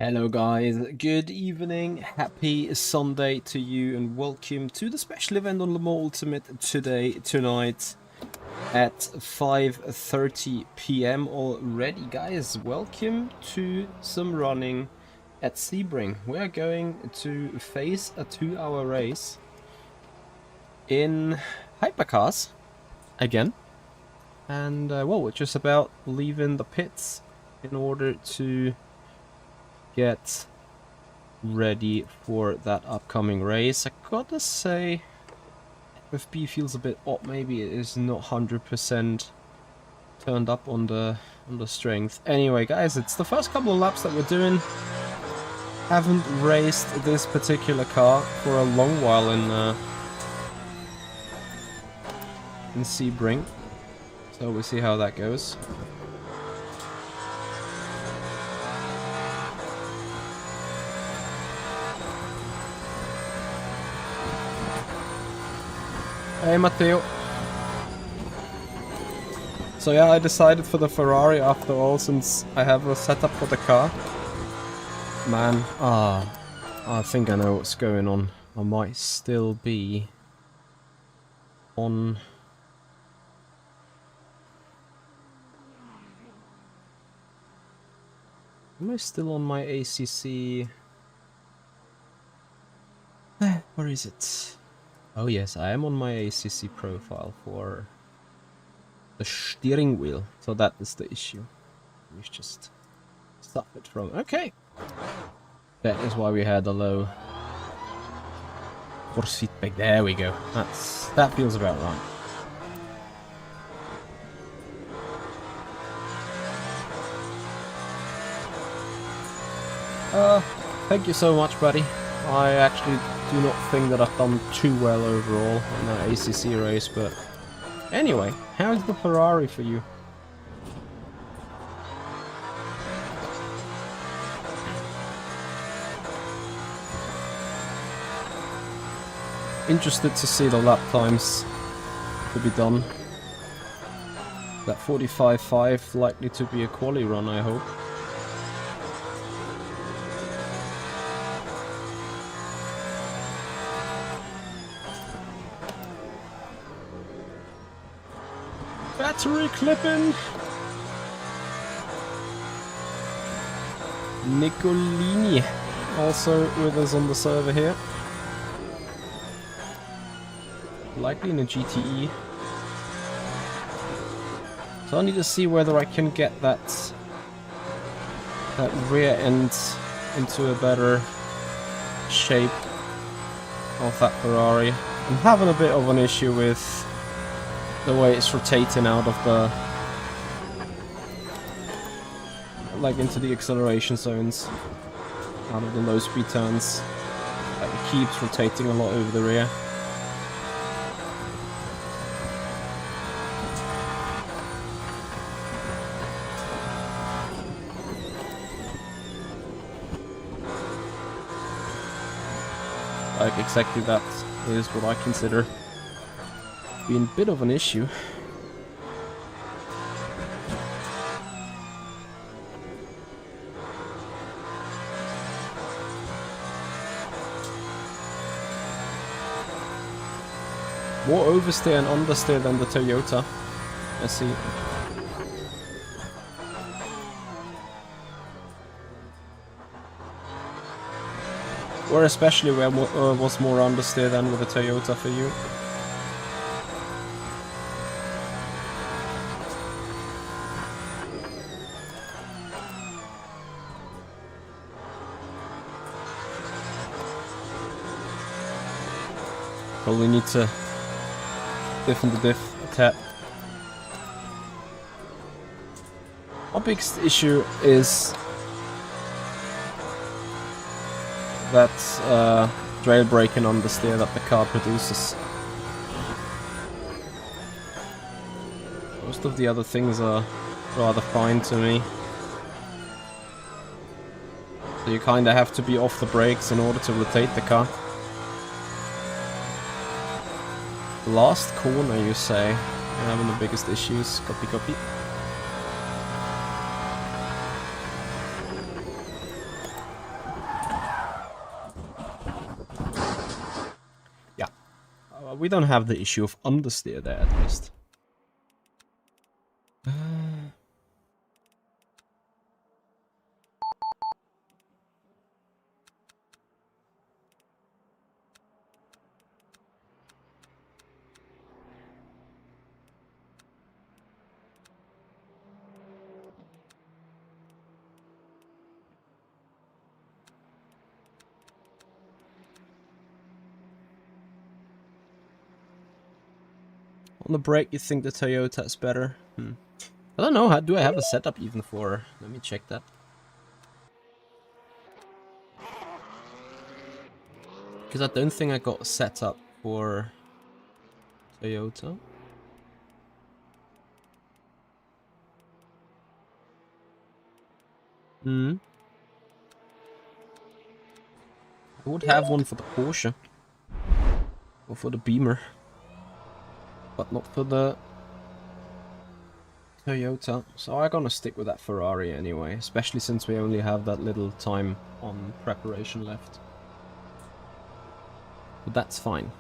Hello guys, good evening, happy Sunday to you and welcome to the special event on Mans Ultimate tonight at 5:30 PM already. Guys, welcome to some running at Sebring. We are going to face a 2-hour race in hypercars again, and well, we're just about leaving the pits in order to get ready for that upcoming race. I gotta say, FFB feels a bit odd. Maybe it is not 100% turned up on the strength. Anyway, guys, it's the first couple of laps that we're doing. Haven't raced this particular car for a long while in Sebring, so we'll see how that goes. Hey Matteo. So yeah, I decided for the Ferrari after all, since I have a setup for the car. Man, I think I know what's going on. I might still be on... Am I still on my ACC? Where is it? Oh yes, I am on my ACC profile for the steering wheel. So that is the issue. We just stop it from... Okay. That is why we had a low force feedback. There we go. That feels about right. Thank you so much, buddy. I actually do not think that I've done too well overall in that ACC race, but anyway, how's the Ferrari for you? Interested to see the lap times to be done. That 45.5 likely to be a quali run, I hope. Battery clipping! Nicolini also with us on the server here. Likely in a GTE. So I need to see whether I can get that rear end into a better shape of that Ferrari. I'm having a bit of an issue with the way it's rotating out of the... like into the acceleration zones. Out of the low speed turns. Like it keeps rotating a lot over the rear. Like exactly that is what I consider being a bit of an issue. More oversteer and understeer than the Toyota. I see. Or especially where was more understeer than with the Toyota for you? Probably need to different the diff a tad. My biggest issue is that trail braking understeer that the car produces. Most of the other things are rather fine to me. So you kinda have to be off the brakes in order to rotate the car. Last corner, you say? I'm having the biggest issues. Copy, copy. Yeah. We don't have the issue of understeer there, at least. On the brake, you think the Toyota is better? I don't know. Do I have a setup even for? Let me check that. Because I don't think I got set up for Toyota. I would have one for the Porsche. Or for the Beamer. But not for the Toyota. So I'm gonna stick with that Ferrari anyway. Especially since we only have that little time on preparation left. But that's fine.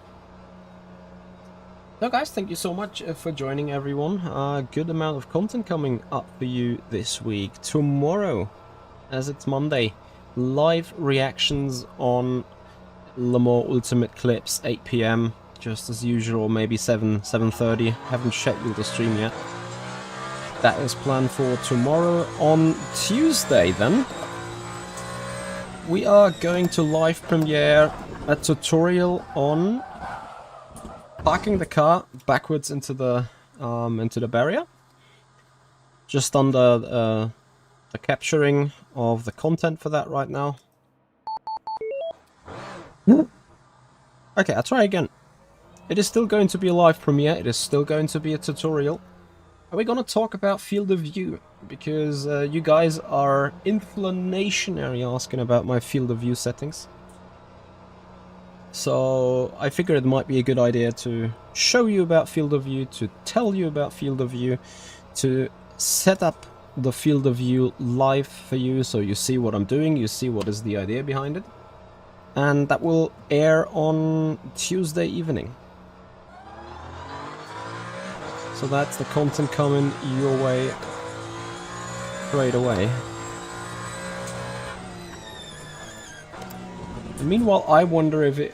So guys, thank you so much for joining everyone. Good amount of content coming up for you this week. Tomorrow as it's Monday. Live reactions on Le Mans Ultimate Clips, 8 PM, just as usual, maybe 7:30. Haven't scheduled the stream yet. That is planned for tomorrow. On Tuesday then, we are going to live premiere a tutorial on parking the car backwards into the barrier. Just under the capturing of the content for that right now. Okay, I'll try again. It is still going to be a live premiere, it is still going to be a tutorial. And we're gonna talk about field of view, because you guys are inflationary asking about my field of view settings. So I figured it might be a good idea to show you about field of view, to tell you about field of view, to set up the field of view live for you so you see what I'm doing, you see what is the idea behind it. And that will air on Tuesday evening. So that's the content coming your way straight away. And meanwhile, I wonder if it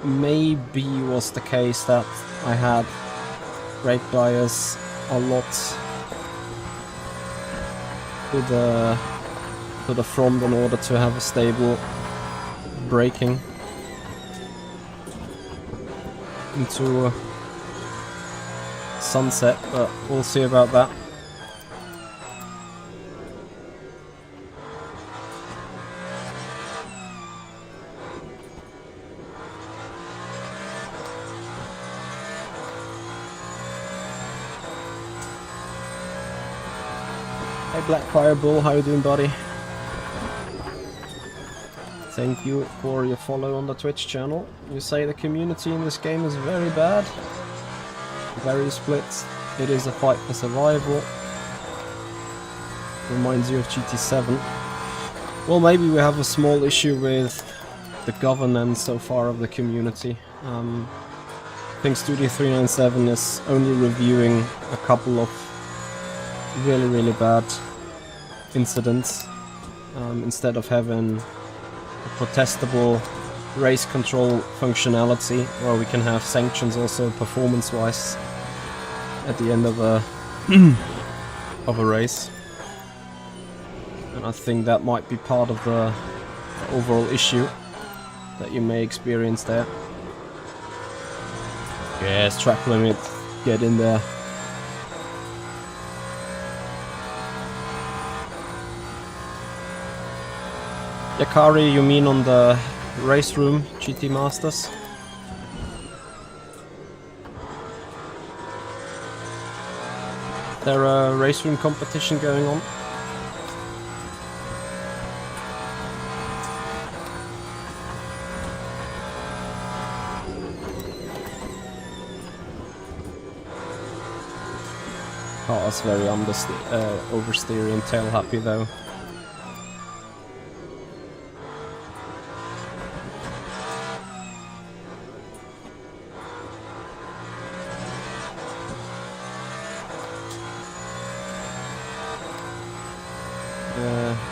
maybe was the case that I had brake bias a lot to the front in order to have a stable braking into sunset, but we'll see about that. Hey Black Fireball, how you doing, buddy? Thank you for your follow on the Twitch channel. You say the community in this game is very bad. Very split. It is a fight for survival. Reminds you of GT7. Well, maybe we have a small issue with the governance so far of the community. I think Studio 397 is only reviewing a couple of really bad incidents instead of having a protestable race control functionality where we can have sanctions also performance-wise at the end of a race. And I think that might be part of the overall issue that you may experience there. Yes, track limit, get in there. Yakari, you mean on the race room GT Masters? There a race room competition going on? Oh, that's very oversteering, tail happy though.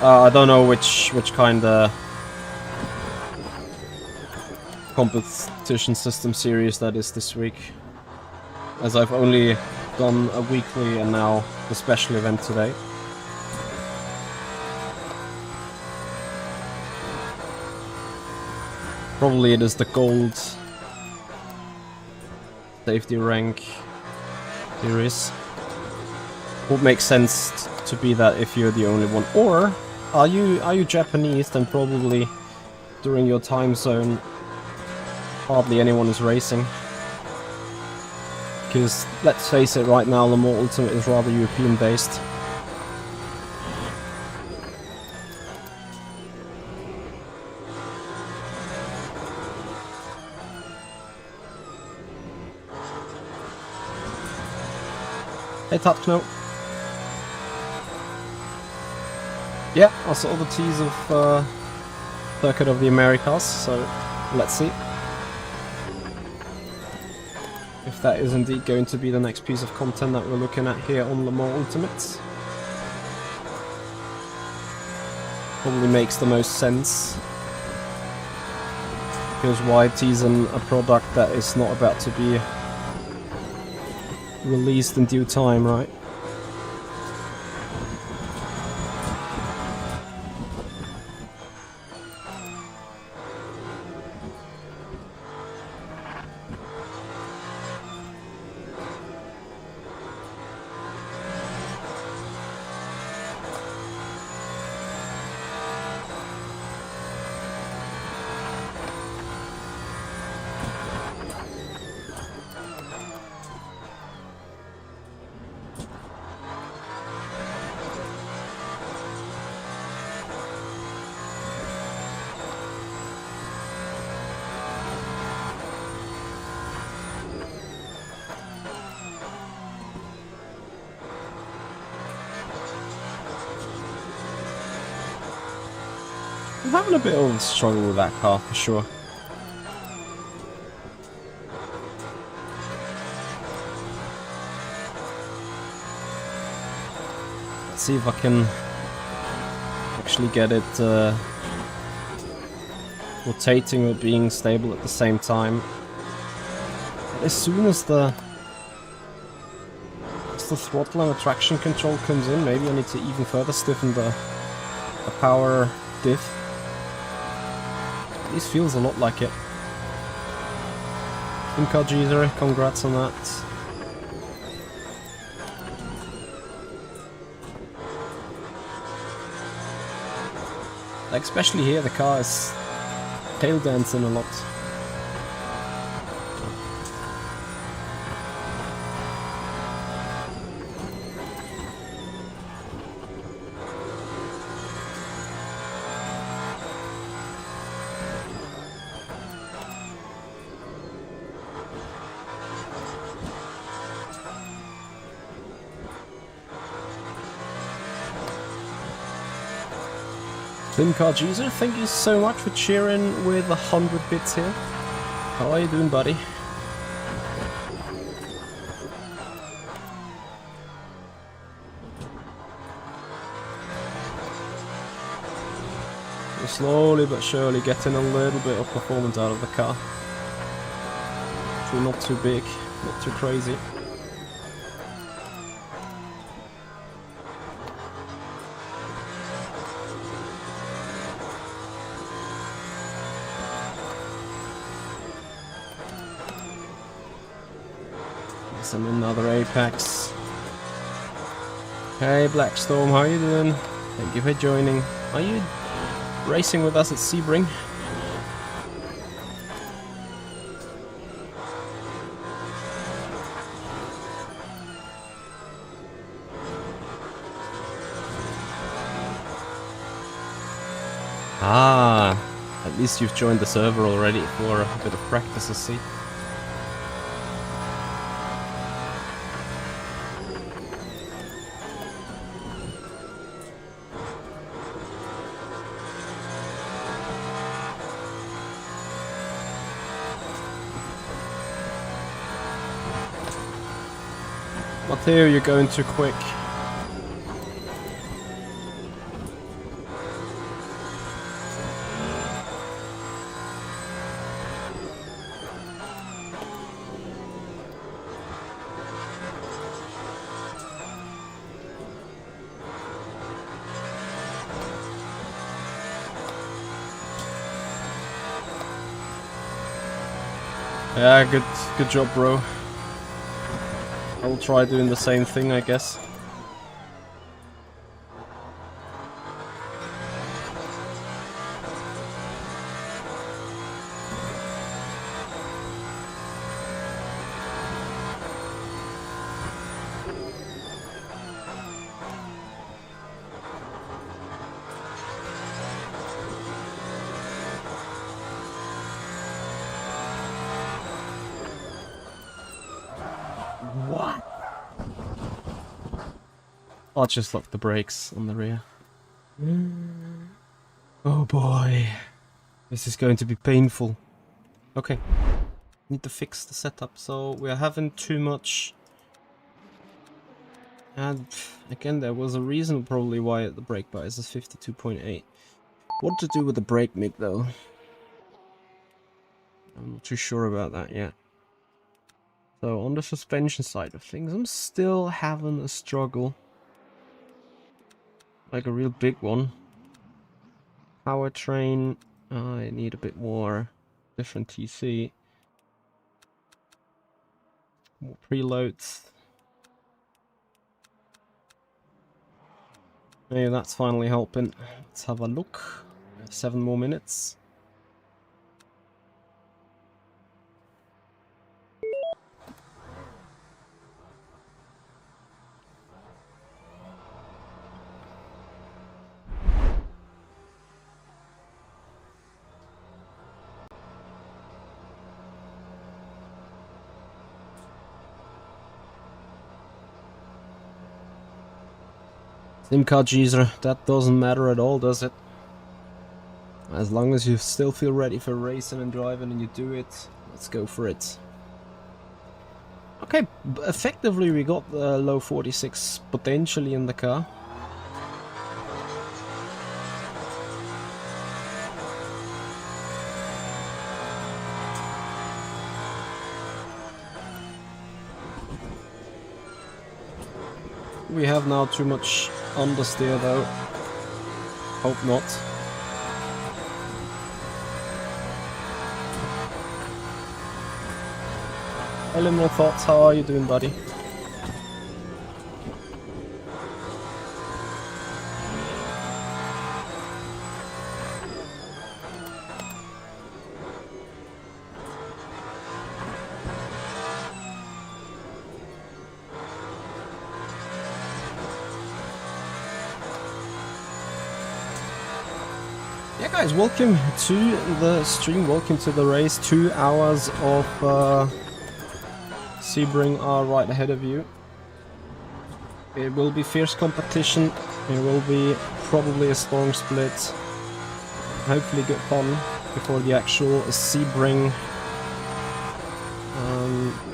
I don't know which kind of competition system series that is this week, as I've only done a weekly and now the special event today. Probably it is the gold safety rank series. Would make sense to be that if you're the only one. Or are you Japanese, then probably during your time zone hardly anyone is racing. Because let's face it, right now Le Mans Ultimate is rather European based. Hey Tapkno. Yeah, I saw the tease of Circuit of the Americas, so let's see if that is indeed going to be the next piece of content that we're looking at here on Le Mans Ultimate. Probably makes the most sense. Because why tease a product that is not about to be released in due time, right? I'm having a bit of a struggle with that car for sure. Let's see if I can actually get it rotating or being stable at the same time. As soon as the throttle and the traction control comes in, maybe I need to even further stiffen the power diff. This feels a lot like it. Incar Geezer, congrats on that. Like, especially here, the car is tail dancing a lot. Car Geezer, thank you so much for cheering with 100 bits here. How are you doing, buddy? We're slowly but surely getting a little bit of performance out of the car. Not too big, not too crazy. And another Apex. Hey Blackstorm, how you doing? Thank you for joining. Are you racing with us at Sebring? Ah, at least you've joined the server already for a bit of practice, I see. Matteo, you're going too quick. Yeah, good job, bro. I'll try doing the same thing, I guess. What? I'll just lock the brakes on the rear. Oh boy. This is going to be painful. Okay. Need to fix the setup. So we're having too much. And again, there was a reason probably why the brake bias is 52.8. What to do with the brake mic though? I'm not too sure about that yet. So on the suspension side of things, I'm still having a struggle. Like a real big one. Powertrain, I need a bit more different TC. More preloads. Maybe that's finally helping. Let's have a look. 7 more minutes. SIM card user, that doesn't matter at all, does it? As long as you still feel ready for racing and driving and you do it, let's go for it. Okay, effectively we got the low 46 potentially in the car. We have now too much understeer though. Hope not. Preliminary thoughts, how are you doing, buddy? Yeah guys, welcome to the stream, welcome to the race. 2 hours of Sebring are right ahead of you. It will be fierce competition, it will be probably a storm split. Hopefully good fun before the actual Sebring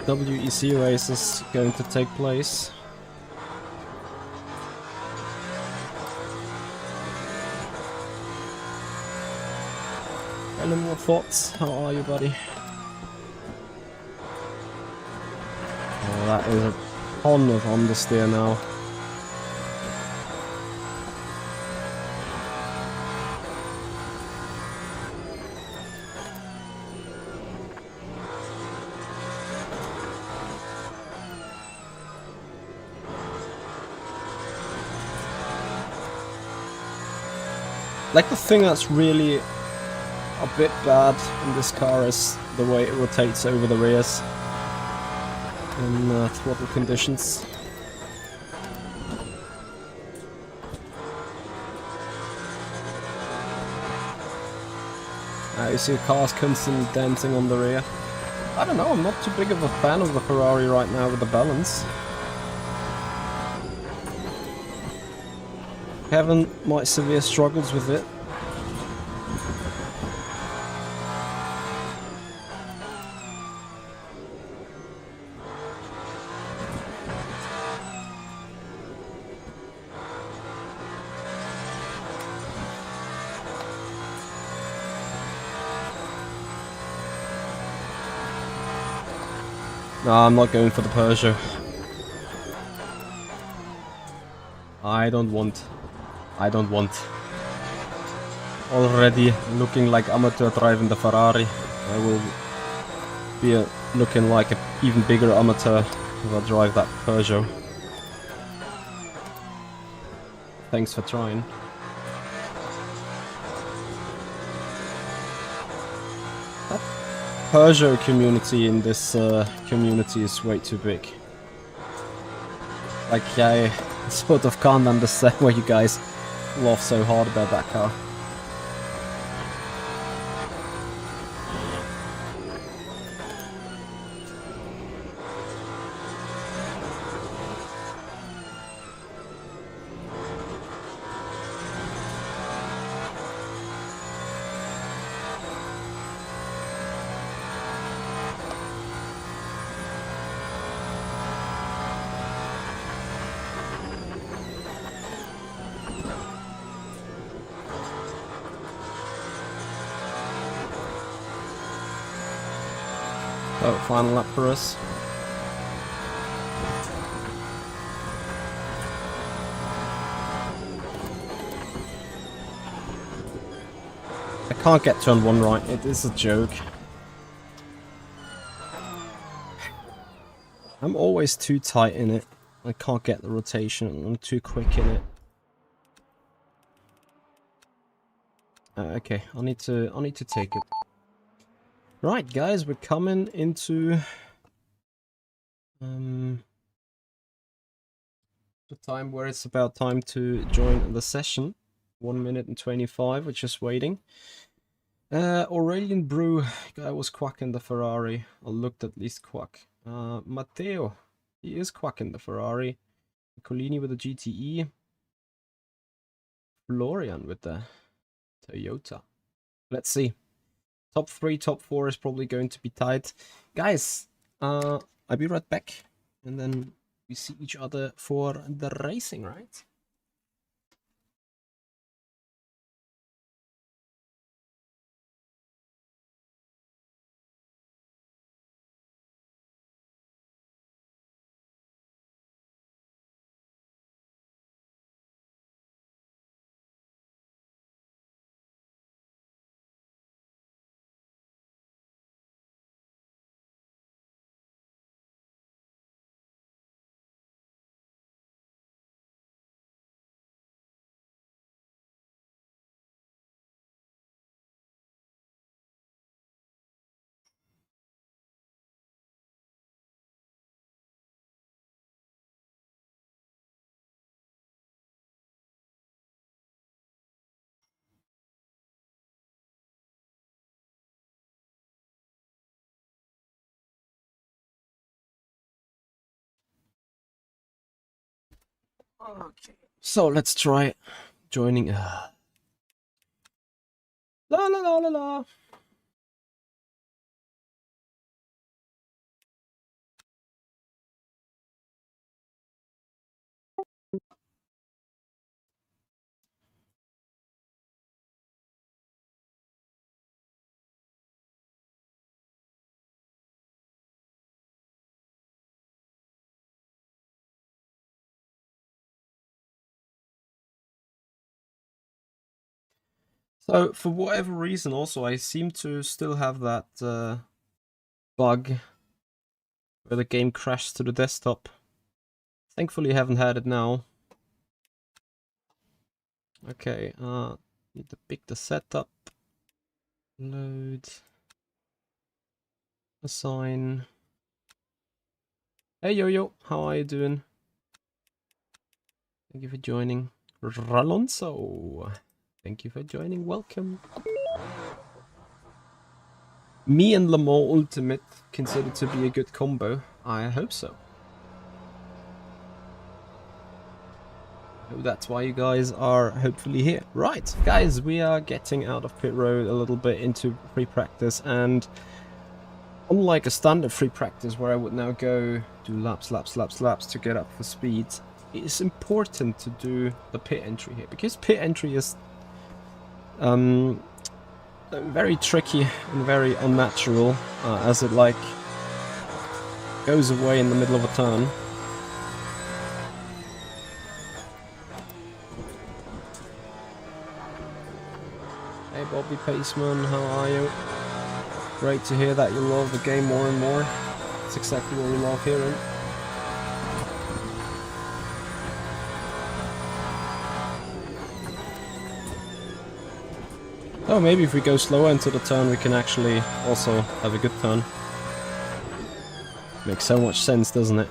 WEC race is going to take place. Any more thoughts? How are you, buddy? Oh, that is a ton of understeer now. Like, the thing that's really a bit bad in this car is the way it rotates over the rears in throttle conditions. You see cars constantly dancing on the rear. I don't know, I'm not too big of a fan of the Ferrari right now with the balance. Having my severe struggles with it. No, I'm not going for the Peugeot. I don't want. Already looking like amateur driving the Ferrari. I will be looking like an even bigger amateur if I drive that Peugeot. Thanks for trying. Peugeot community in this community is way too big. Like, I sort of can't understand why you guys laugh so hard about that car. So, final lap for us. I can't get turn 1 right, it is a joke. I'm always too tight in it. I can't get the rotation, I'm too quick in it. Okay, I need to take it. Right, guys, we're coming into the time where it's about time to join the session. 1 minute and 25, we're just waiting. Aurelian Brew, guy was quacking the Ferrari, or looked at least quack. Matteo, he is quacking the Ferrari. Colini with the GTE. Florian with the Toyota. Let's see. Top 3, top 4 is probably going to be tight. Guys, I'll be right back. And then we see each other for the racing, right? Okay. So let's try joining. La la la la la. So for whatever reason, also I seem to still have that bug where the game crashed to the desktop. Thankfully, I haven't had it now. Okay, need to pick the setup, load, assign. Hey Yo-Yo, how are you doing? Thank you for joining. Ralonso, thank you for joining, welcome. Me and Le Mans Ultimate considered to be a good combo. I hope so. That's why you guys are hopefully here. Right, guys, we are getting out of pit road a little bit into free practice, and unlike a standard free practice where I would now go do laps to get up for speed, it is important to do the pit entry here, because pit entry is very tricky and very unnatural, as it like goes away in the middle of a turn. Hey Bobby Paceman, how are you? Great to hear that you love the game more and more. It's exactly what we love hearing. Oh, maybe if we go slower into the turn, we can actually also have a good turn. Makes so much sense, doesn't it?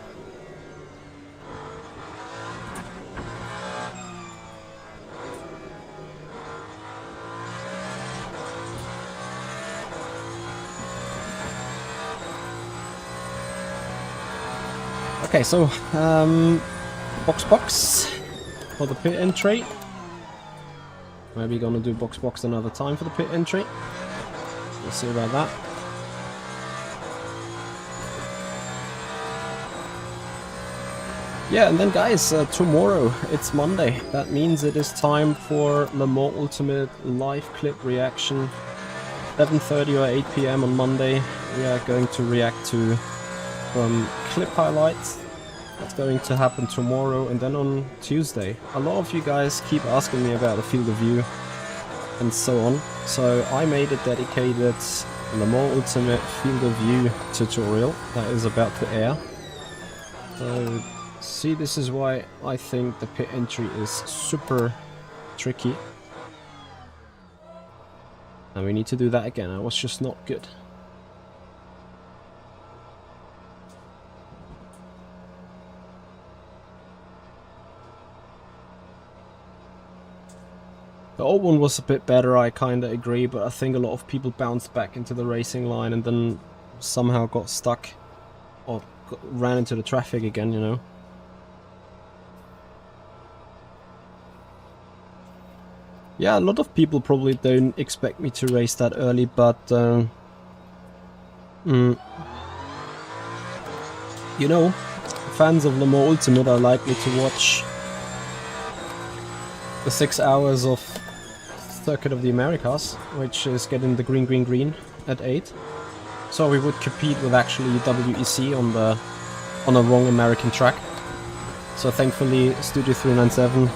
Okay, so box for the pit entry. Maybe gonna do box another time for the pit entry. We'll see about that. Yeah, and then guys, tomorrow it's Monday. That means it is time for Le Mans Ultimate live clip reaction. 7:30 or 8 PM on Monday we are going to react to from clip highlights. That's going to happen tomorrow and then on Tuesday. A lot of you guys keep asking me about the field of view and so on. So I made a dedicated Le Mans Ultimate field of view tutorial that is about to air. So see, this is why I think the pit entry is super tricky. And we need to do that again. I was just not good. The old one was a bit better, I kinda agree, but I think a lot of people bounced back into the racing line and then somehow got stuck or ran into the traffic again, you know. Yeah, a lot of people probably don't expect me to race that early, but you know, fans of Le Mans Ultimate are likely to watch the 6 hours of Circuit of the Americas, which is getting the green at 8. So we would compete with actually WEC on a wrong American track. So thankfully Studio 397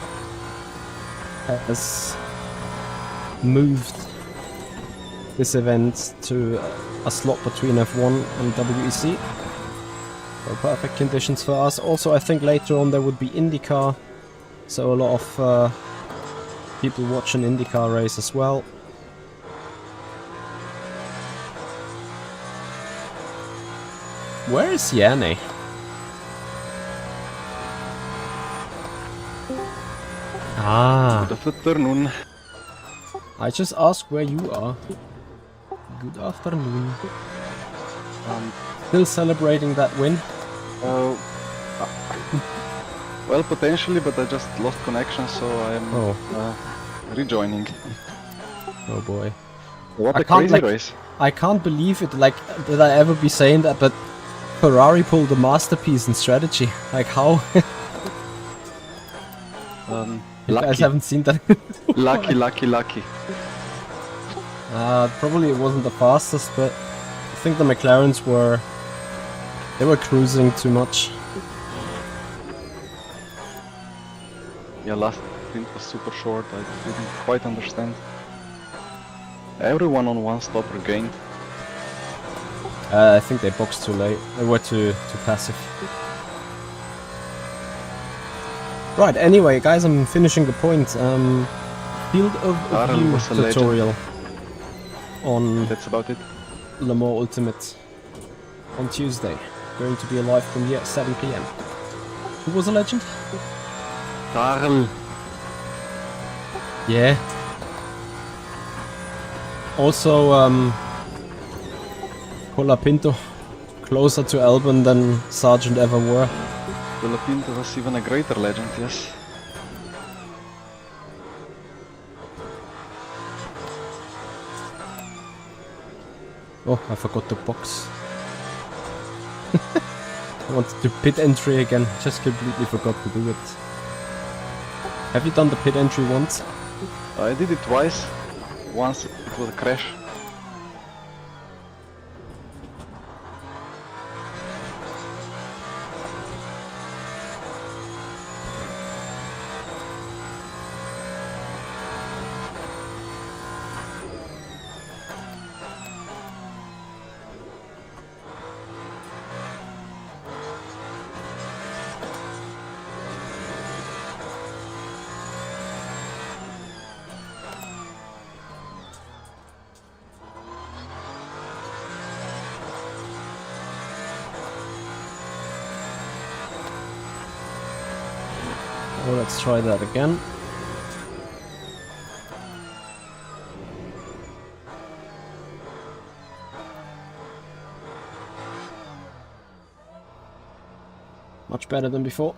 has moved this event to a slot between F1 and WEC. So perfect conditions for us. Also I think later on there would be IndyCar, so a lot of people watch an IndyCar race as well. Where is Yanni? Ah. Good afternoon. I just asked where you are. Good afternoon. Still celebrating that win? Well, potentially, but I just lost connection, so I'm rejoining. Oh boy. What a crazy race. I can't believe it, like, did I ever be saying that, but Ferrari pulled a masterpiece in strategy. Like, how? You guys haven't seen that? Lucky. Probably it wasn't the fastest, but I think the McLarens were cruising too much. Yeah, last sprint was super short, I didn't quite understand. Everyone on one stop regained. I think they boxed too late. They were too passive. Right, anyway, guys, I'm finishing the point. Field of view tutorial on That's about it. Le Mans Ultimate on Tuesday. Going to be a live premiere at 7 PM. Who was a legend? Karl. Yeah. Also, Colapinto, closer to Albon than Sargent ever were. Colapinto was even a greater legend, yes. Oh, I forgot the box. I wanted to pit entry again, just completely forgot to do it. Have you done the pit entry once? I did it twice. Once it was a crash. Oh, let's try that again. Much better than before.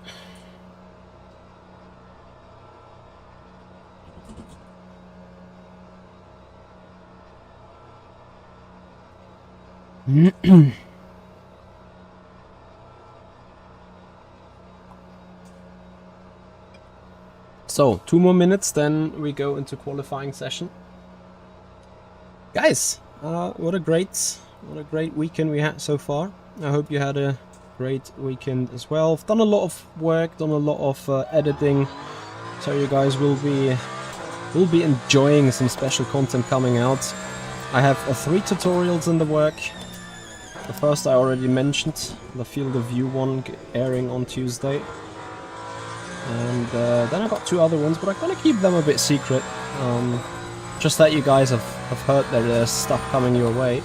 So, 2 more minutes, then we go into qualifying session. Guys, what a great What a great weekend we had so far. I hope you had a great weekend as well. I've done a lot of work, done a lot of editing, so you guys will be enjoying some special content coming out. I have 3 tutorials in the work. The first I already mentioned, the field of view one airing on Tuesday. And then I got 2 other ones, but I'm gonna keep them a bit secret. Just that you guys have heard that there's stuff coming your way.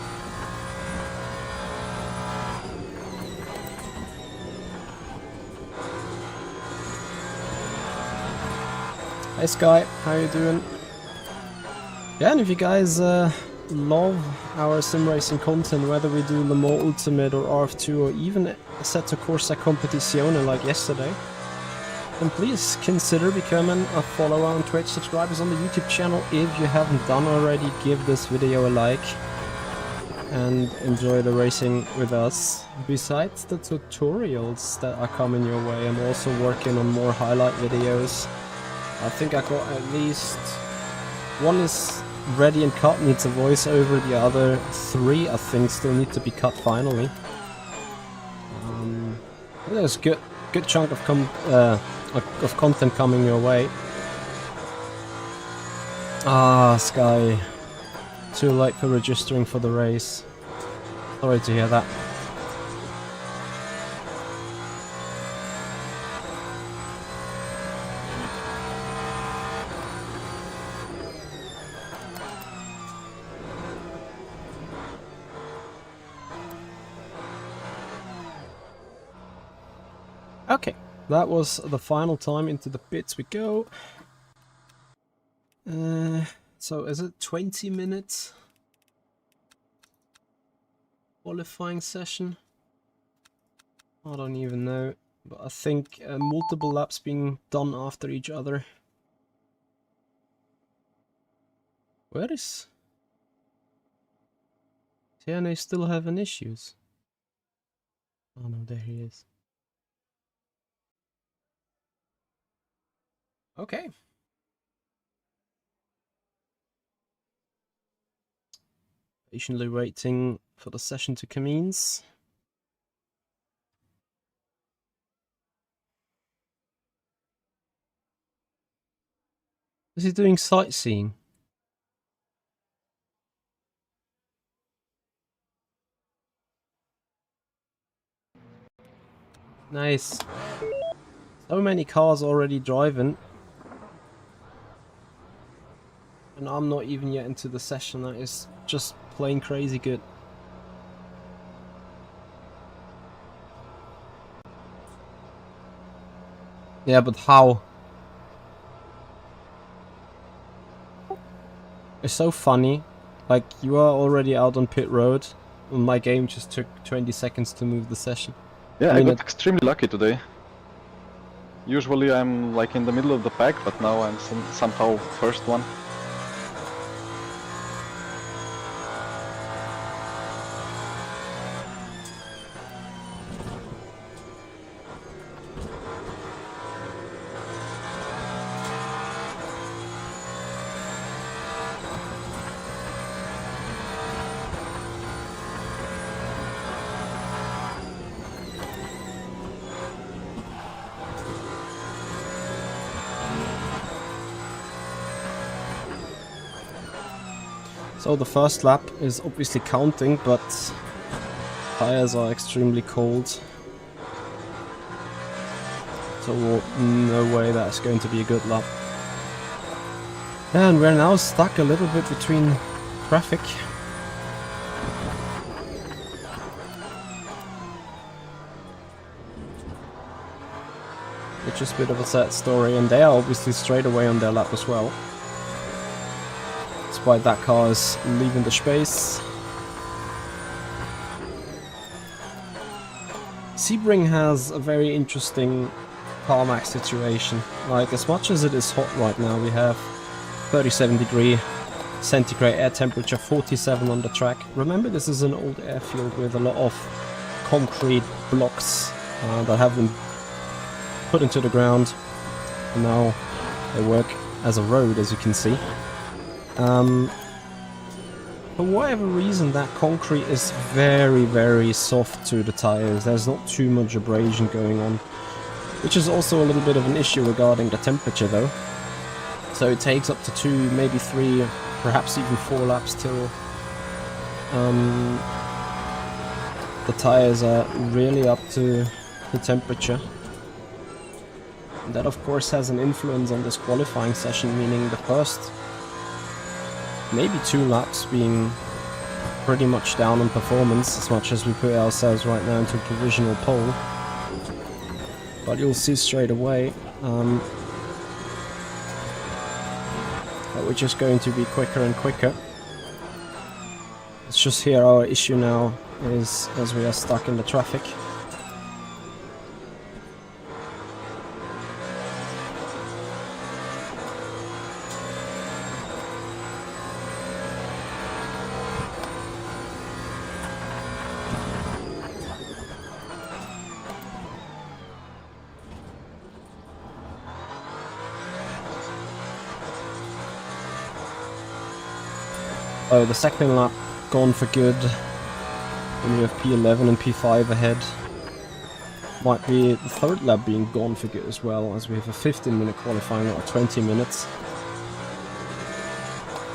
Hey Sky, how you doing? Yeah, and if you guys love our Simracing content, whether we do Le Mans Ultimate or RF2 or even Assetto Corsa Competizione like yesterday, then please consider becoming a follower on Twitch, subscribers on the YouTube channel if you haven't done already. Give this video a like and enjoy the racing with us. Besides the tutorials that are coming your way, I'm also working on more highlight videos. I think I got at least one is ready and cut, needs a voiceover. The other 3 I think still need to be cut finally. There's good chunk of content coming your way. Ah, Sky, too late for registering for the race. Sorry to hear that. Okay, that was the final time. Into the pits we go. So is it 20 minutes qualifying session? I don't even know, but I think multiple laps being done after each other. Where is TNA still having issues? Oh no, there he is. Okay. Patiently waiting for the session to commence. Is he doing sightseeing? Nice. So many cars already driving. And I'm not even yet into the session. That is just plain crazy good. Yeah, but how? It's so funny. Like, you are already out on pit road, and my game just took 20 seconds to move the session. Yeah, I got extremely lucky today. Usually I'm like in the middle of the pack, but now I'm somehow first one. So the first lap is obviously counting, but tires are extremely cold. So no way that's going to be a good lap. And we're now stuck a little bit between traffic. Which is a bit of a sad story, and they are obviously straight away on their lap as well. Despite that car is leaving the space. Sebring has a very interesting tarmac situation. Like, as much as it is hot right now, we have 37° centigrade air temperature, 47 on the track. Remember, this is an old airfield with a lot of concrete blocks that have been put into the ground, and now they work as a road, as you can see. for whatever reason, that concrete is very, very soft to the tires. There's not too much abrasion going on, which is also a little bit of an issue regarding the temperature though. So it takes up to 2, maybe 3, perhaps even 4 laps till the tires are really up to the temperature. And that of course has an influence on this qualifying session, meaning the first maybe 2 laps being pretty much down on performance, as much as we put ourselves right now into a provisional pole. But you'll see straight away that we're just going to be quicker and quicker. It's just here our issue now is as we are stuck in the traffic. Oh, the second lap gone for good. When we have P11 and P5 ahead. Might be the third lap being gone for good as well, as we have a 15-minute qualifying or 20 minutes.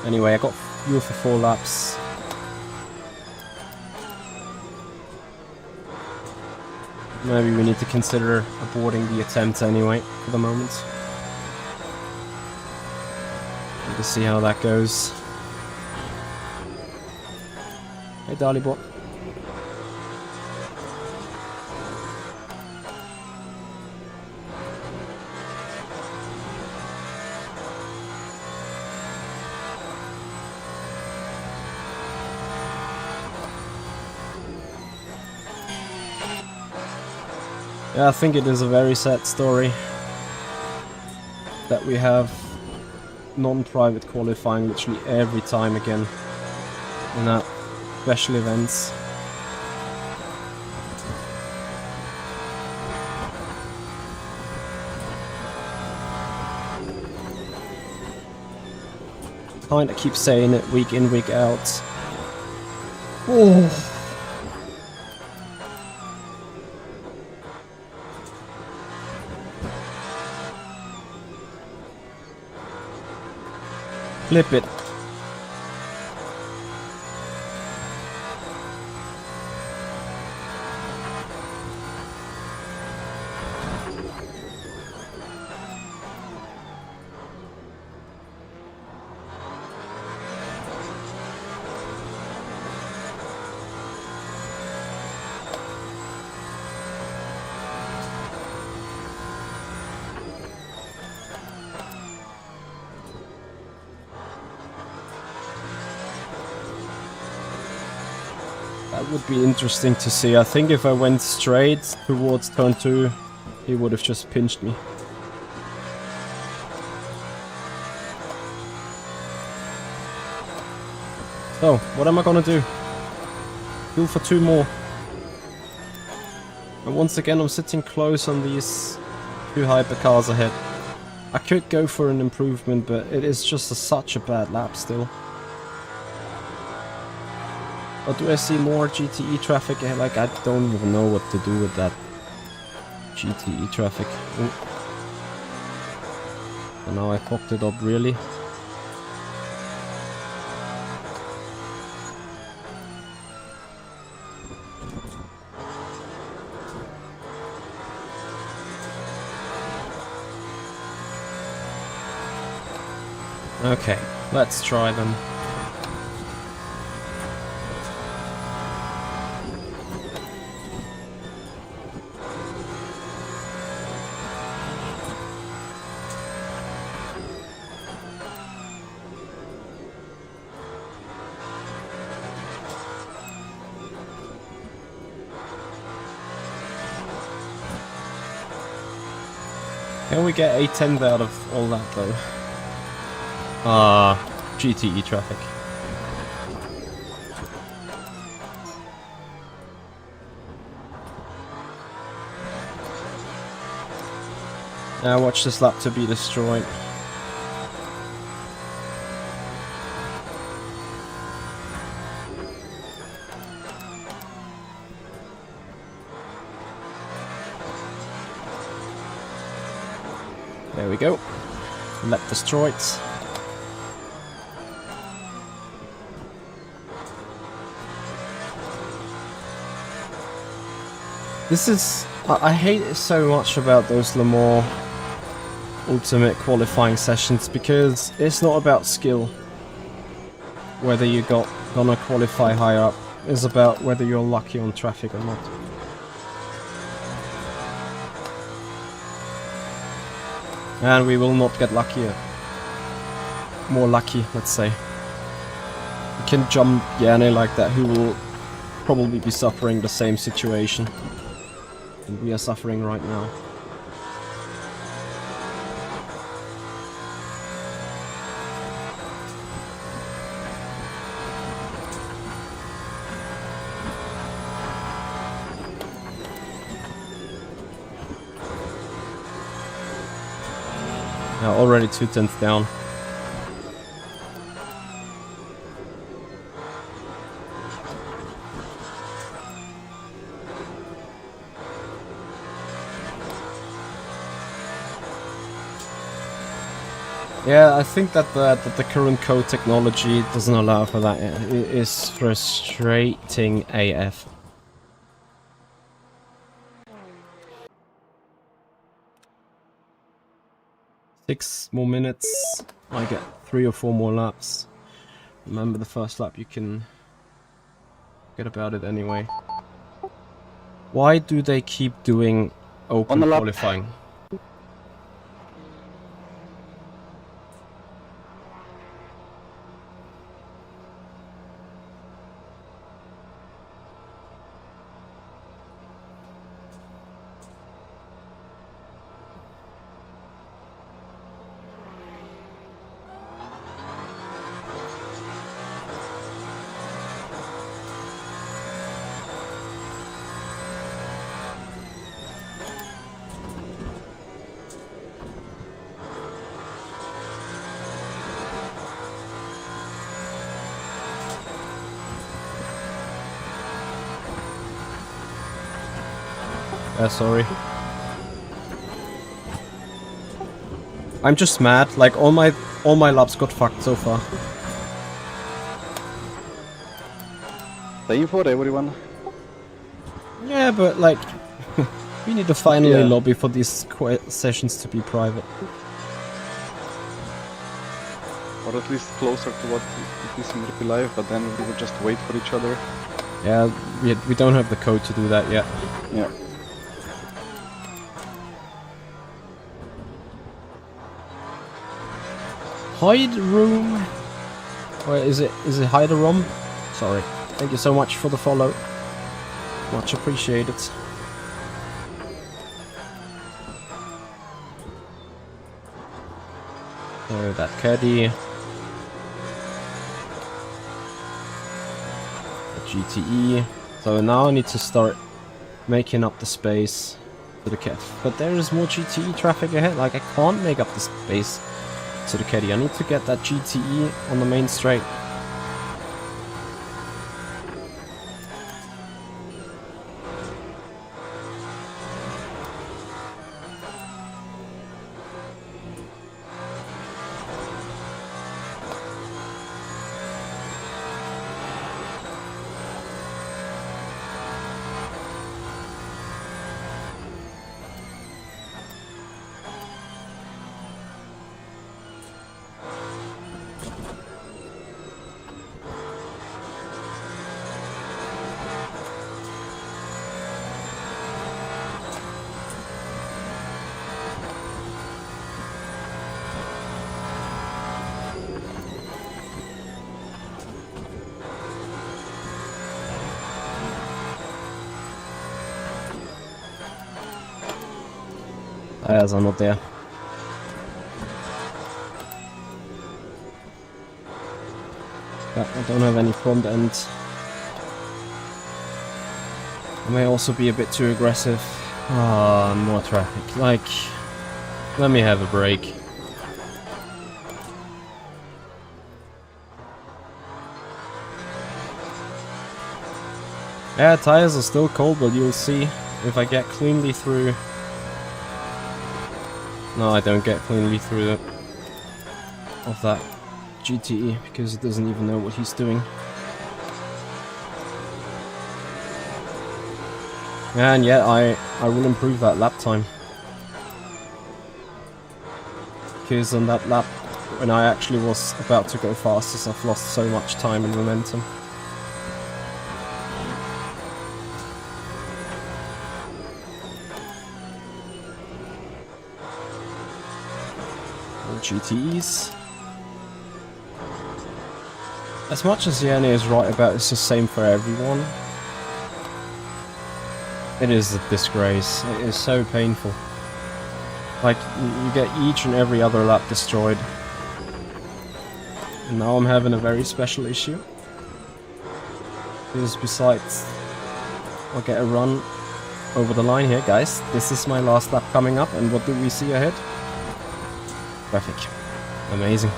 Anyway, I got fuel for 4 laps. Maybe we need to consider aborting the attempt anyway, for the moment. We'll see how that goes. Hey, Dalibot. Yeah, I think it is a very sad story that we have non-private qualifying literally every time again in that special events. Kinda keep saying it week in, week out. Oh. Flip it. That would be interesting to see. I think if I went straight towards turn 2, he would have just pinched me. So, what am I gonna do? Fuel for 2 more. And once again I'm sitting close on these 2 hypercars ahead. I could go for an improvement, but it is just such a bad lap still. Or do I see more GTE traffic? Like, I don't even know what to do with that GTE traffic. Ooh. And now I fucked it up really. Okay, let's try them. Can we get a 10th out of all that though? GTE traffic. Now watch this lap to be destroyed. There we go. Lap destroyed. This is... I hate it so much about those Le Mans Ultimate qualifying sessions because it's not about skill. Whether you gonna qualify higher up. It's about whether you're lucky on traffic or not. And we will not get luckier. More lucky, let's say. You can jump Yanni like that, who will probably be suffering the same situation that we are suffering right now. Now already 2/10 down. Yeah, I think that the current code technology doesn't allow for that. It is frustrating AF. Six more minutes, I get 3 or 4 more laps. Remember the first lap, you can get about it anyway. Why do they keep doing open qualifying? Sorry. I'm just mad. Like all my laps got fucked so far. Same for everyone. Yeah, but like we need to finally lobby for these sessions to be private. Or at least closer to what it is in real life, but then we would just wait for each other. Yeah, we don't have the code to do that yet. Yeah. Hide room. Or is it hide room? Sorry. Thank you so much for the follow. Much appreciated. So that caddy. The GTE. So now I need to start making up the space to the cat. But there is more GTE traffic ahead. Like I can't make up the space to the caddy. I need to get that GTE on the main straight. Tires are not there. Yeah, I don't have any front end. I may also be a bit too aggressive. Ah, more traffic. Like, let me have a break. Yeah, tires are still cold, but you'll see if I get cleanly through No, I don't get cleanly through it of that GTE because it doesn't even know what he's doing. And yet I will improve that lap time. Because on that lap, when I actually was about to go fastest, I've lost so much time and momentum. More GTEs. As much as Yanni is right about it's the same for everyone, it is a disgrace. It is so painful. Like, you get each and every other lap destroyed. And now I'm having a very special issue. Because besides, I'll get a run over the line here, guys. This is my last lap coming up, and what do we see ahead? Traffic. Amazing.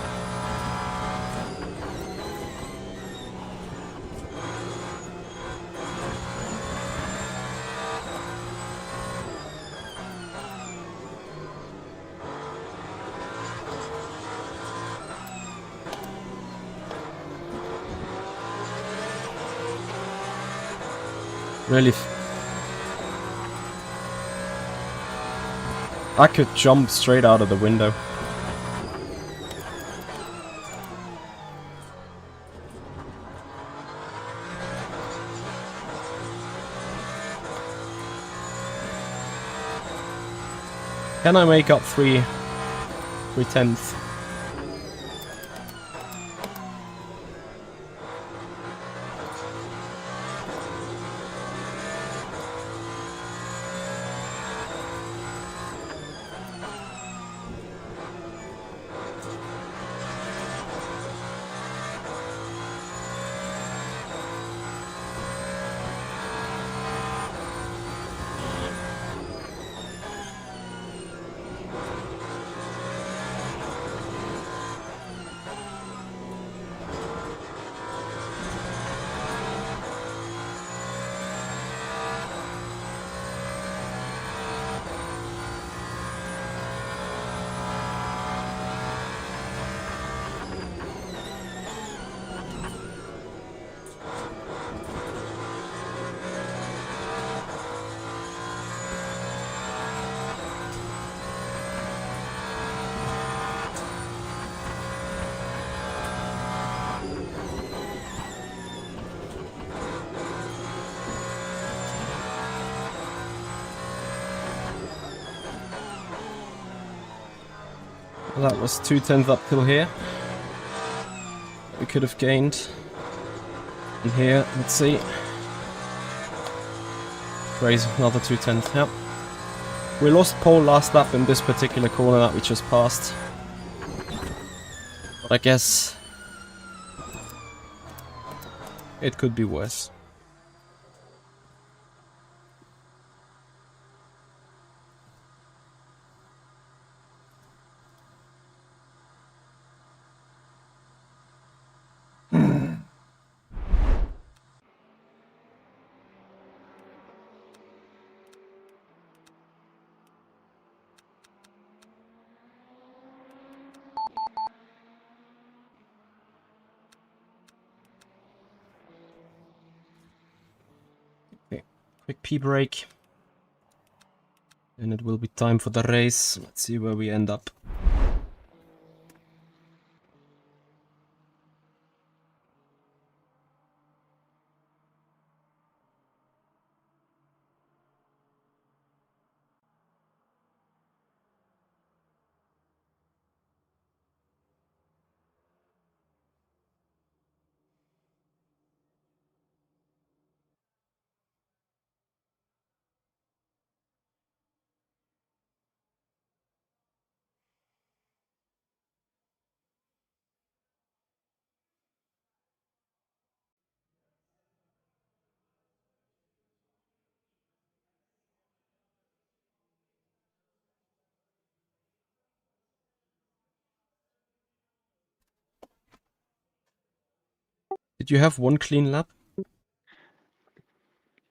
Really, I could jump straight out of the window. Can I make up 3/10? Well, that was 2/10 uphill here. We could have gained. And here, let's see. Crazy, another 2/10. Yep. We lost pole last lap in this particular corner that we just passed. But I guess it could be worse. Quick pee break. And it will be time for the race. Let's see where we end up. Did you have one clean lap?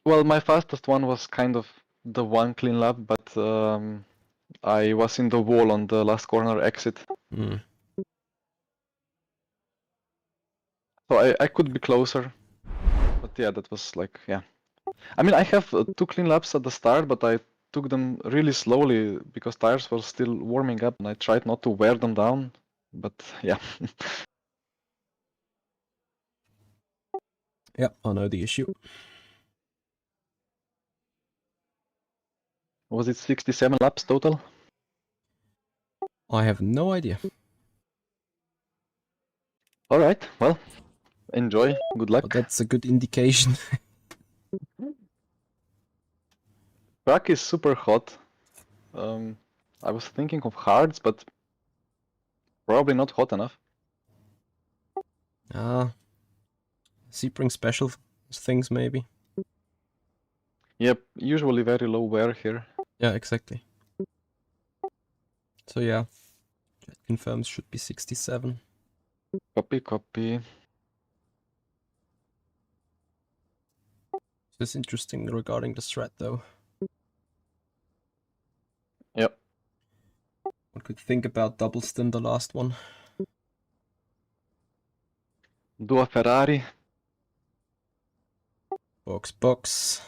Well, my fastest one was kind of the one clean lap, but I was in the wall on the last corner exit. Hmm. So I could be closer. But yeah, that was like, yeah. I mean, I have 2 clean laps at the start, but I took them really slowly because tires were still warming up and I tried not to wear them down. But yeah. Yep, I know the issue. Was it 67 laps total? I have no idea. Alright, well, enjoy. Good luck. But that's a good indication. Track is super hot. I was thinking of hards, but probably not hot enough. Sebring special things maybe. Yep, usually very low wear here. Yeah, exactly. So yeah, chat confirms should be 67. Copy, copy. This is interesting regarding the strat though. Yep. One could think about doubles than the last one. Do a Ferrari. Box, box.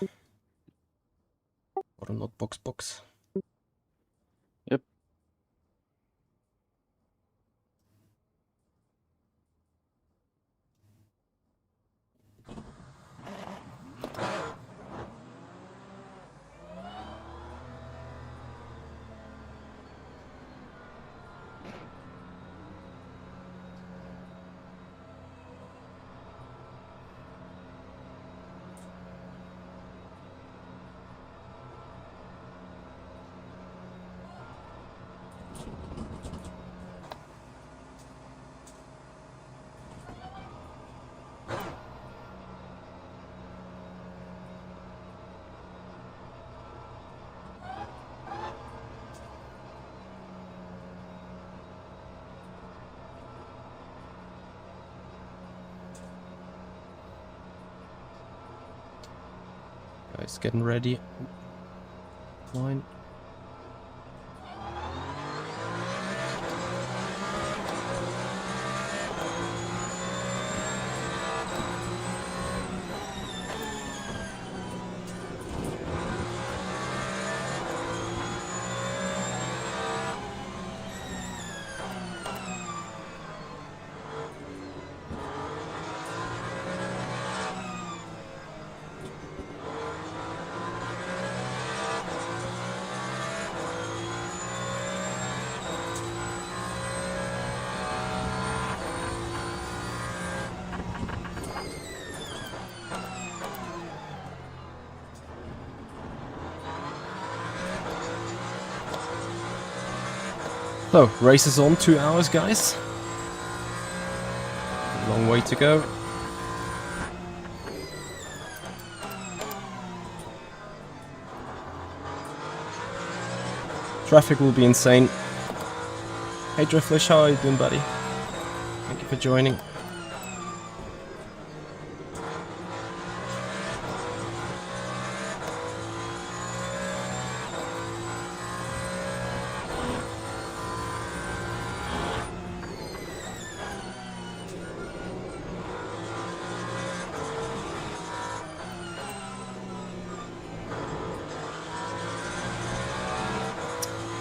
Or not box, box. Yep. Guys, getting ready. Line. So, race is on, 2 hours, guys. A long way to go. Traffic will be insane. Hey Driflish, how are you doing, buddy? Thank you for joining.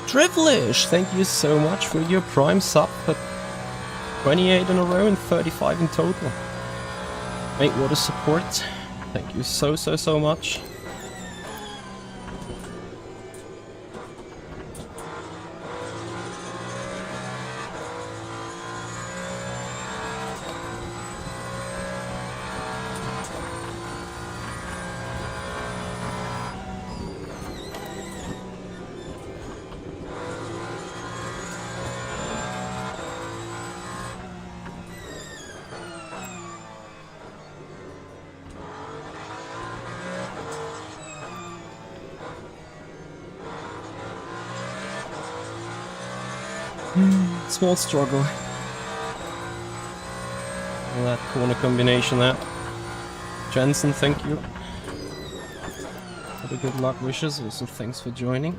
Drivlish, thank you so much for your prime sub at 28 in a row and 35 in total. Mate, what a support. Thank you so much. Small struggle. That corner combination there. Jensen, thank you for the good luck wishes. Also, thanks for joining.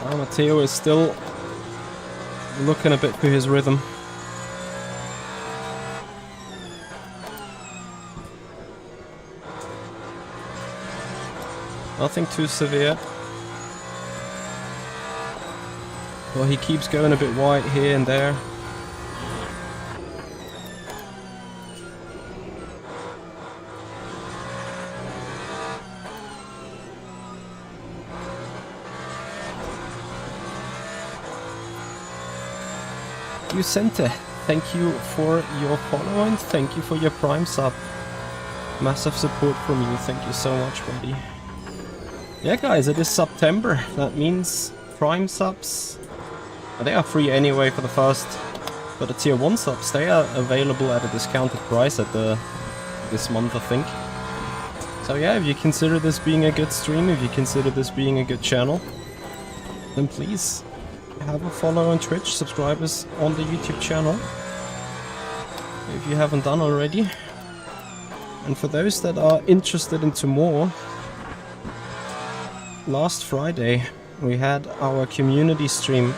Matteo is still looking a bit for his rhythm. Nothing too severe. Well, he keeps going a bit wide here and there. Sente, thank you for your follow and thank you for your Prime sub. Massive support from you, thank you so much, buddy. Yeah guys, it is September. That means Prime subs, they are free anyway for the first, but the tier 1 subs, they are available at a discounted price at this month, I think. So yeah, if you consider this being a good stream, if you consider this being a good channel, then please have a follow on Twitch, subscribe us on the YouTube channel if you haven't done already. And for those that are interested into more, last Friday we had our community stream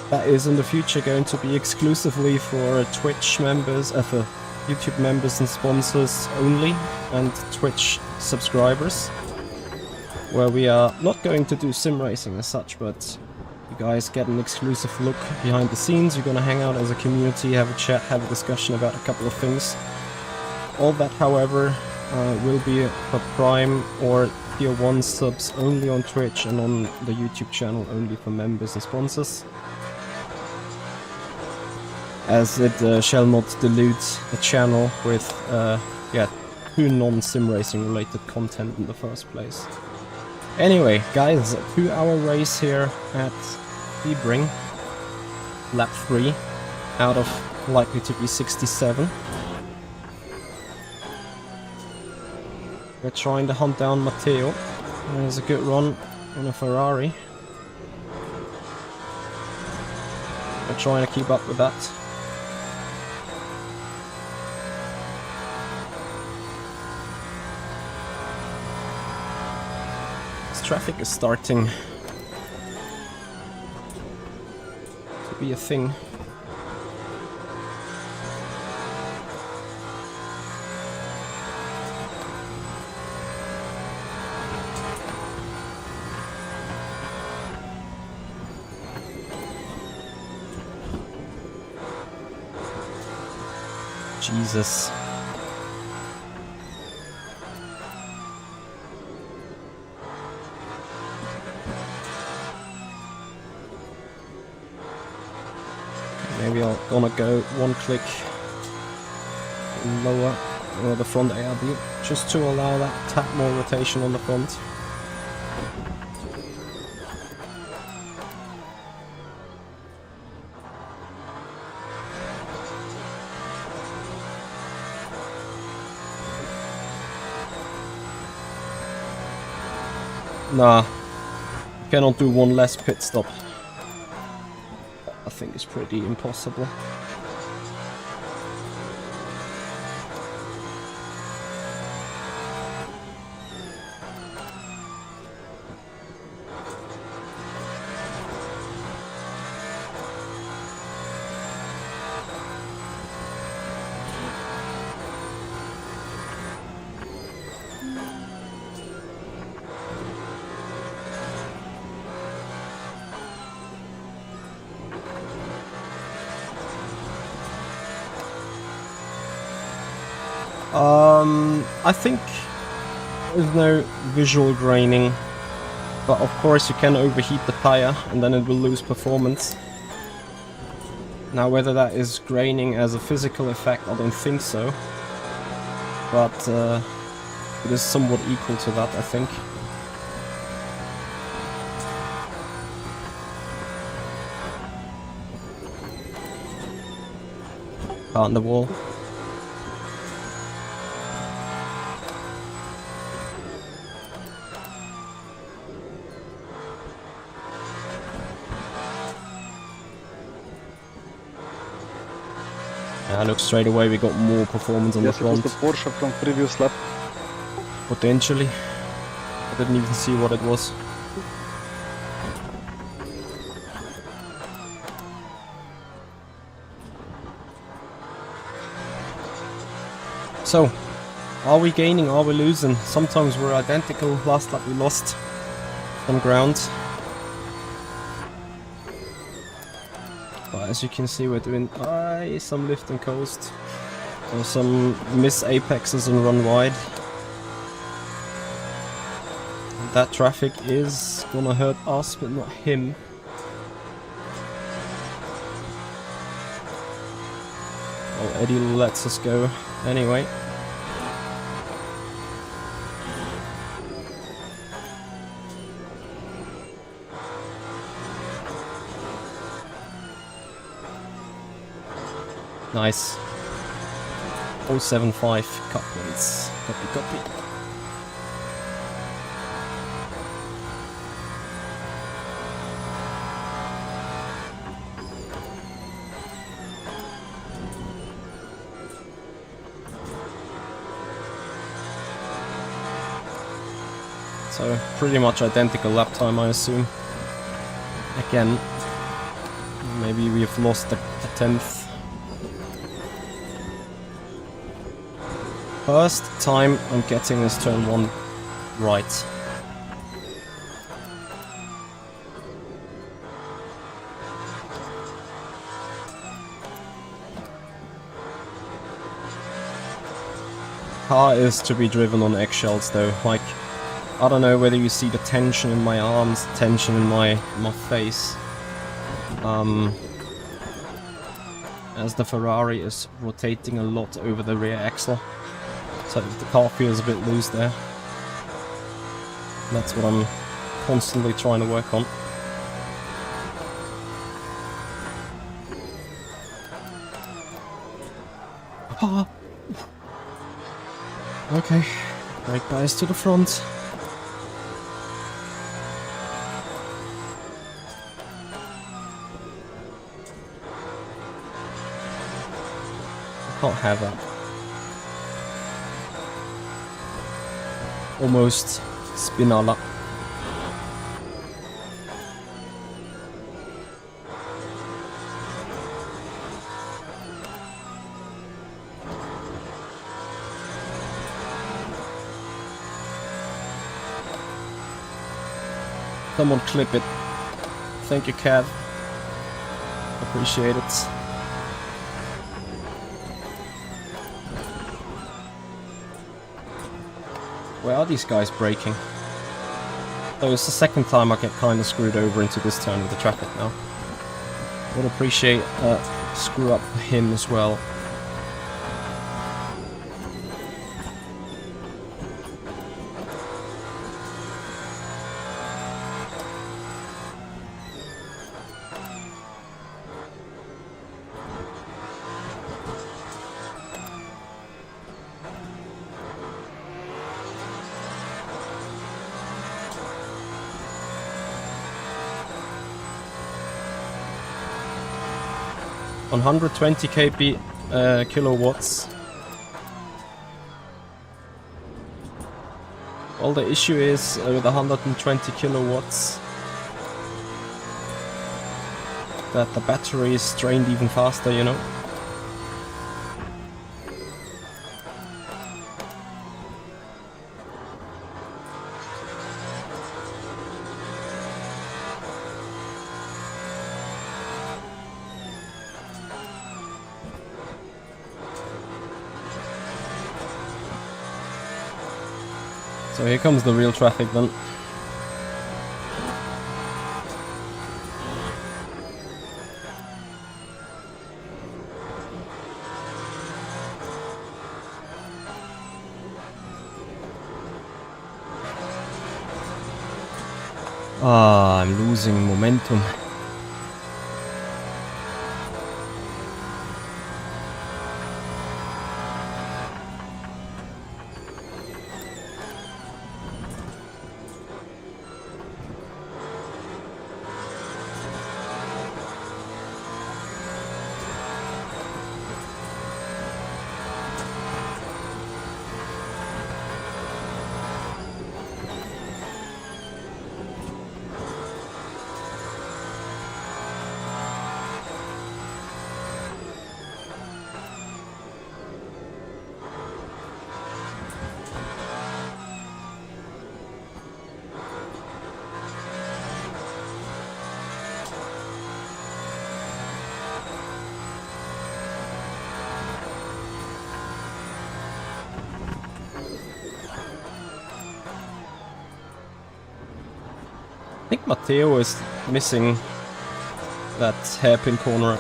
that is in the future going to be exclusively for Twitch members, for YouTube members and sponsors only, and Twitch subscribers, where we are not going to do sim racing as such, but you guys get an exclusive look behind the scenes. You're gonna hang out as a community, have a chat, have a discussion about a couple of things. All that, however, will be for Prime or Tier 1 subs only on Twitch, and on the YouTube channel only for members and sponsors, as it shall not dilute the channel with too non-sim racing related content in the first place. Anyway, guys, 2-hour race here at Sebring, lap 3 out of likely to be 67. We're trying to hunt down Matteo. There's a good run on a Ferrari. We're trying to keep up with that. This traffic is starting to be a thing. Jesus. Maybe I'm gonna go one click lower or the front ARB, just to allow that tad more rotation on the front. Nah, cannot do one less pit stop. I think it's pretty impossible. I think there's no visual graining, but of course you can overheat the tire and then it will lose performance. Now whether that is graining as a physical effect, I don't think so, but it is somewhat equal to that, I think. On the wall. Look, straight away we got more performance on the front. Yes, it was the Porsche from previous lap. Potentially. I didn't even see what it was. So, are we gaining, are we losing? Sometimes we're identical. Last lap we lost some ground. But as you can see, we're doing some lift and coast. Or some miss apexes and run wide. And that traffic is gonna hurt us, but not him. Oh, Eddie lets us go anyway. Nice. 075 cut points. Copy, copy. So, pretty much identical lap time, I assume. Again, maybe we've lost a tenth. First time I'm getting this turn 1 right. Car is to be driven on eggshells though, like, I don't know whether you see the tension in my arms, tension in my face. As the Ferrari is rotating a lot over the rear axle. So the car feels a bit loose there. That's what I'm constantly trying to work on. Ah. Okay, brake bias to the front. I can't have that. Almost spinala. Someone clip it. Thank you, Cav. Appreciate it. Where are these guys braking? So it's the second time I get kind of screwed over into this turn with the traffic now. Would appreciate a screw up for him as well. On 120 kilowatts. Well, the issue is with 120 kilowatts that the battery is drained even faster, you know. So here comes the real traffic then. Ah, I'm losing momentum. think Matteo is missing that hairpin corner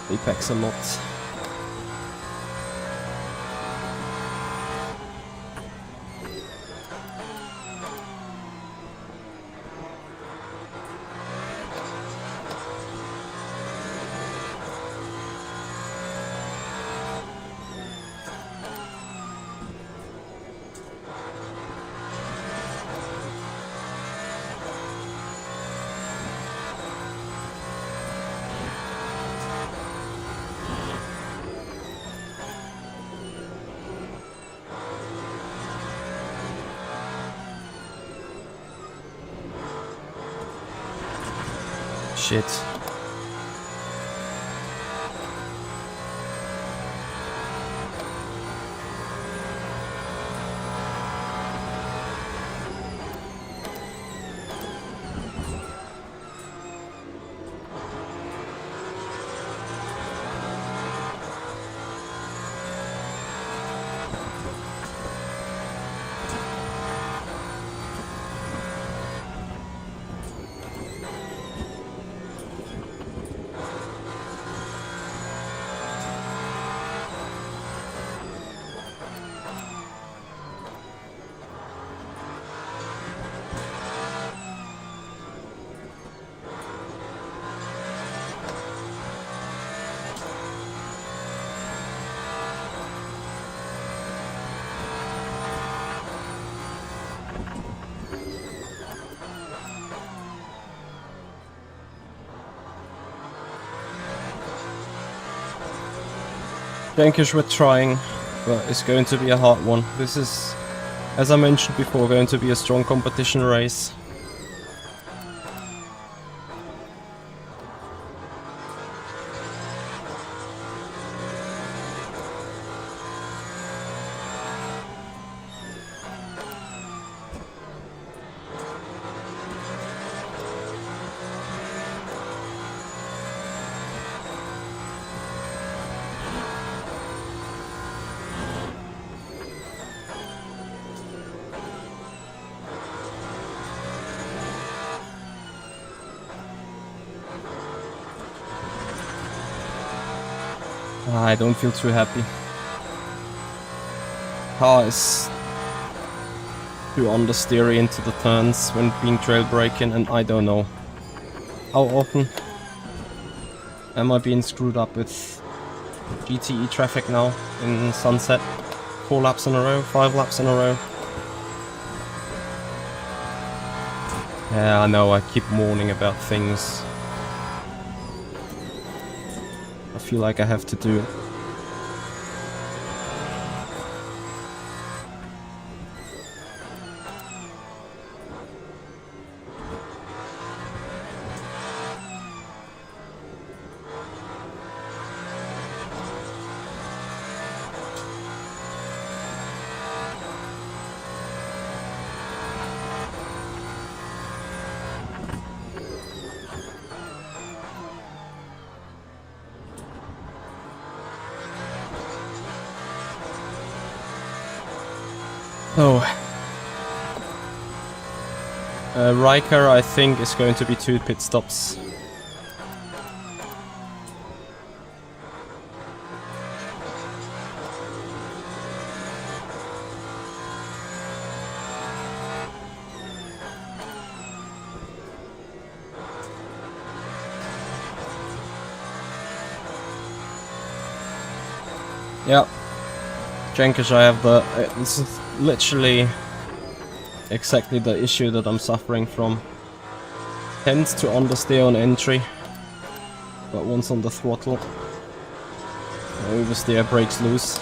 apex a lot. Shit. Jankish, we're trying, but it's going to be a hard one. This is, as I mentioned before, going to be a strong competition race. I don't feel too happy. Car is too understeery into the turns when being trail braking, and I don't know how often am I being screwed up with GTE traffic now in Sunset. 4 laps in a row, 5 laps in a row. Yeah, I know, I keep mourning about things I feel like I have to do. Oh. Riker, I think, is going to be 2 pit stops. Yeah. Jankish, I have the... this is literally exactly the issue that I'm suffering from. Tends to understeer on entry, but once on the throttle, oversteer breaks loose.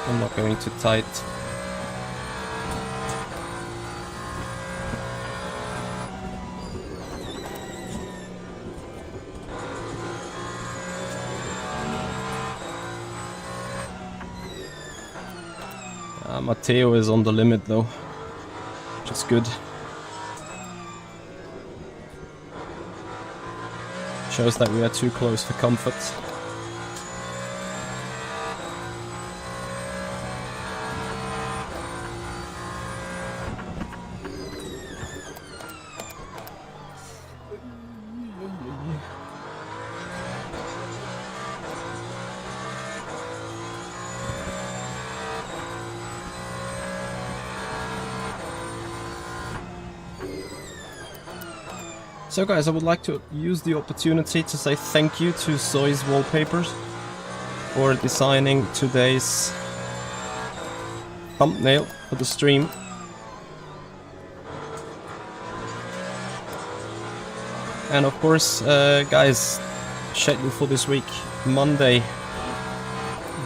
I'm not going too tight. Matteo is on the limit though, which is good. Shows that we are too close for comfort. So guys, I would like to use the opportunity to say thank you to Zoe's Wallpapers for designing today's thumbnail for the stream. And of course, guys, schedule for this week, Monday,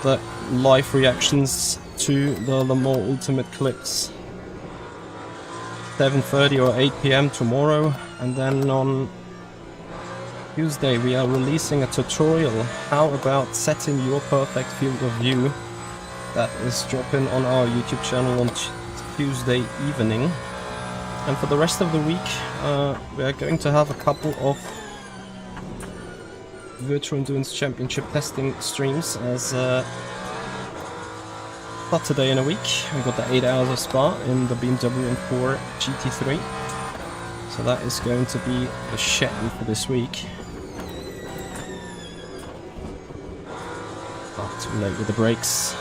the live reactions to the Le Mans Ultimate clips. 7:30 or 8 PM tomorrow, and then on Tuesday we are releasing a tutorial how about setting your perfect field of view. That is dropping on our YouTube channel on Tuesday evening. And for the rest of the week we are going to have a couple of Virtual Endurance Championship testing streams as Saturday in a week. We got the 8 hours of Spa in the BMW M4 GT3. So that is going to be the schedule for this week. Oh, too late with the brakes.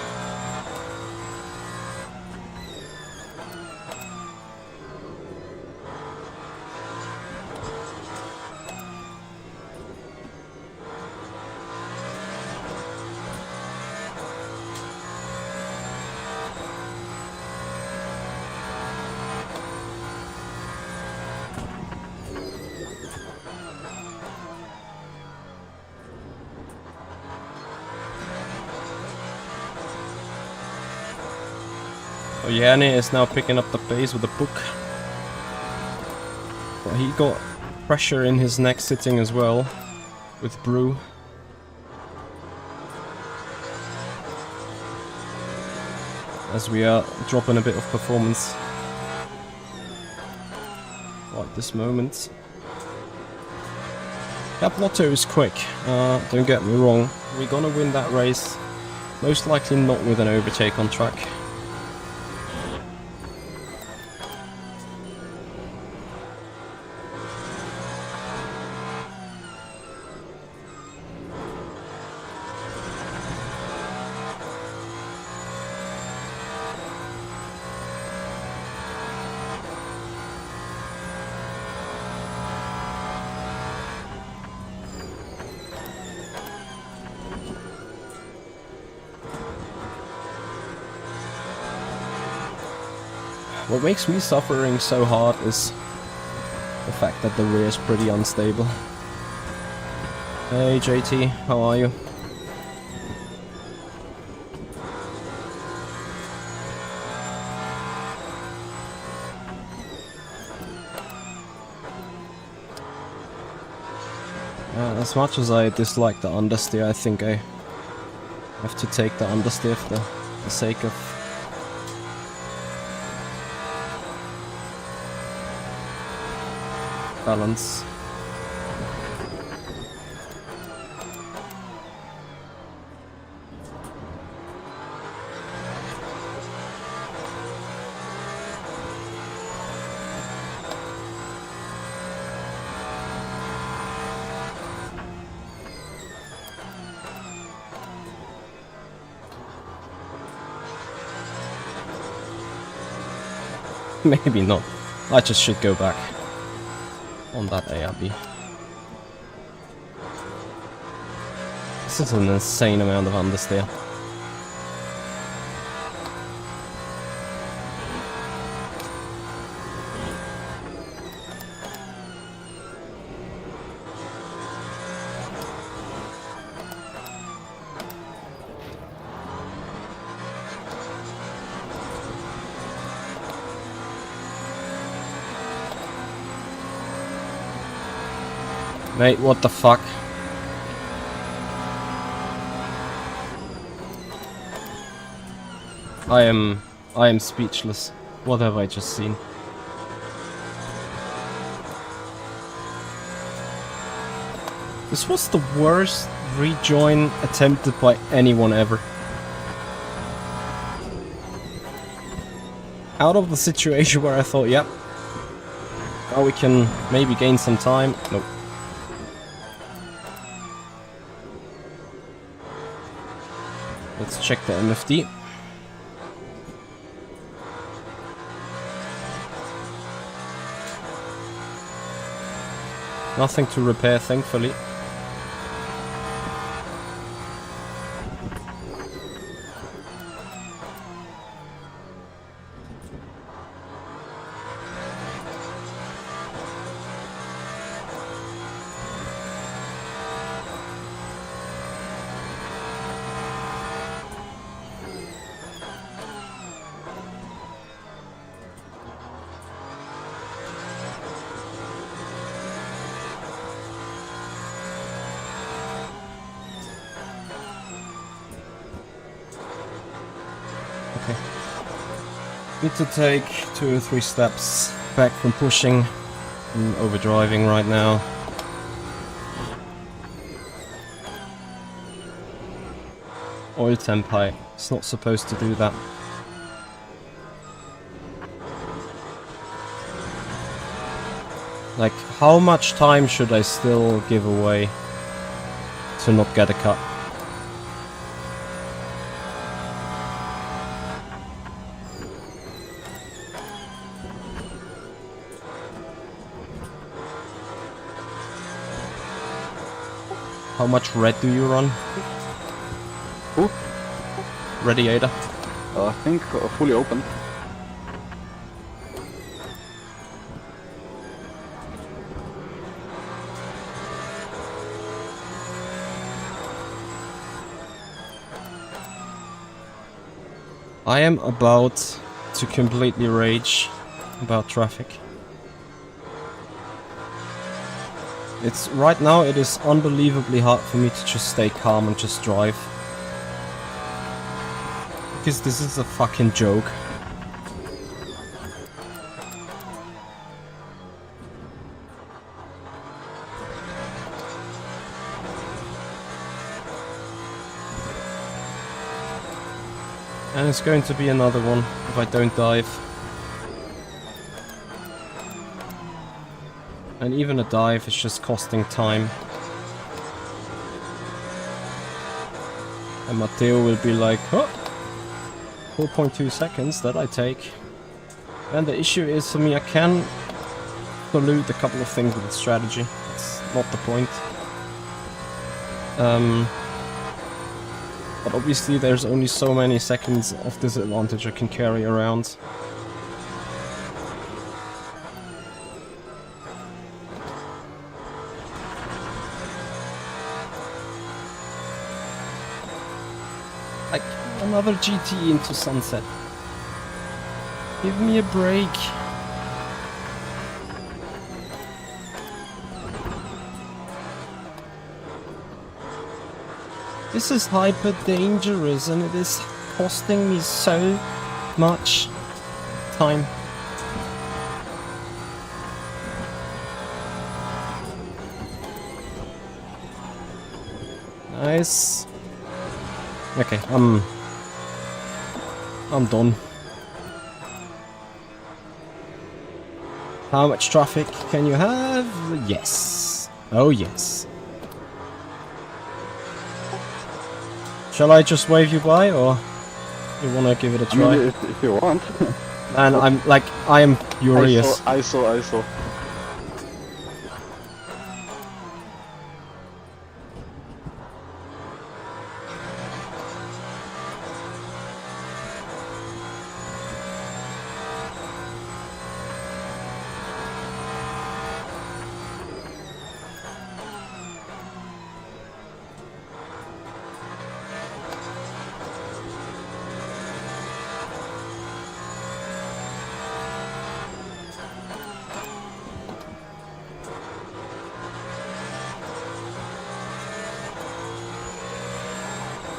So Yanni is now picking up the pace with the book. But he got pressure in his neck sitting as well with Brew. As we are dropping a bit of performance right this moment. Capotto is quick, don't get me wrong, we're gonna win that race, most likely not with an overtake on track. What makes me suffering so hard is the fact that the rear is pretty unstable. Hey JT, how are you? As much as I dislike the understeer, I think I have to take the understeer for the sake of balance. Maybe not. I just should go back on that ARB. This is an insane amount of understeer. Mate, what the fuck? I am I am speechless. What have I just seen? This was the worst rejoin attempted by anyone ever. Out of the situation where I thought, yep, now we can maybe gain some time. Nope. Let's check the MFD. Nothing to repair, thankfully. Need to take 2 or 3 steps back from pushing. I'm overdriving right now. Oil temp high. It's not supposed to do that. Like, how much time should I still give away to not get a cut? How much red do you run? Who? Radiator. I think fully open. I am about to completely rage about traffic. It's right now it is unbelievably hard for me to just stay calm and just drive. Because this is a fucking joke. And it's going to be another one if I don't dive. And even a dive is just costing time. And Matteo will be like, oh, 4.2 seconds that I take. And the issue is for me, I can pollute a couple of things with the strategy. It's not the point. But obviously there's only so many seconds of disadvantage I can carry around. Like, another GT into sunset. Give me a break. This is hyper dangerous and it is costing me so much time. Nice. Okay, I'm done. How much traffic can you have? Yes. Oh yes. Shall I just wave you by, or you wanna give it a try? I mean, if you want. And I'm like, I am furious. I saw.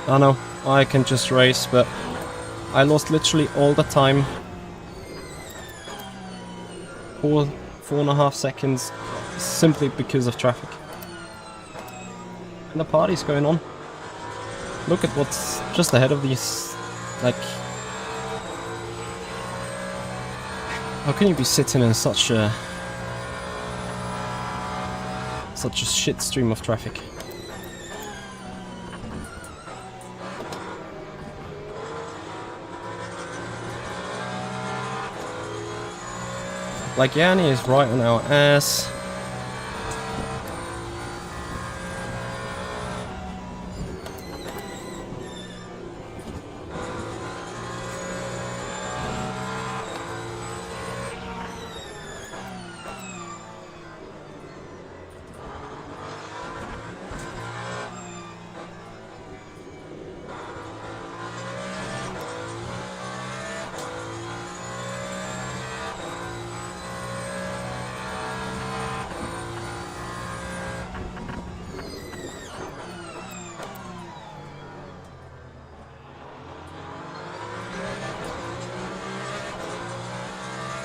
I know, I can just race, but I lost literally all the time. 4.5 seconds simply because of traffic. And the party's going on. Look at what's just ahead of these, like... How can you be sitting in such a shit stream of traffic? Like, Yanni is right on our ass.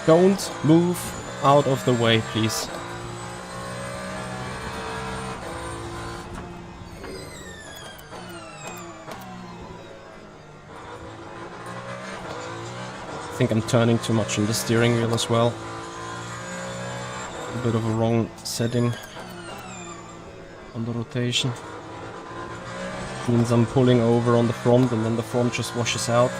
Don't move out of the way, please. I think I'm turning too much on the steering wheel as well. A bit of a wrong setting on the rotation. Means I'm pulling over on the front and then the front just washes out.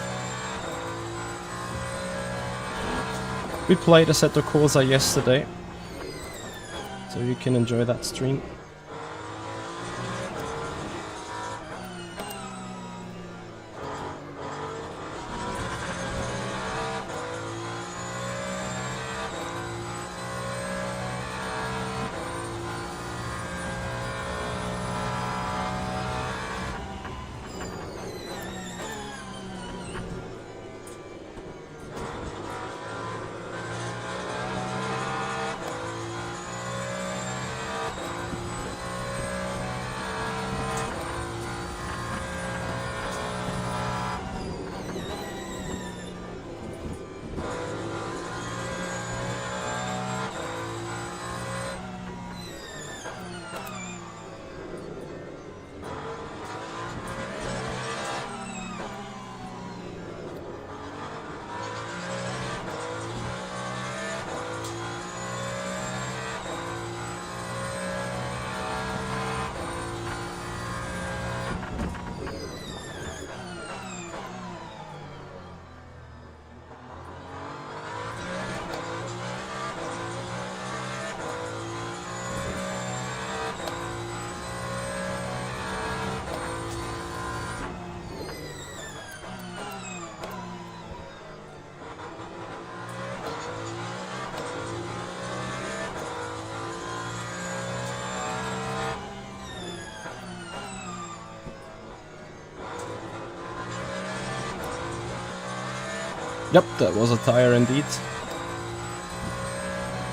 We played Assetto Corsa yesterday, so you can enjoy that stream. Yep, that was a tire indeed.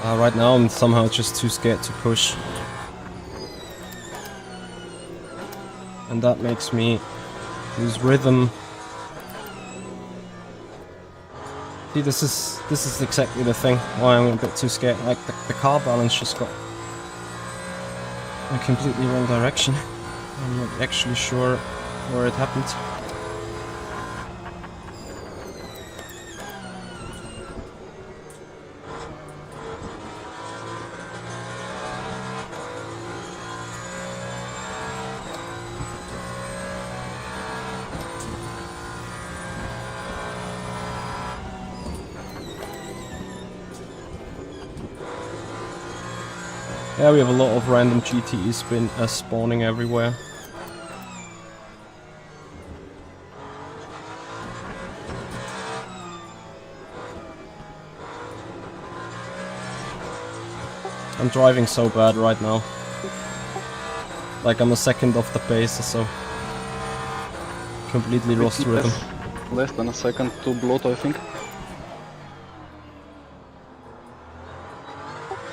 Right now I'm somehow just too scared to push. And that makes me lose rhythm. See, this is exactly the thing why I'm a bit too scared. Like the car balance just got a completely wrong direction. I'm not actually sure where it happened. Yeah, we have a lot of random GTE spawning everywhere. I'm driving so bad right now. Like I'm a second off the pace or so. Completely lost rhythm. Less than a second to bloat, I think.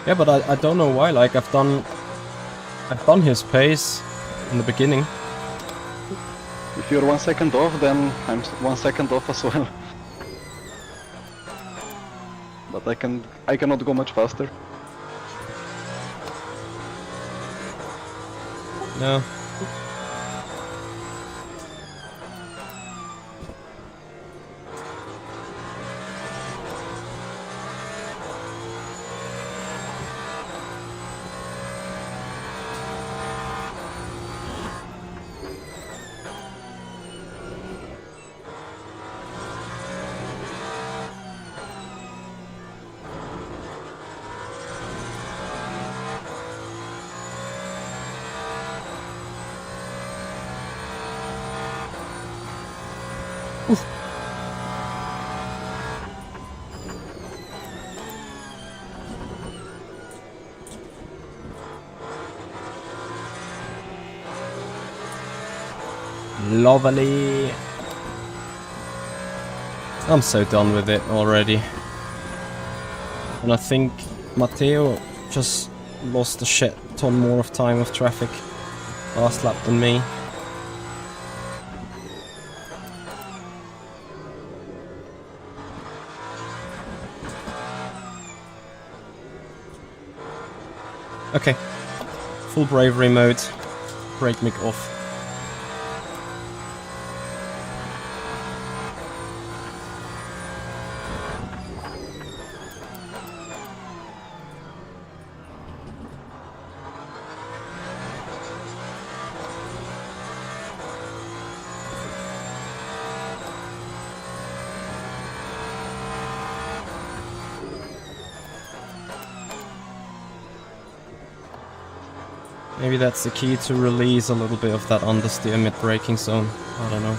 Yeah, but I don't know why. Like I've done his pace in the beginning, If you're 1 second off, then I'm 1 second off as well. But I cannot go much faster. No. Lovely. I'm so done with it already. And I think Matteo just lost a shit ton more of time of traffic last lap than me. Okay. Full bravery mode. Brake mic off. Maybe that's the key to release a little bit of that understeer mid-braking zone. I don't know.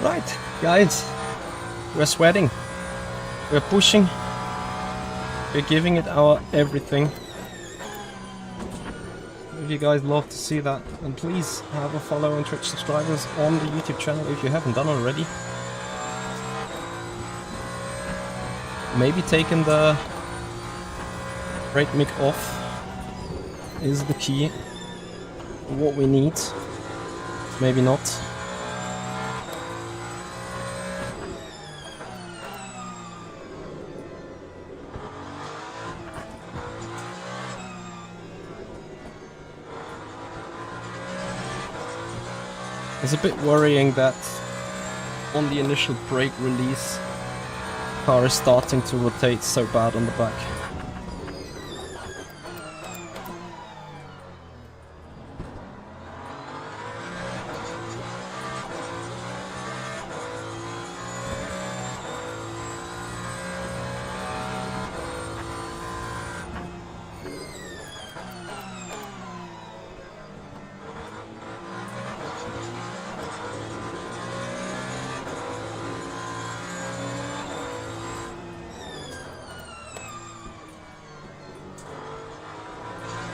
Right, guys, we're sweating, we're pushing, we're giving it our everything. If you guys love to see that, then please have a follow and Twitch subscribers on the YouTube channel if you haven't done already. Maybe taking the brake mic off is the key. What we need, maybe not. It's a bit worrying that on the initial brake release, car is starting to rotate so bad on the back.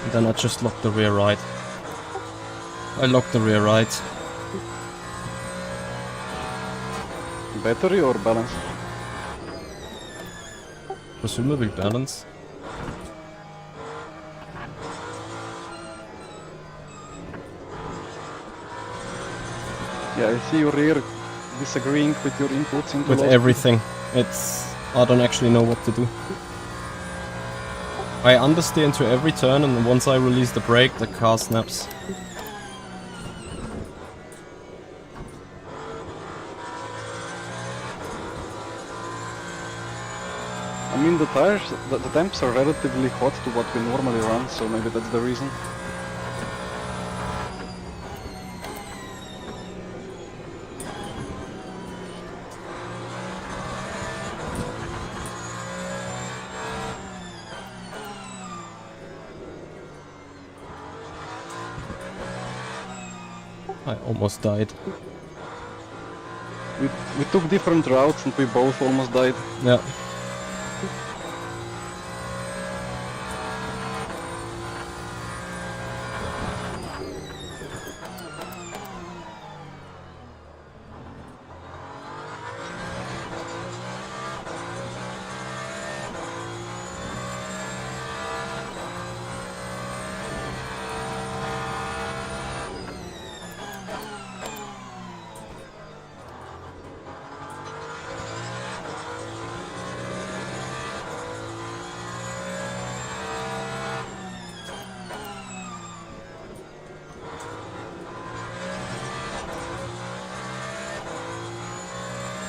And then I just locked the rear right. I locked the rear right. Battery or balance? Presumably balance. Yeah, I see your rear disagreeing with your inputs into With low everything. It's... I don't actually know what to do. I understeer into every turn, and once I release the brake, the car snaps. I mean, the tires, the temps are relatively hot to what we normally run, so maybe that's the reason. I almost died. We took different routes and we both almost died. Yeah.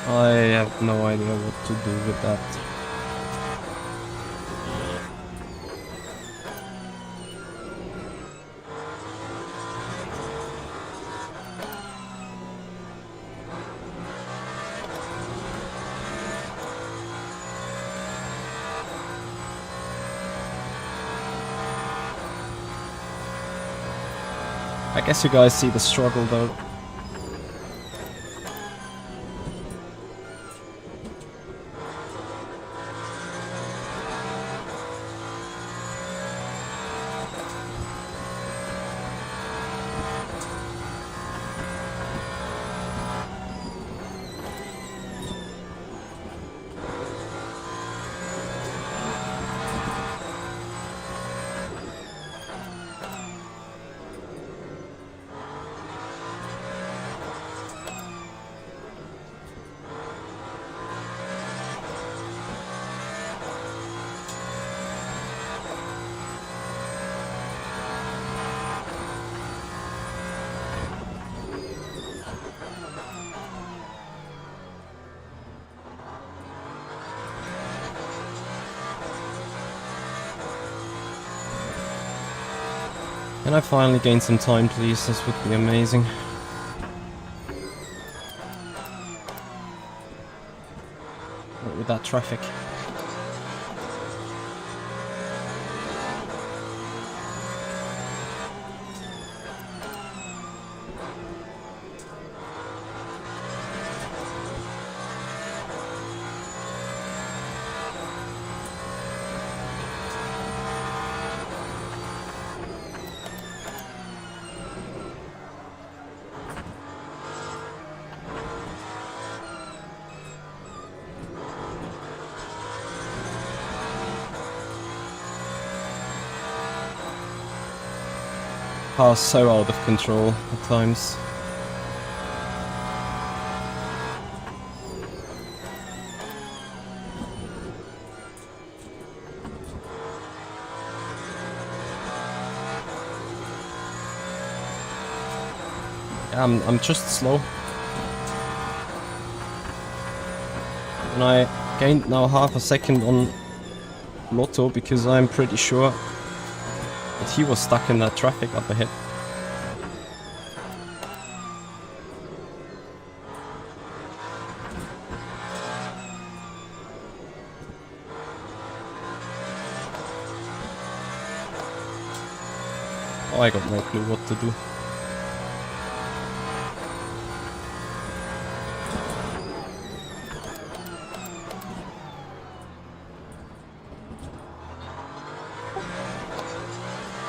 I have no idea what to do with that. I guess you guys see the struggle though. Can I finally gain some time, please? This would be amazing. What with that traffic? Car's so out of control at times. I'm just slow. And I gained now half a second on Lotto because I'm pretty sure that he was stuck in that traffic up ahead. Oh, I got no clue what to do.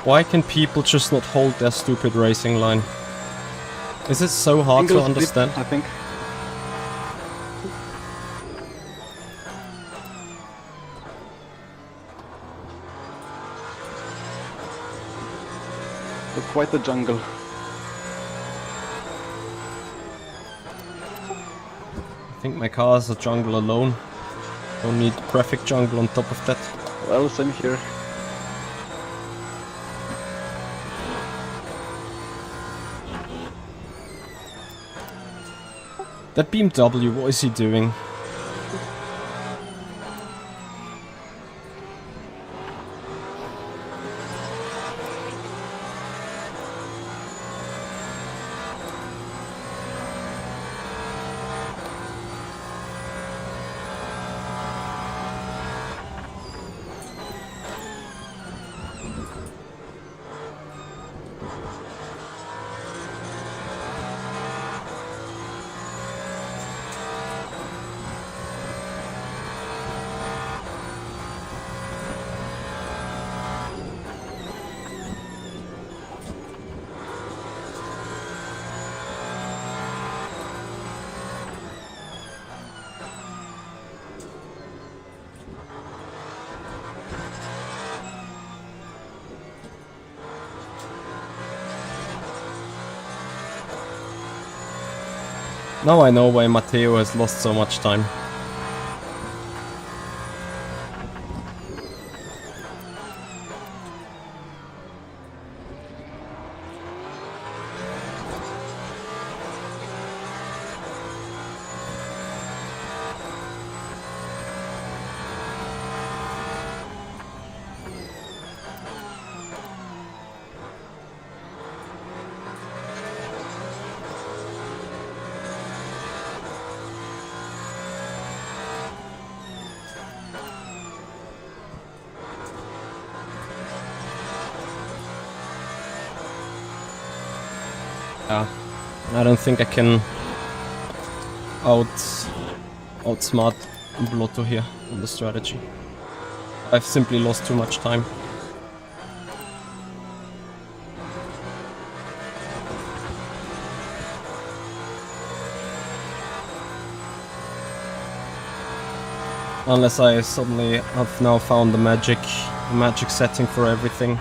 Why can people just not hold their stupid racing line? Is it so hard to understand? I think. It's quite a jungle. I think my car is a jungle alone. Don't need graphic jungle on top of that. Well, same here. That BMW, what is he doing? Now I know why Matteo has lost so much time. I don't think I can outsmart Blotto here on the strategy. I've simply lost too much time. Unless I suddenly have now found the magic setting for everything.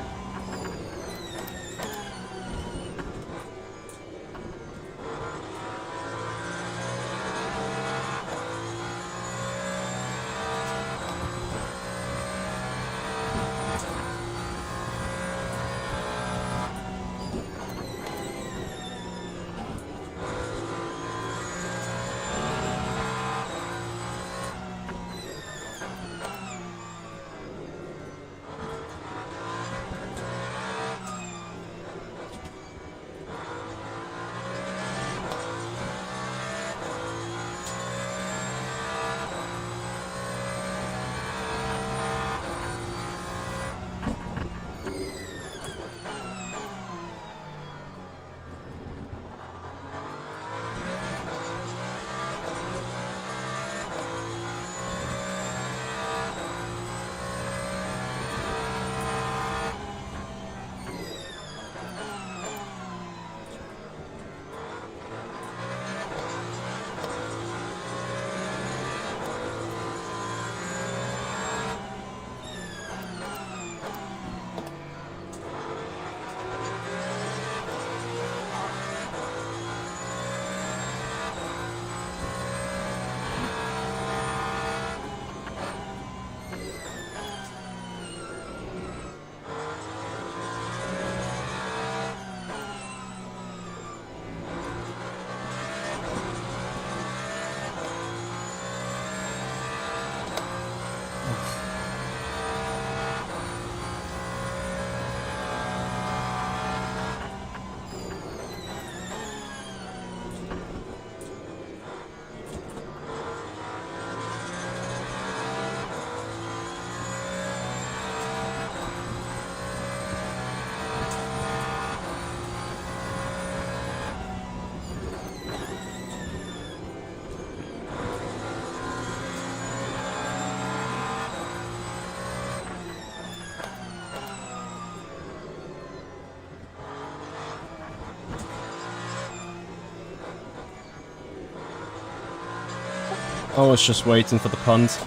I was just waiting for the punt.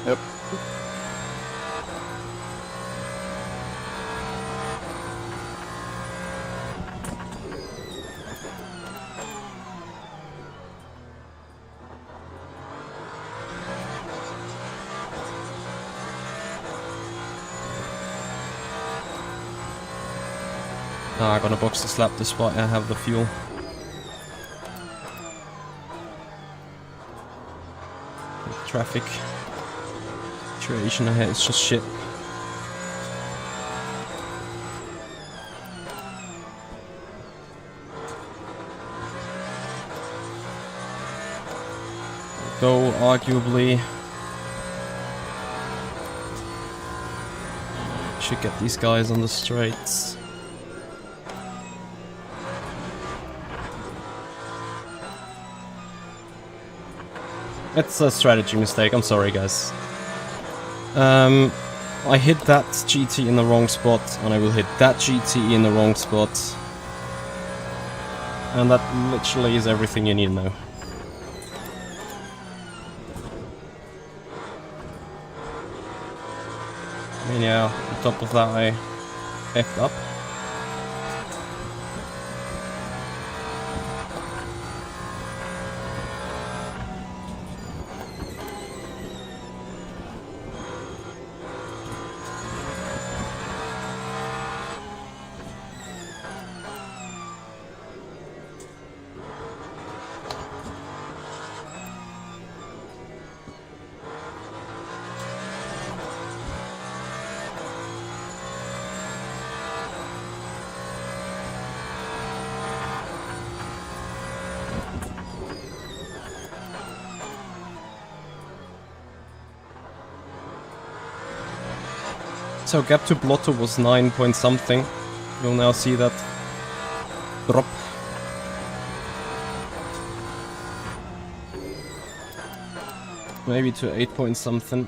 Yep. I'm gonna box the slap despite I have the fuel. Traffic situation ahead is just shit. Though arguably should get these guys on the straights. It's a strategy mistake, I'm sorry guys. I hit that GT in the wrong spot, and I will hit that GT in the wrong spot. And that literally is everything you need to know. I mean, yeah, on top of that I effed up. So gap to Blotto was 9 point something. You'll now see that drop. Maybe to 8 point something.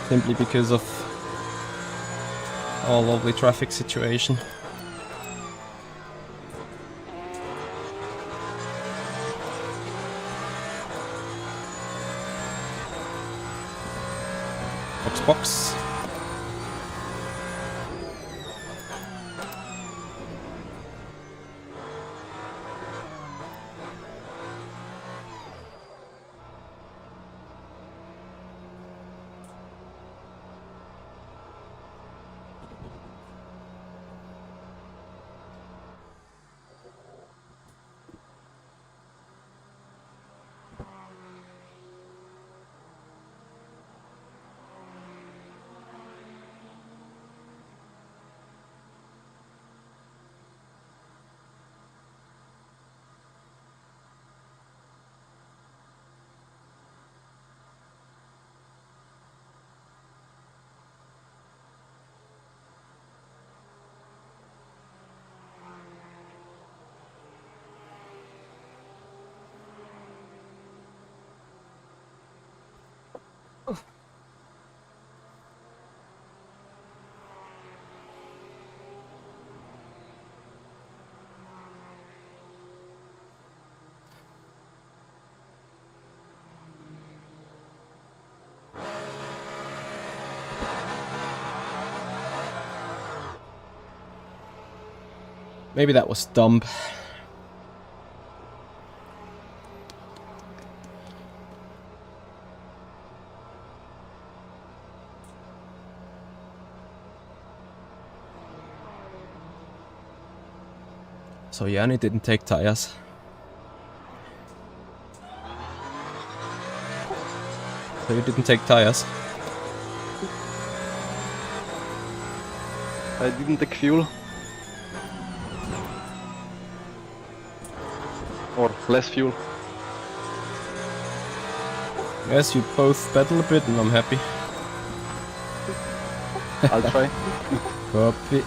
Simply because of our lovely traffic situation. Box. Maybe that was dumb. So Yanni didn't take tires. So you didn't take tires? I didn't take fuel. Or less fuel. Yes, you both pedal a bit and I'm happy. I'll try. Copy.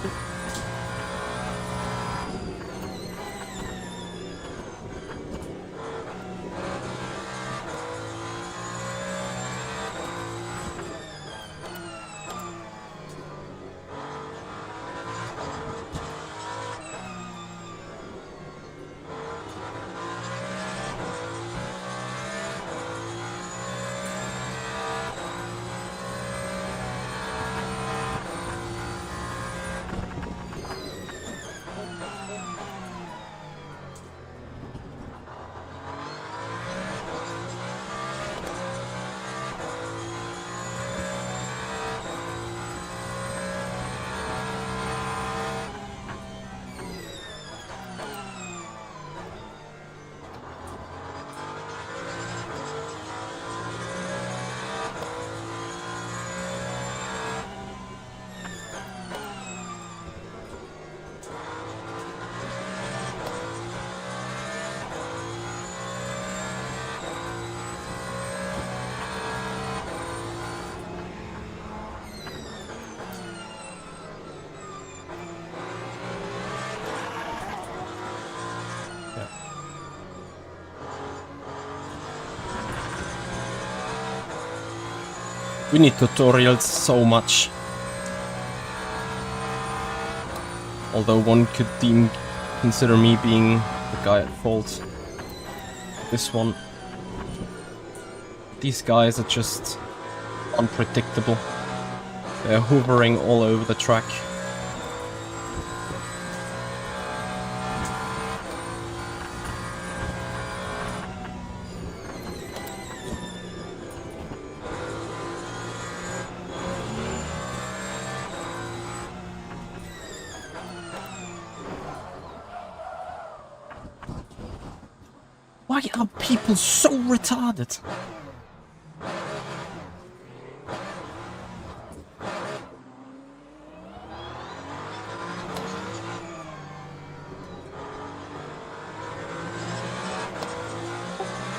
We need tutorials so much. Although one could consider me being the guy at fault. This one. These guys are just unpredictable. They're hovering all over the track. Why are people so retarded?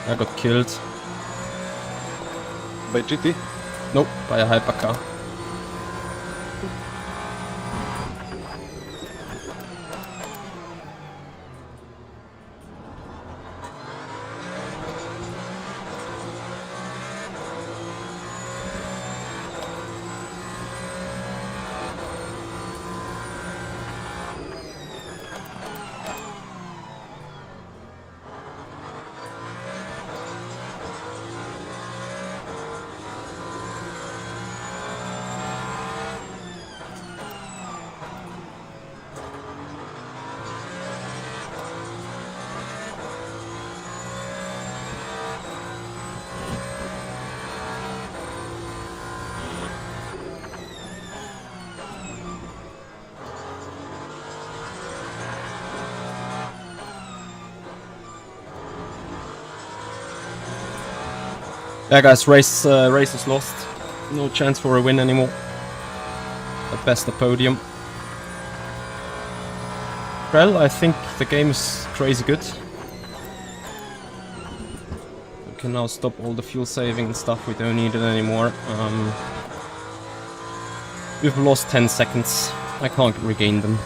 I got killed. By GT? Nope, by a hypercar. Yeah, guys, race is lost. No chance for a win anymore. At best, a podium. Well, I think the game is crazy good. We can now stop all the fuel saving and stuff. We don't need it anymore. We've lost 10 seconds. I can't regain them.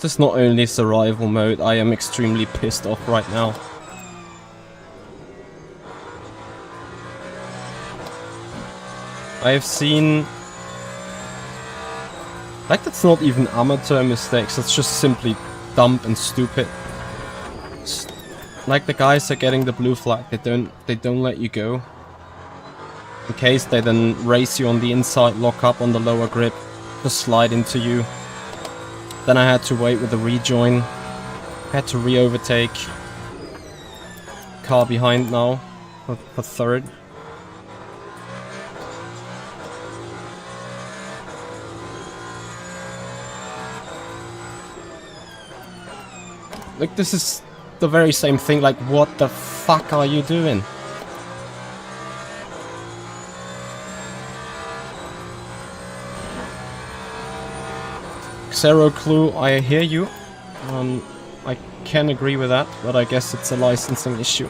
This is not only survival mode, I am extremely pissed off right now. I have seen... Like, that's not even amateur mistakes, that's just simply dumb and stupid. Like, the guys are getting the blue flag, they don't let you go. In case they then race you on the inside, lock up on the lower grip, just slide into you. Then I had to wait with the rejoin. Had to re-overtake. Car behind now for third. Like, this is the very same thing. Like, what the fuck are you doing? Zero clue, I hear you. I can agree with that, but I guess it's a licensing issue.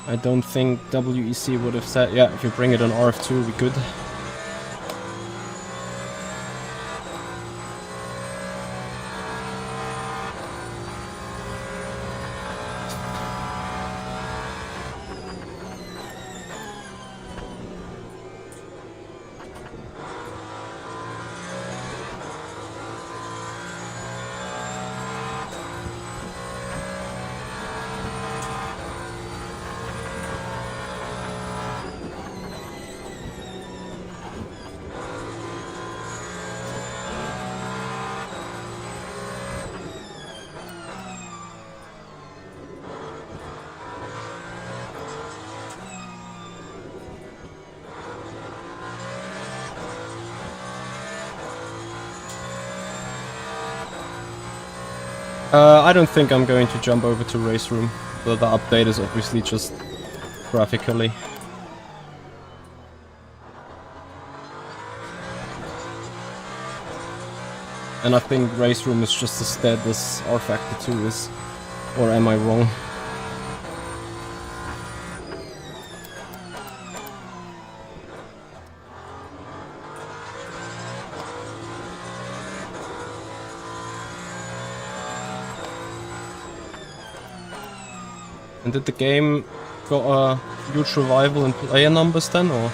I don't think WEC would have said, yeah, if you bring it on RF2, we'll be good. I don't think I'm going to jump over to Race Room, but the update is obviously just graphically. And I think Race Room is just as dead as R Factor 2 is. Or am I wrong? And did the game got a huge revival in player numbers then, or?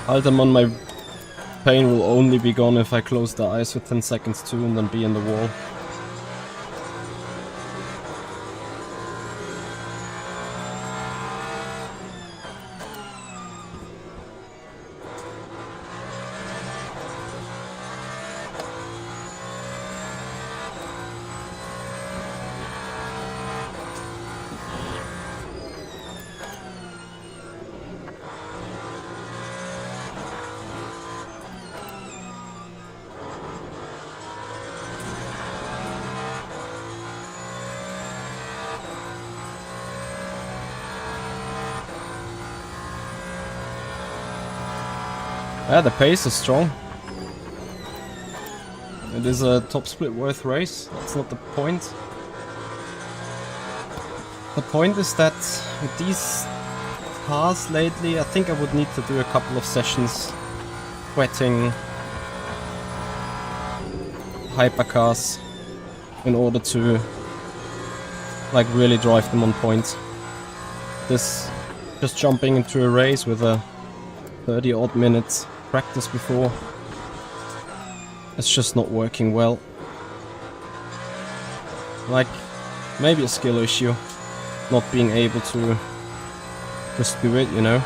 Alderman, my pain will only be gone if I close the eyes for 10 seconds too and then be in the wall. Yeah, the pace is strong. It is a top split worth race. That's not the point. The point is that with these cars lately, I think I would need to do a couple of sessions wetting hypercars in order to like really drive them on point. This just jumping into a race with a 30 odd minutes practice before, it's just not working well. Like, maybe a skill issue, not being able to just do it, you know.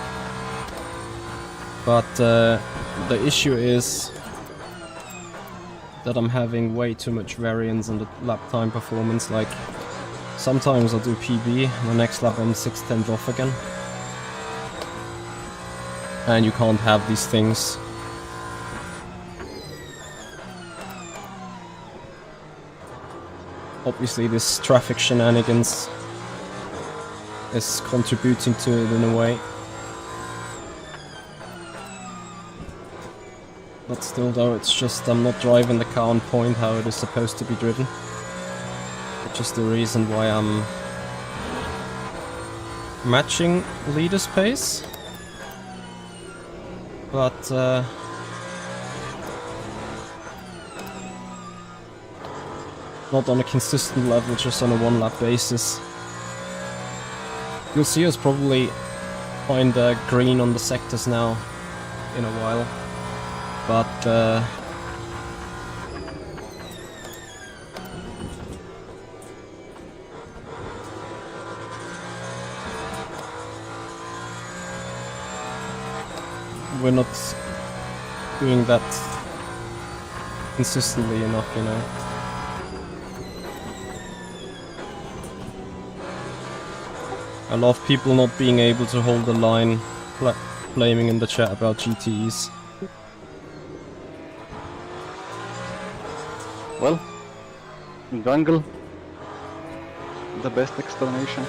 But the issue is that I'm having way too much variance in the lap time performance. Like, sometimes I'll do PB, the next lap I'm 6/10 off again. And you can't have these things. Obviously this traffic shenanigans is contributing to it in a way. But still though, it's just I'm not driving the car on point how it is supposed to be driven. Which is the reason why I'm matching leader's pace. But not on a consistent level, just on a one-lap basis. You'll see us probably find green on the sectors now in a while, but we're not doing that consistently enough, you know. A lot of people not being able to hold the line, blaming in the chat about GTEs. Well, jungle, the best explanation.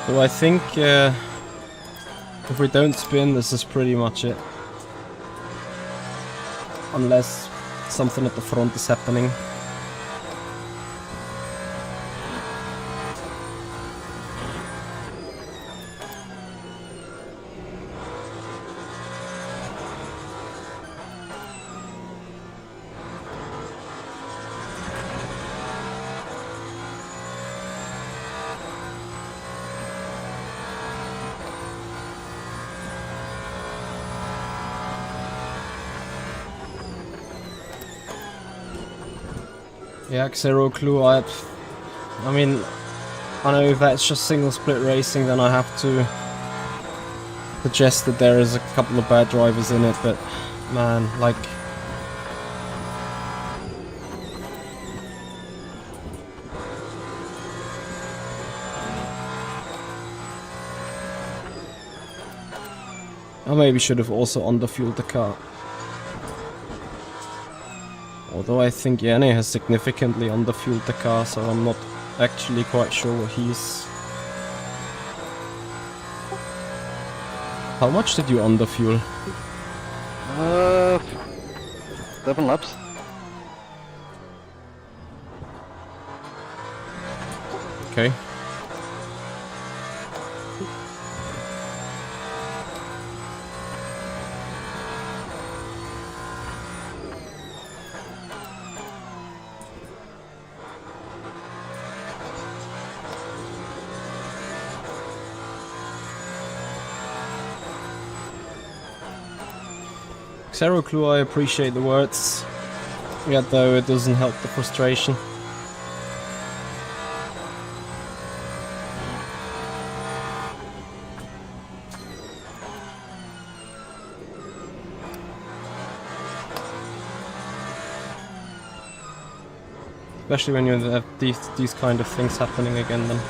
So I think if we don't spin, this is pretty much it. Unless something at the front is happening. Yeah, zero clue. I mean, I know if that's just single split racing, then I have to suggest that there is a couple of bad drivers in it, but man, like... I maybe should have also underfueled the car. Although I think Yanni has significantly underfueled the car, so I'm not actually quite sure what he's How much did you underfuel? 7 laps. Okay. Zero clue, I appreciate the words. Yet though it doesn't help the frustration. Especially when you have these kind of things happening again then.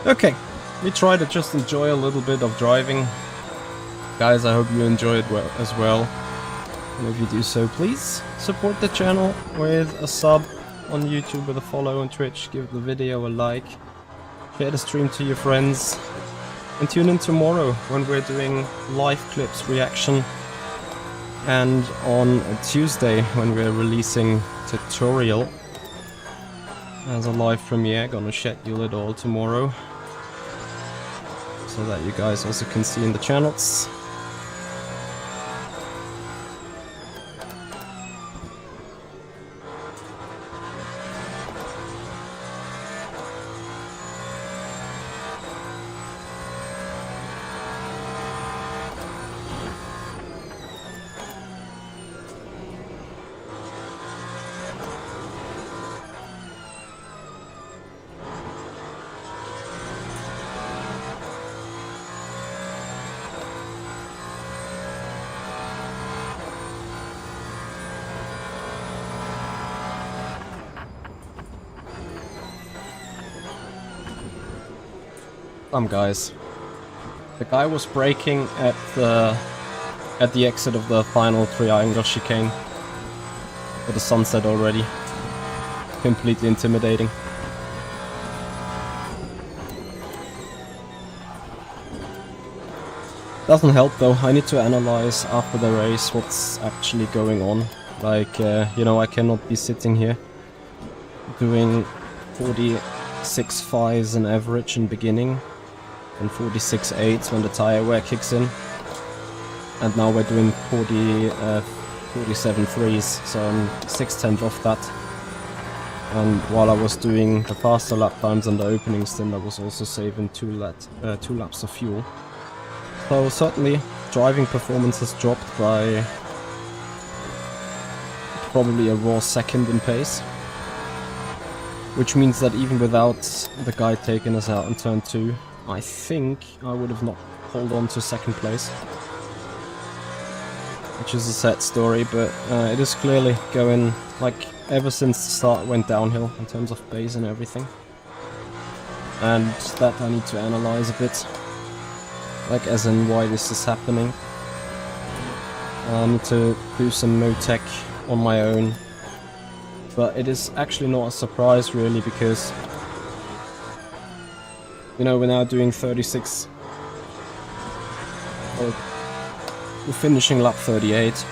Okay, we try to just enjoy a little bit of driving. Guys, I hope you enjoy it as well. And if you do so, please support the channel with a sub on YouTube, with a follow on Twitch, give the video a like, share the stream to your friends, and tune in tomorrow when we're doing live clips reaction, and on Tuesday when we're releasing tutorial as a live premiere. Gonna schedule it all tomorrow so that you guys also can see in the channels. Guys, the guy was braking at the exit of the final triangle chicane with the sunset already. Completely intimidating. Doesn't help though. I need to analyze after the race what's actually going on. Like, you know, I cannot be sitting here doing 46.5s in average in beginning and 46.8s when the tire wear kicks in, and now we're doing 47.3s, so I'm 6/10 off that. And while I was doing the faster lap times on the opening stint, I was also saving 2 laps of fuel. So certainly driving performance has dropped by probably a raw second in pace, which means that even without the guy taking us out in turn 2, I think I would have not held on to second place, which is a sad story, but it is clearly going, like, ever since the start went downhill in terms of pace and everything, and that I need to analyze a bit, like as in why this is happening. I need to do some no-tech on my own, but it is actually not a surprise really, because you know, we're now doing 36, well, we're finishing lap 38,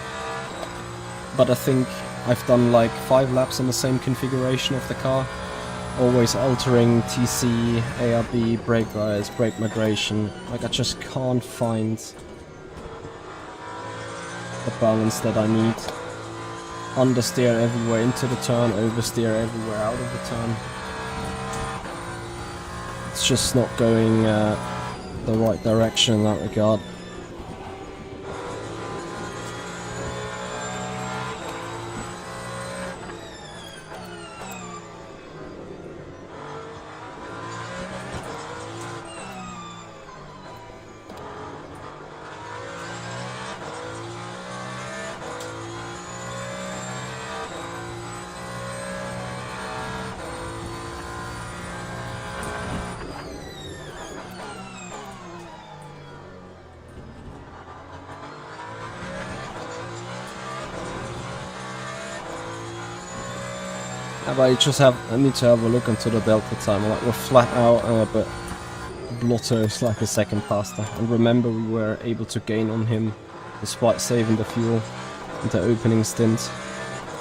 but I think I've done like 5 laps in the same configuration of the car, always altering TC, ARB, brake bias, brake migration. Like, I just can't find the balance that I need. Understeer everywhere into the turn, oversteer everywhere out of the turn. It's just not going the right direction in that regard. But I need to have a look into the delta time. Like, we're flat out, but Blotto is like a second faster. And remember, we were able to gain on him despite saving the fuel in the opening stint,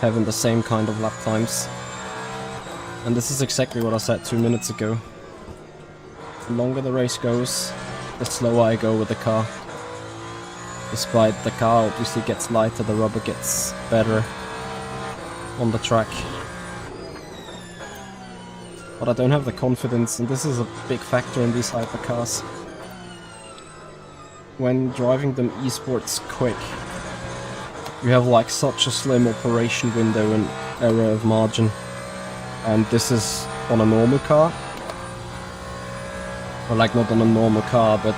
having the same kind of lap times. And this is exactly what I said 2 minutes ago. The longer the race goes, the slower I go with the car. Despite the car obviously gets lighter, the rubber gets better on the track. But I don't have the confidence, and this is a big factor in these hypercars. When driving them esports quick, you have like such a slim operation window and error of margin. And this is on a normal car. Or like not on a normal car, but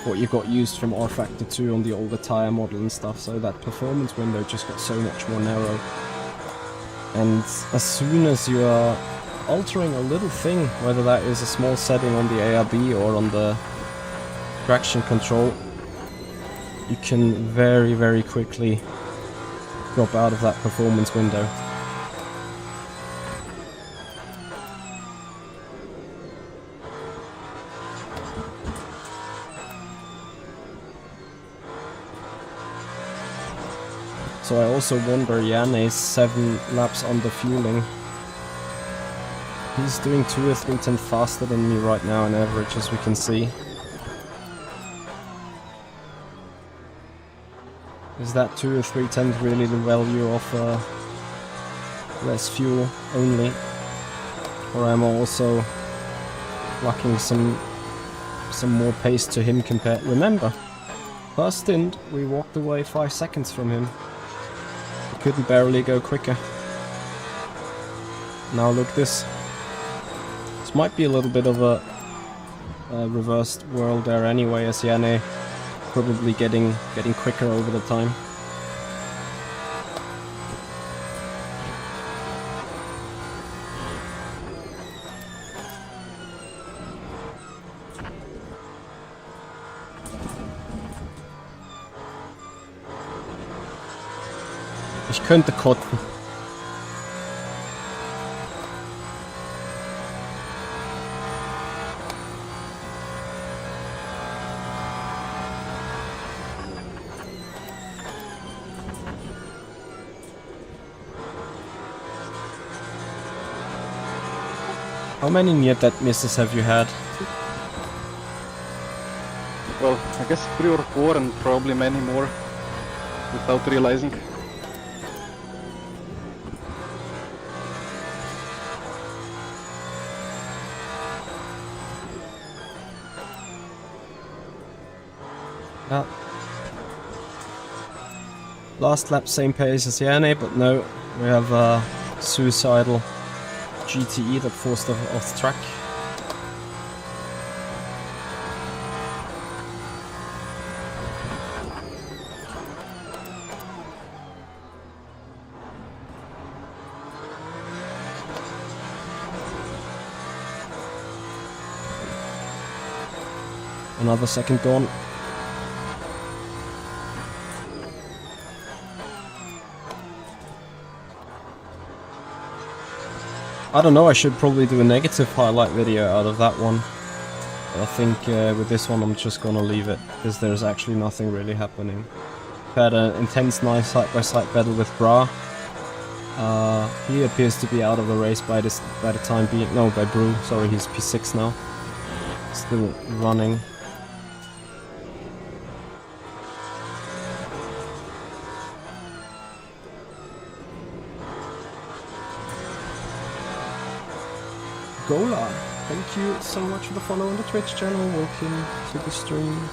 what you got used from R Factor 2 on the older tire model and stuff, so that performance window just got so much more narrow. And as soon as you are altering a little thing, whether that is a small setting on the ARB or on the traction control, you can very, very quickly drop out of that performance window. So I also wonder, Yanne's 7 laps under fueling. He's doing 2 or 3 tenths faster than me right now on average, as we can see. Is that 2 or 3 tenths really the value of less fuel only? Or am I also lacking some more pace to him compared? Remember, first stint we walked away 5 seconds from him. Couldn't barely go quicker. Now look this. This might be a little bit of a reversed world there anyway, as Yanne probably getting quicker over the time. Ich könnte kotzen. How many near-death misses have you had? Well, I guess 3 or 4 and probably many more without realizing. Yeah. Last lap same pace as Yanne, but no, we have a suicidal GTE that forced us off track. Another second gone. I don't know, I should probably do a negative highlight video out of that one. But I think with this one I'm just gonna leave it, because there's actually nothing really happening. We've had an intense, nice side-by-side battle with Bra. He appears to be out of the race by the time being. No, by Brew. Sorry, he's P6 now. Still running. Gola. thank you so much for the follow on the Twitch channel. Welcome to the stream.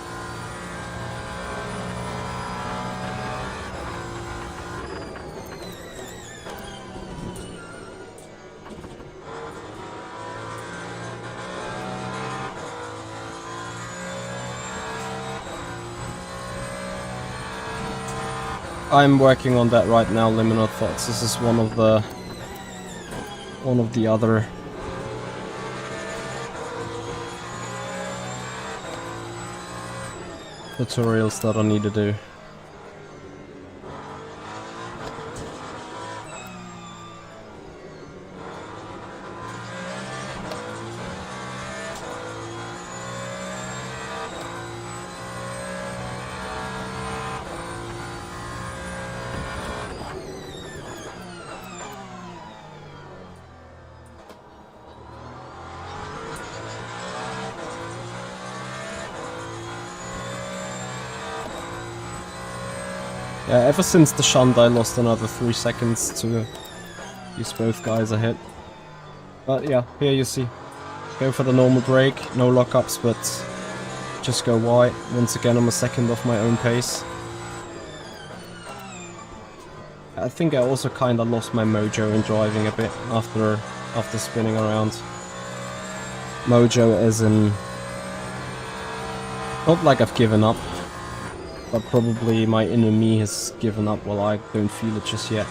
I'm working on that right now, Liminal Thoughts. This is one of the other tutorials that I need to do. Yeah, ever since the shunt I lost another 3 seconds to use both guys ahead. But yeah, here you see. Go for the normal brake, no lockups, but just go wide. Once again I'm a second off my own pace. I think I also kinda lost my mojo in driving a bit after spinning around. Mojo as in... not like I've given up. But probably my inner me has given up while I don't feel it just yet.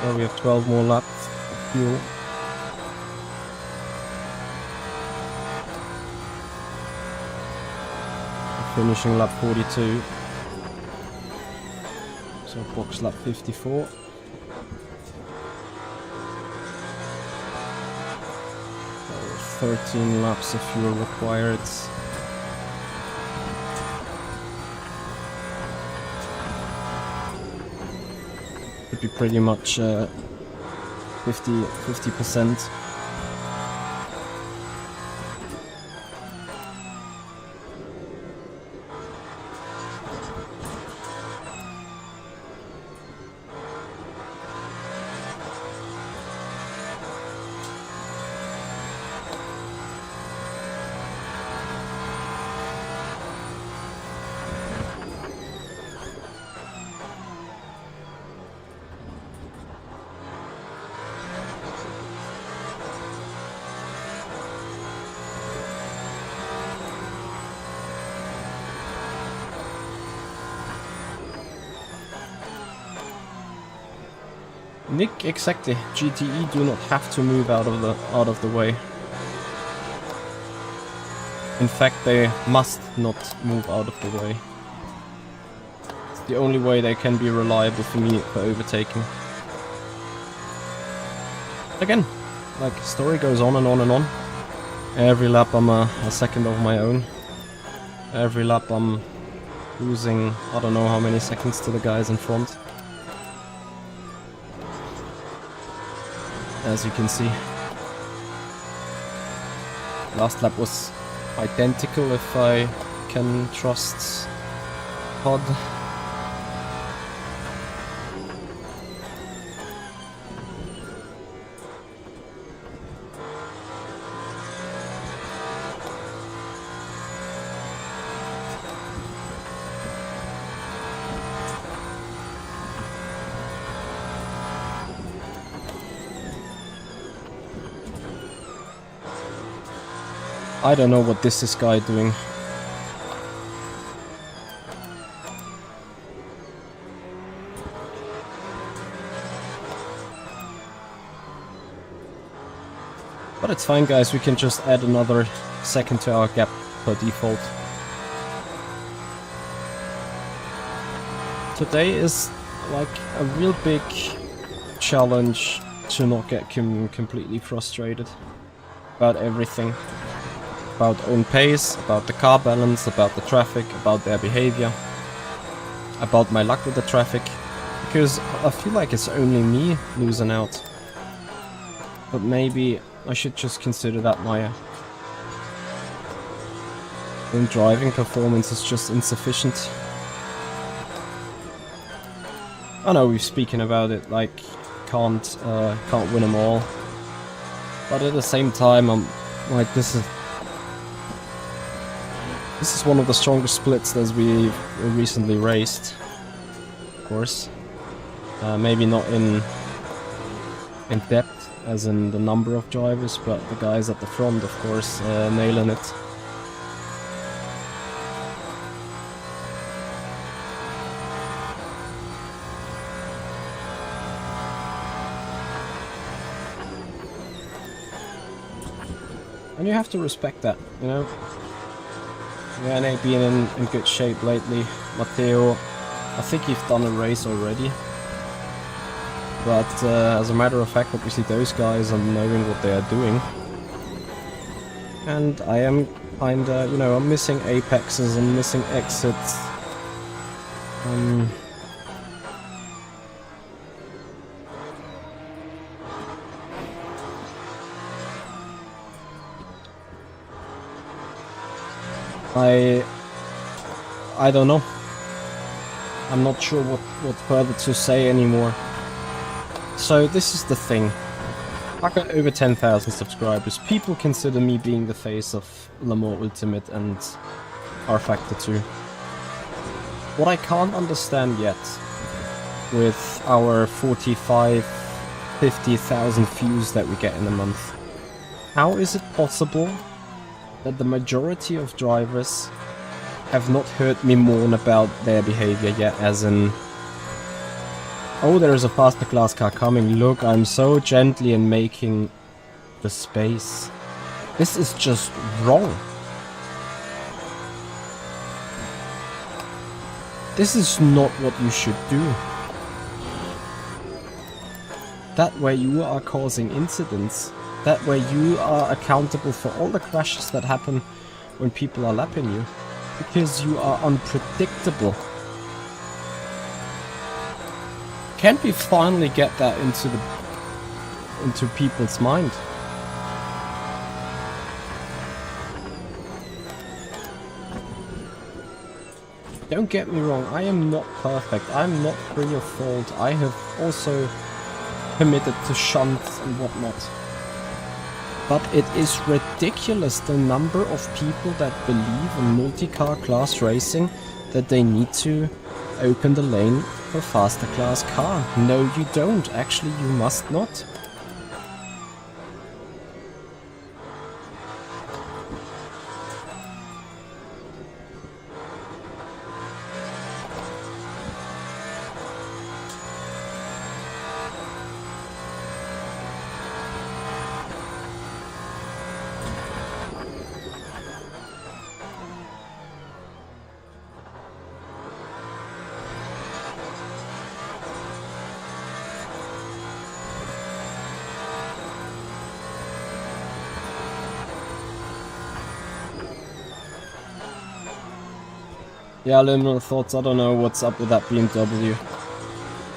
Well, we have 12 more laps of fuel. Finishing lap 42. So box lap 54. 13 laps of fuel required. Could be pretty much 50%. Nick, exactly. GTE do not have to move out of the way. In fact, they must not move out of the way. It's the only way they can be reliable for me for overtaking. Again, like, story goes on and on and on. Every lap I'm a second of my own. Every lap I'm losing I don't know how many seconds to the guys in front. As you can see. Last lap was identical if I can trust Pod. I don't know what this is guy doing. But it's fine guys, we can just add another second to our gap per default. Today is like a real big challenge to not get completely frustrated about everything. About own pace, about the car balance, about the traffic, about their behavior, about my luck with the traffic, because I feel like it's only me losing out. But maybe I should just consider that my own driving performance is just insufficient. I know we've spoken about it, like, can't win them all. But at the same time, I'm like, this is one of the strongest splits that we've recently raced. Of course. Maybe not in depth, as in the number of drivers, but the guys at the front, of course, nailing it. And you have to respect that, you know? Yeah, and ain't been in good shape lately. Matteo, I think you've done a race already. But as a matter of fact, obviously those guys are knowing what they are doing. And I am kinda, you know, I'm missing apexes, I'm missing exits. I don't know. I'm not sure what further to say anymore. So this is the thing. I got over 10,000 subscribers. People consider me being the face of Le Mans Ultimate and R Factor 2. What I can't understand yet, with our 45, 50,000 views that we get in a month, how is it possible that the majority of drivers have not heard me mourn about their behavior yet, as in, oh, there is a faster class car coming, look, I'm so gently in making the space. This is just wrong. This is not what you should do. That way you are causing incidents. That way you are accountable for all the crashes that happen when people are lapping you. Because you are unpredictable. Can't we finally get that into people's mind? Don't get me wrong, I am not perfect. I'm not free of fault. I have also committed to shunts and whatnot. But it is ridiculous the number of people that believe in multi-car class racing that they need to open the lane for a faster class car. No, you don't. Actually, you must not. Yeah, liminal thoughts. I don't know what's up with that BMW.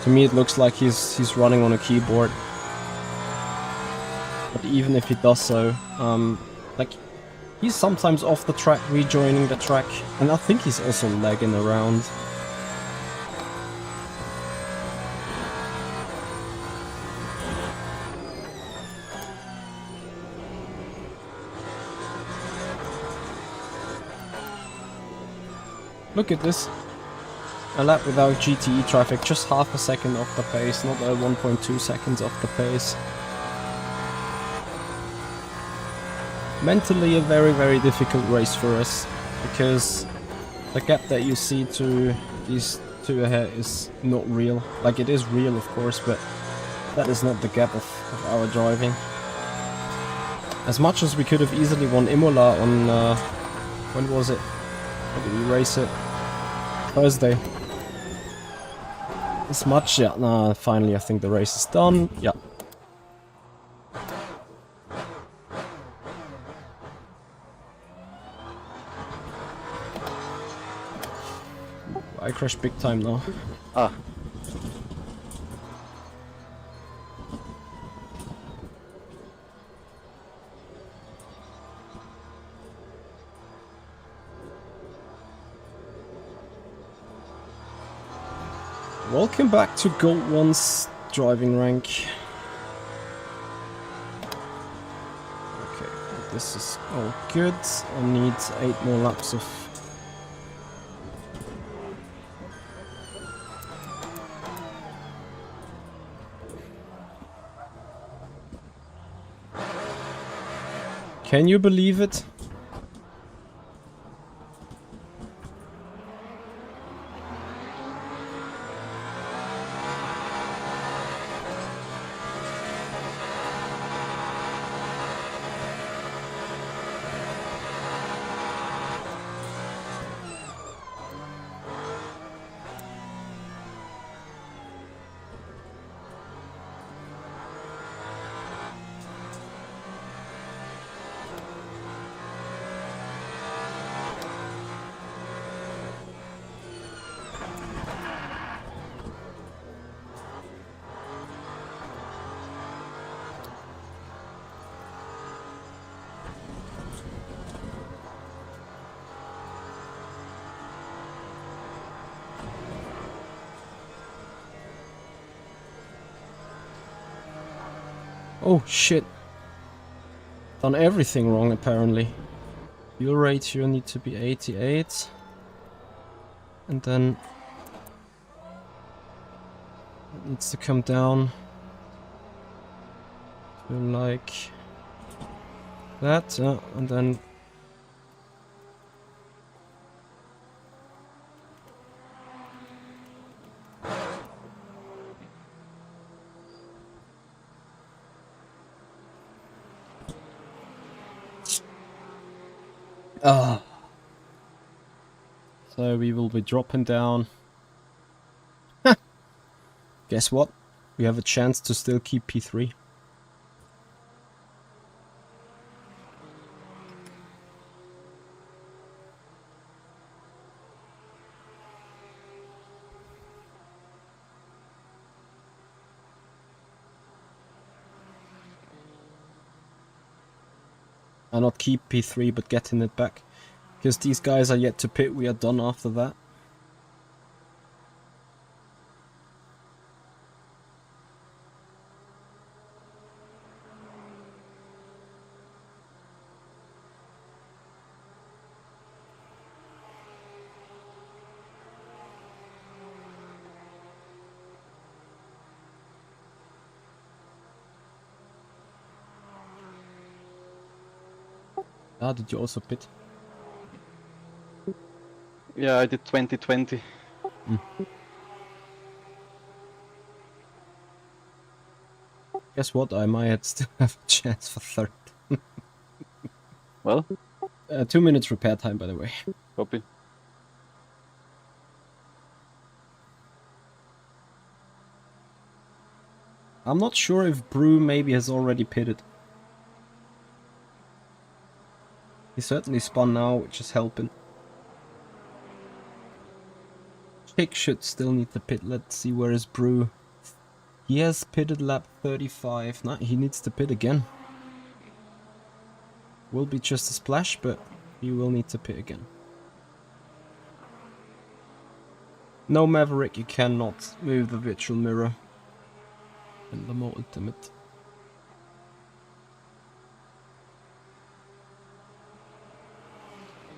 To me, it looks like he's running on a keyboard. But even if he does so, like, he's sometimes off the track, rejoining the track, and I think he's also lagging around. Look at this. A lap without GTE traffic, just half a second off the pace, not 1.2 seconds off the pace. Mentally a very, very difficult race for us, because the gap that you see to these two ahead is not real. Like, it is real, of course, but that is not the gap of our driving. As much as we could have easily won Imola on, when was it? When did we race it? Thursday. As much, yeah, nah, finally I think the race is done, yeah. I crashed big time now. Ah. Welcome back to Gold One's driving rank. Okay, this is all good. I need 8 more laps of... Can you believe it? Oh shit. Done everything wrong apparently. Fuel ratio need to be 88. And then it needs to come down to like that, and then so we will be dropping down. Guess what? We have a chance to still keep P3. And not keep P3 but getting it back. Because these guys are yet to pit, we are done after that. Ah, did you also pit? Yeah, I did 2020. Guess what? I might still have a chance for third. Well, 2 minutes repair time, by the way. copy. I'm not sure if Brew maybe has already pitted. He certainly spun now, which is helping. Chick should still need to pit. Let's see, where is Brew? He has pitted lap 35. No, he needs to pit again. Will be just a splash, but he will need to pit again. No, Maverick, you cannot move the virtual mirror in the Mans Ultimate.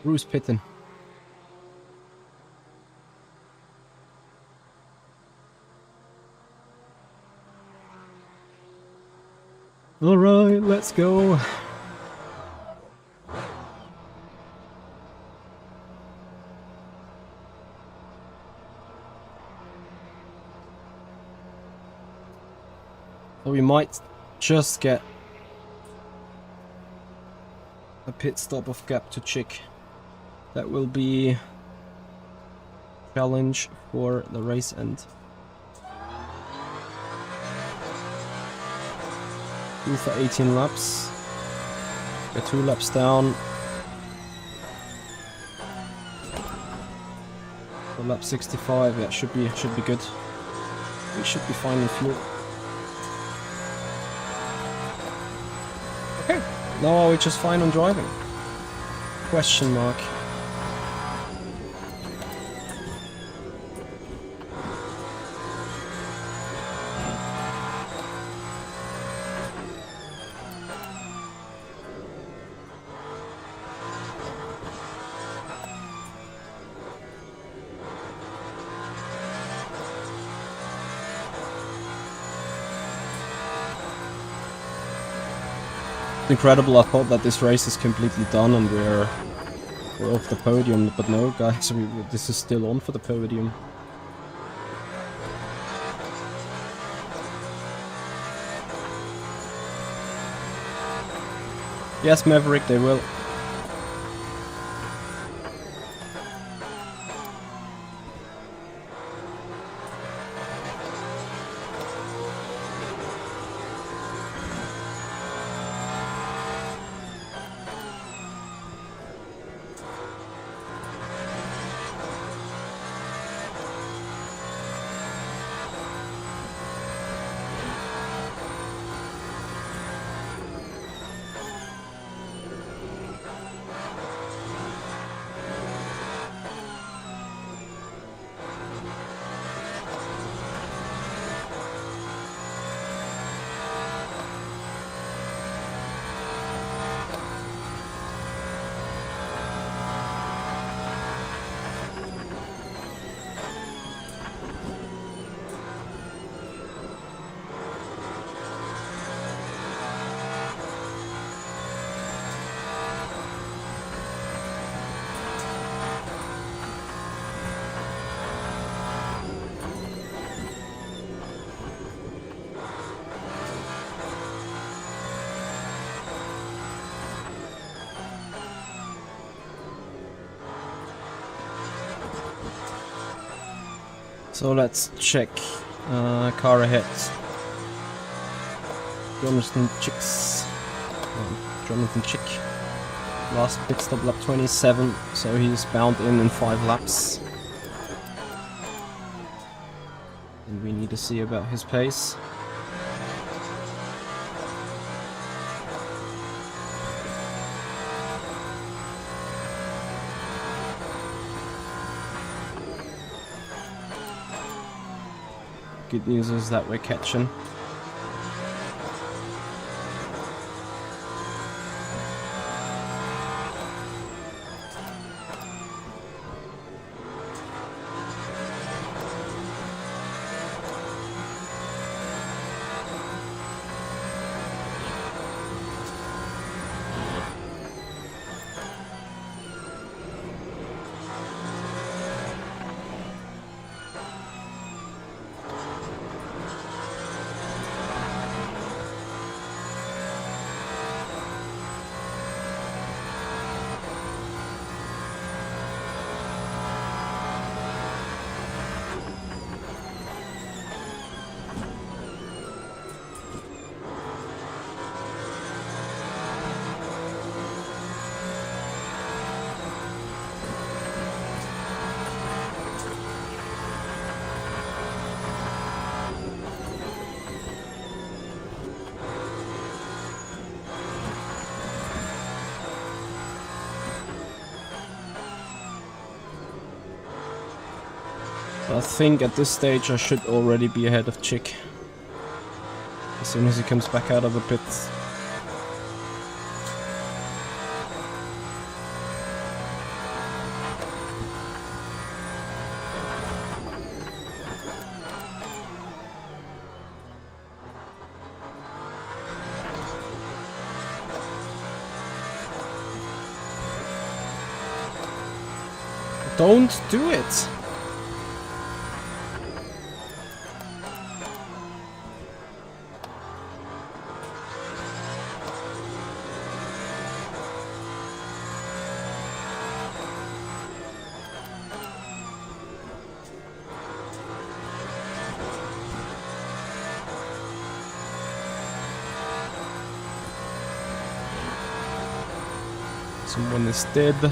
Brew's pitting. Alright, let's go. So we might just get a pit stop of gap to Chick. That will be challenge for the race end. Do for 18 laps. Get 2 laps down. For lap 65, yeah, should be good. We should be fine in fuel. Okay, now are we just fine on driving? Question mark. Incredible, I thought that this race is completely done and we're off the podium, but no guys, this is still on for the podium. Yes, Maverick, they will. So let's check car ahead. Jonathan Chick. Last pit stop lap 27, so he's bound in 5 laps. And we need to see about his pace. Good news is that we're catching. I think at this stage I should already be ahead of Chick. As soon as he comes back out of the pits. Don't do it! Someone is dead. Is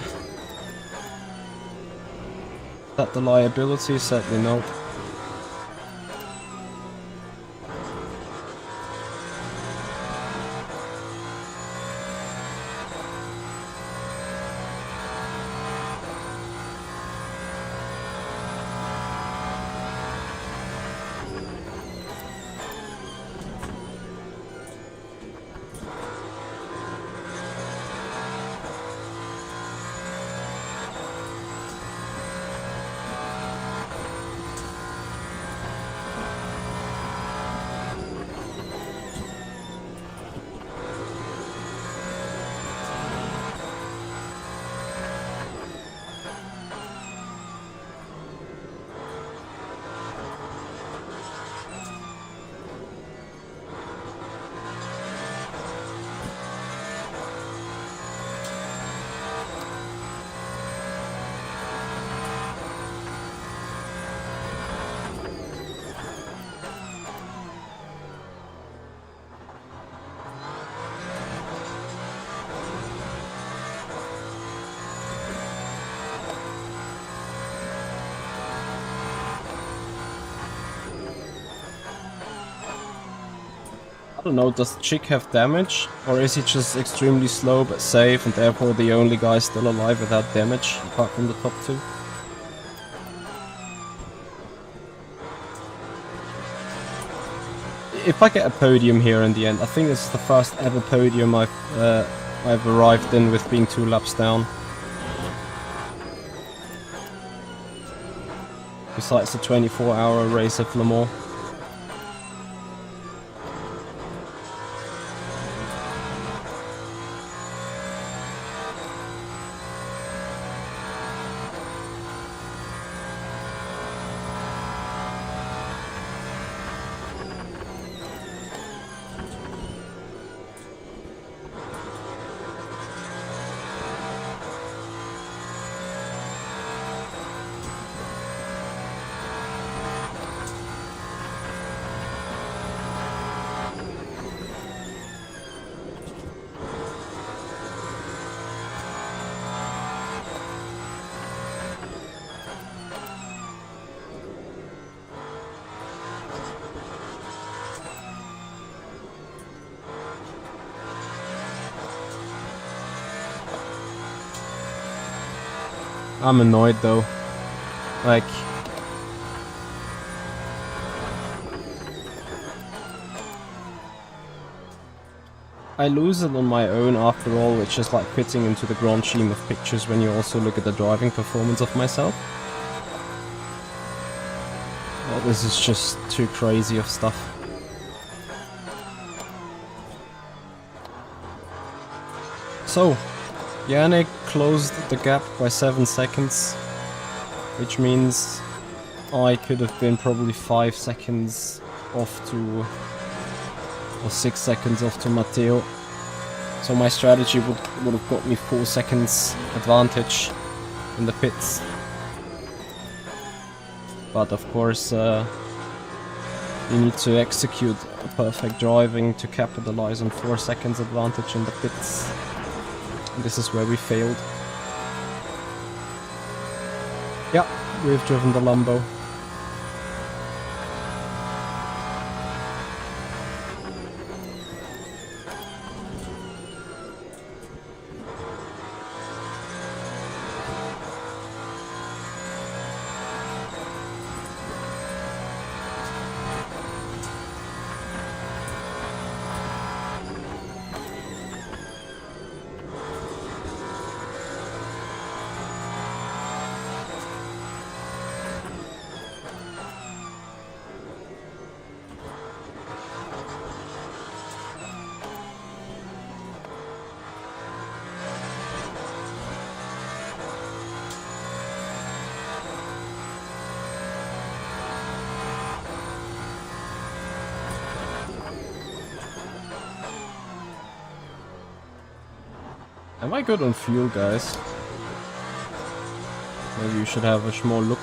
that the liability? Certainly not. don't know, does Chick have damage? Or is he just extremely slow but safe and therefore the only guy still alive without damage, apart from the top two? If I get a podium here in the end, I think this is the first ever podium I've arrived in with being 2 laps down. Besides the 24-hour race of Le Mans. I'm annoyed though. Like... I lose it on my own after all, which is like fitting into the grand scheme of pictures when you also look at the driving performance of myself. Well, this is just too crazy of stuff. So, Yannick closed the gap by 7 seconds, which means I could have been probably 5 seconds off to, or 6 seconds off to Matteo. So my strategy would have got me 4 seconds advantage in the pits. But of course, you need to execute a perfect driving to capitalize on 4 seconds advantage in the pits. This is where we failed. Yeah, we've driven the Lambo. Am I good on fuel, guys? Maybe you should have a small look.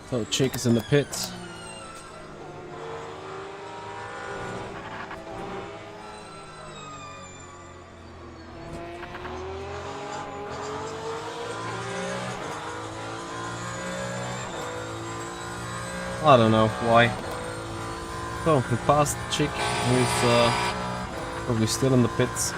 So Chick is in the pits. I don't know why. So we passed Chick, who's probably still in the pits.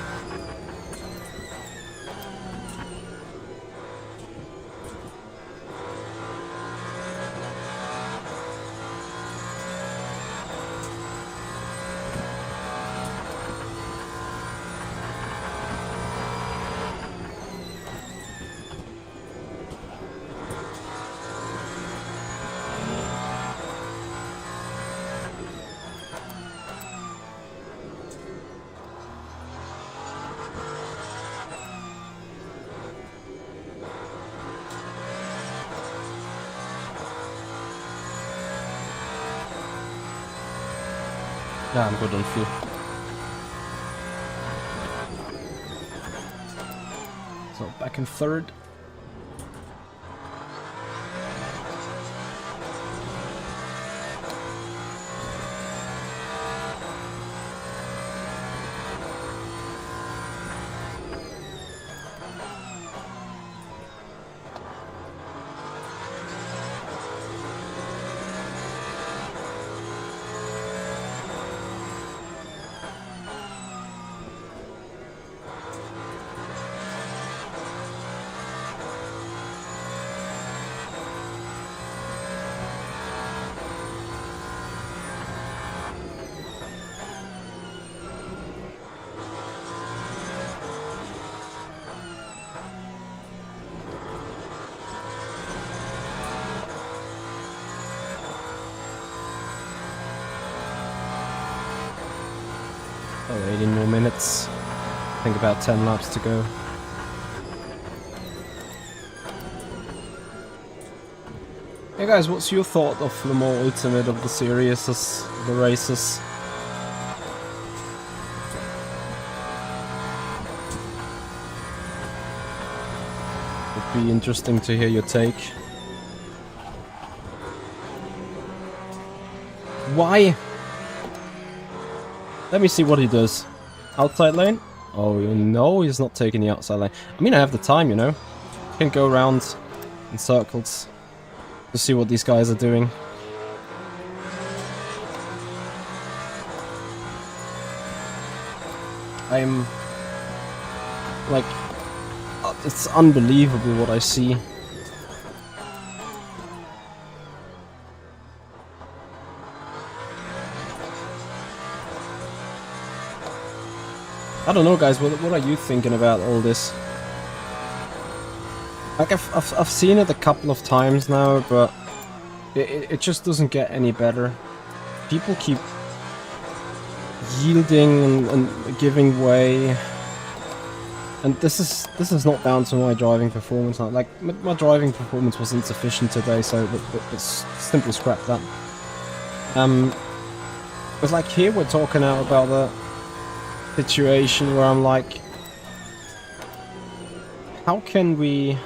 Yeah, I'm good on fuel. So back in third. Oh, 18 more minutes. I think about 10 laps to go. Hey guys, what's your thought of the more ultimate of the series, the races? Would be interesting to hear your take. Why? Let me see what he does. Outside lane? Oh no, he's not taking the outside lane. I mean, I have the time, you know. Can go around in circles to see what these guys are doing. I'm like, it's unbelievable what I see. I don't know, guys. What are you thinking about all this? Like I've seen it a couple of times now, but it just doesn't get any better. People keep yielding and giving way, and this is not down to my driving performance. Like my driving performance was insufficient today, so let's simply scrap that. It's like here we're talking out about the situation where I'm like, how can we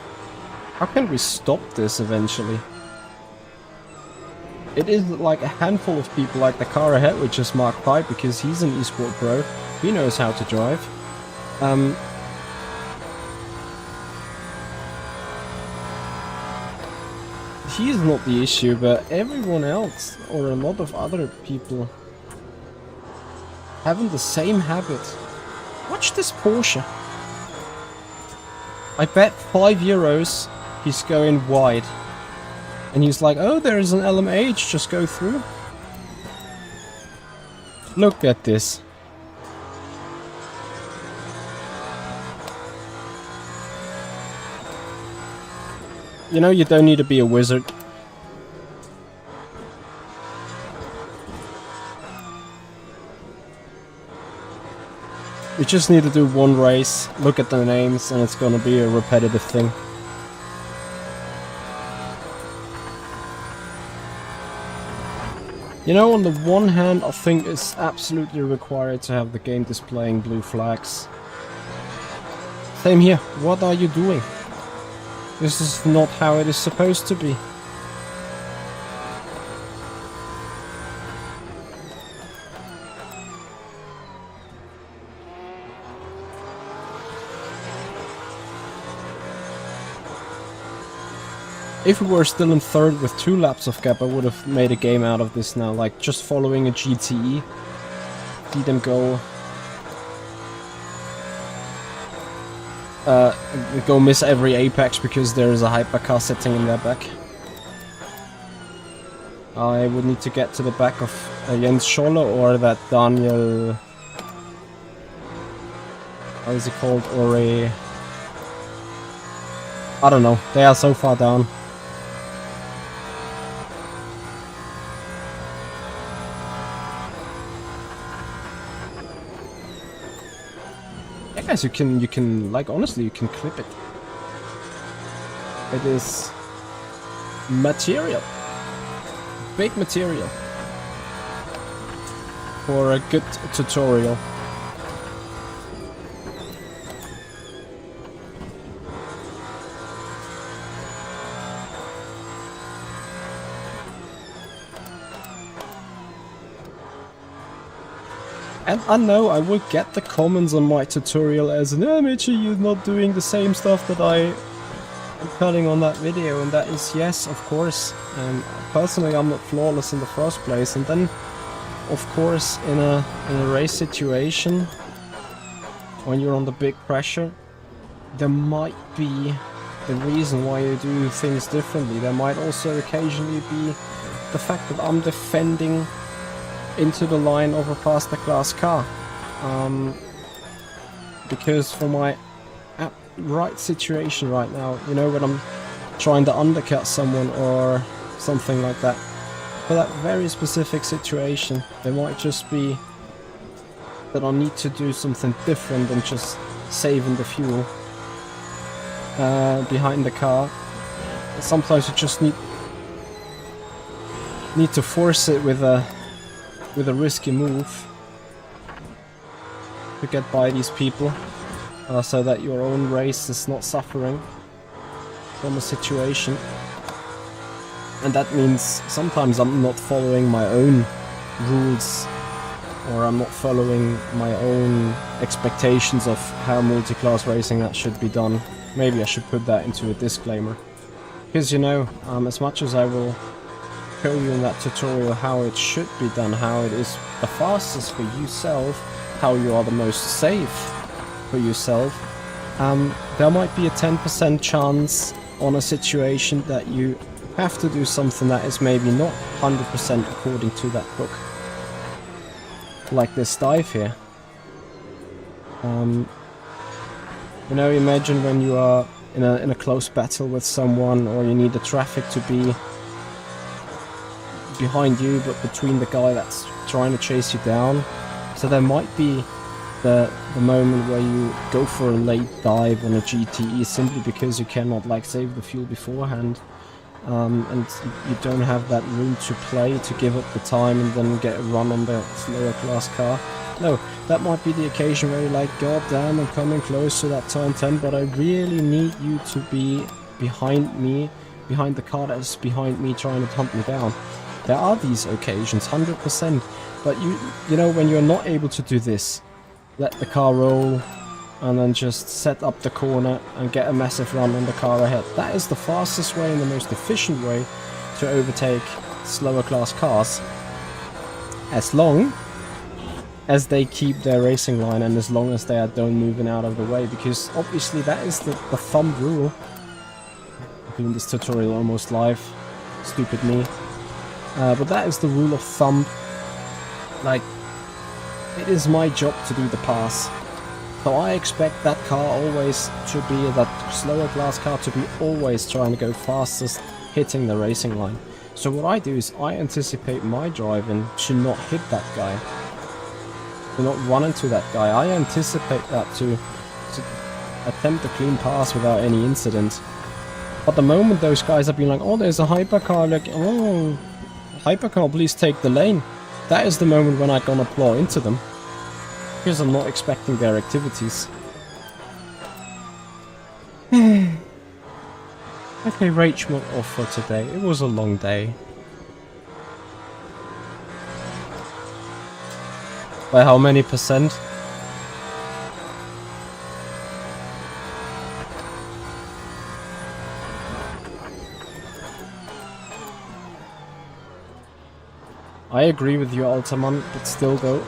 stop this eventually? It is like a handful of people, like the car ahead, which is Mark Pipe, because he's an esport pro. He knows how to drive. He's not the issue, but everyone else, or a lot of other people, having the same habit. Watch this Porsche. I bet €5 he's going wide. And he's like, oh, there is an LMH, just go through. Look at this. You know, you don't need to be a wizard. You just need to do one race, look at the names, and it's gonna be a repetitive thing. You know, on the one hand, I think it's absolutely required to have the game displaying blue flags. Same here. What are you doing? This is not how it is supposed to be. If we were still in third with 2 laps of gap, I would have made a game out of this now, like just following a GTE. See them go... go miss every apex because there is a hypercar sitting in their back. I would need to get to the back of Jens Scholle or that Daniel... How is he called? Or a... I don't know, they are so far down. Guys, you can, like, honestly, you can clip it. It is material. Big material. for a good tutorial. And I know I will get the comments on my tutorial as an Mitchie, you're not doing the same stuff that I am cutting on that video, and that is yes, of course. Personally, I'm not flawless in the first place, and then, of course, in a race situation, when you're under big pressure, there might be the reason why you do things differently. There might also occasionally be the fact that I'm defending into the line of a faster class car, because for my right situation right now, you know, when I'm trying to undercut someone or something like that, for that very specific situation, there might just be that I need to do something different than just saving the fuel behind the car. Sometimes you just need to force it with a risky move to get by these people, so that your own race is not suffering from a situation. And that means sometimes I'm not following my own rules, or I'm not following my own expectations of how multi-class racing that should be done. Maybe I should put that into a disclaimer, because you know, as much as I will show you in that tutorial how it should be done, how it is the fastest for yourself, how you are the most safe for yourself, there might be a 10% chance on a situation that you have to do something that is maybe not 100% according to that book. Like this dive here. You know, imagine when you are in a close battle with someone, or you need the traffic to be behind you but between the guy that's trying to chase you down. So there might be the moment where you go for a late dive on a GTE simply because you cannot like save the fuel beforehand, and you don't have that room to play to give up the time and then get a run on the slower class car. No, that might be the occasion where you're like, god damn, I'm coming close to that turn 10, but I really need you to be behind me, behind the car that's behind me trying to hunt me down. There are these occasions, 100%, but you know, when you're not able to do this, let the car roll and then just set up the corner and get a massive run on the car ahead. That is the fastest way and the most efficient way to overtake slower class cars, as long as they keep their racing line and as long as they are don't moving out of the way, because obviously that is the thumb rule. I'm doing this tutorial almost live, stupid me. But that is the rule of thumb. Like, it is my job to do the pass. So I expect that car always to be, that slower class car to be always trying to go fastest, hitting the racing line. So what I do is I anticipate my driving to not hit that guy, to not run into that guy. I anticipate that to attempt a clean pass without any incident. But the moment those guys are being like, oh, there's a hypercar, like, oh, hypercar, please take the lane. That is the moment when I'm gonna plow into them, because I'm not expecting their activities. Okay, rage mode off for today. It was a long day. By how many percent? I agree with you, Altaman, but still though.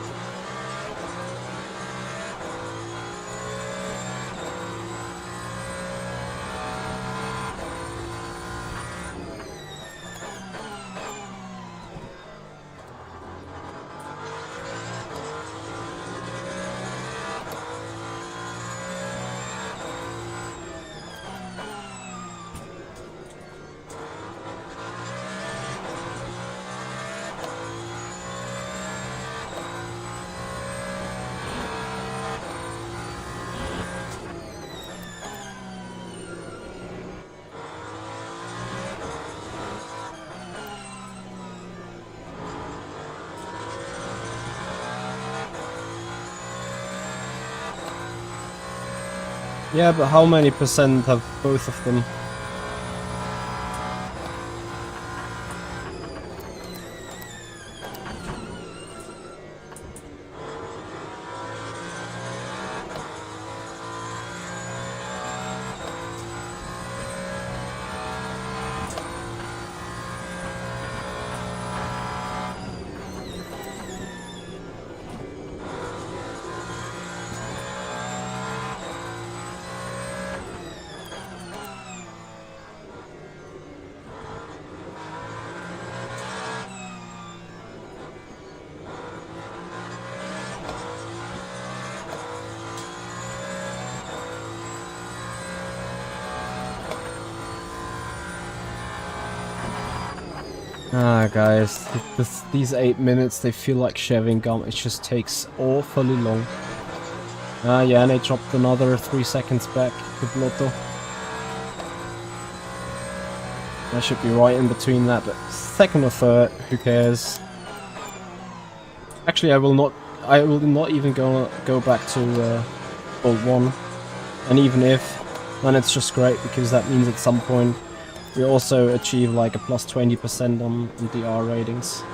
Yeah, but how many percent have both of them? Ah, guys, these 8 minutes, they feel like shaving gum. It just takes awfully long. Ah, yeah, and they dropped another 3 seconds back to Blotto. I should be right in between that, but second or third, who cares? Actually, I will not even go back to Bolt 1. And even if, then it's just great, because that means at some point we also achieve like a plus 20% on DR ratings.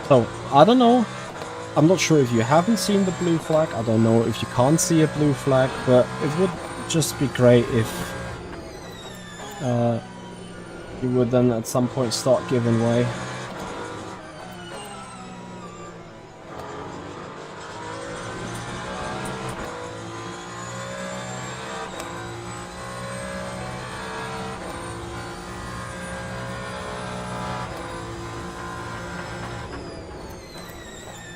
So, I don't know. I'm not sure if you haven't seen the blue flag. I don't know if you can't see a blue flag, but it would just be great if you would then at some point start giving way.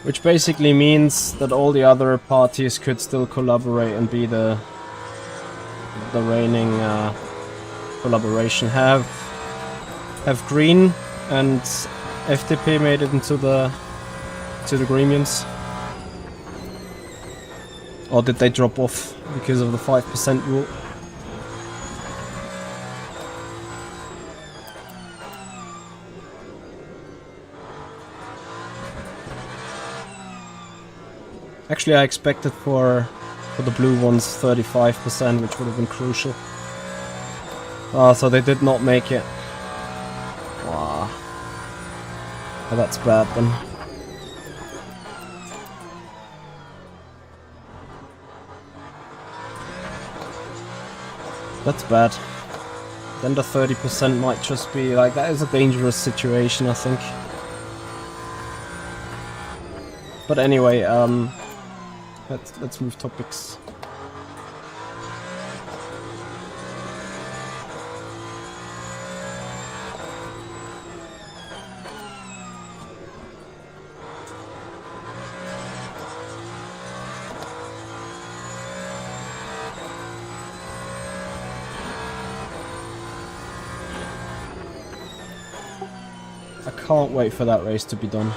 Which basically means that all the other parties could still collaborate and be the reigning collaboration. Have Green and FTP made it into the gremiums? Or did they drop off because of the 5% rule? Actually, I expected for the blue ones 35%, which would have been crucial. So they did not make it. Wow. Oh, that's bad then. That's bad. Then the 30% might just be like, that is a dangerous situation, I think. But anyway, let's move topics. I can't wait for that race to be done.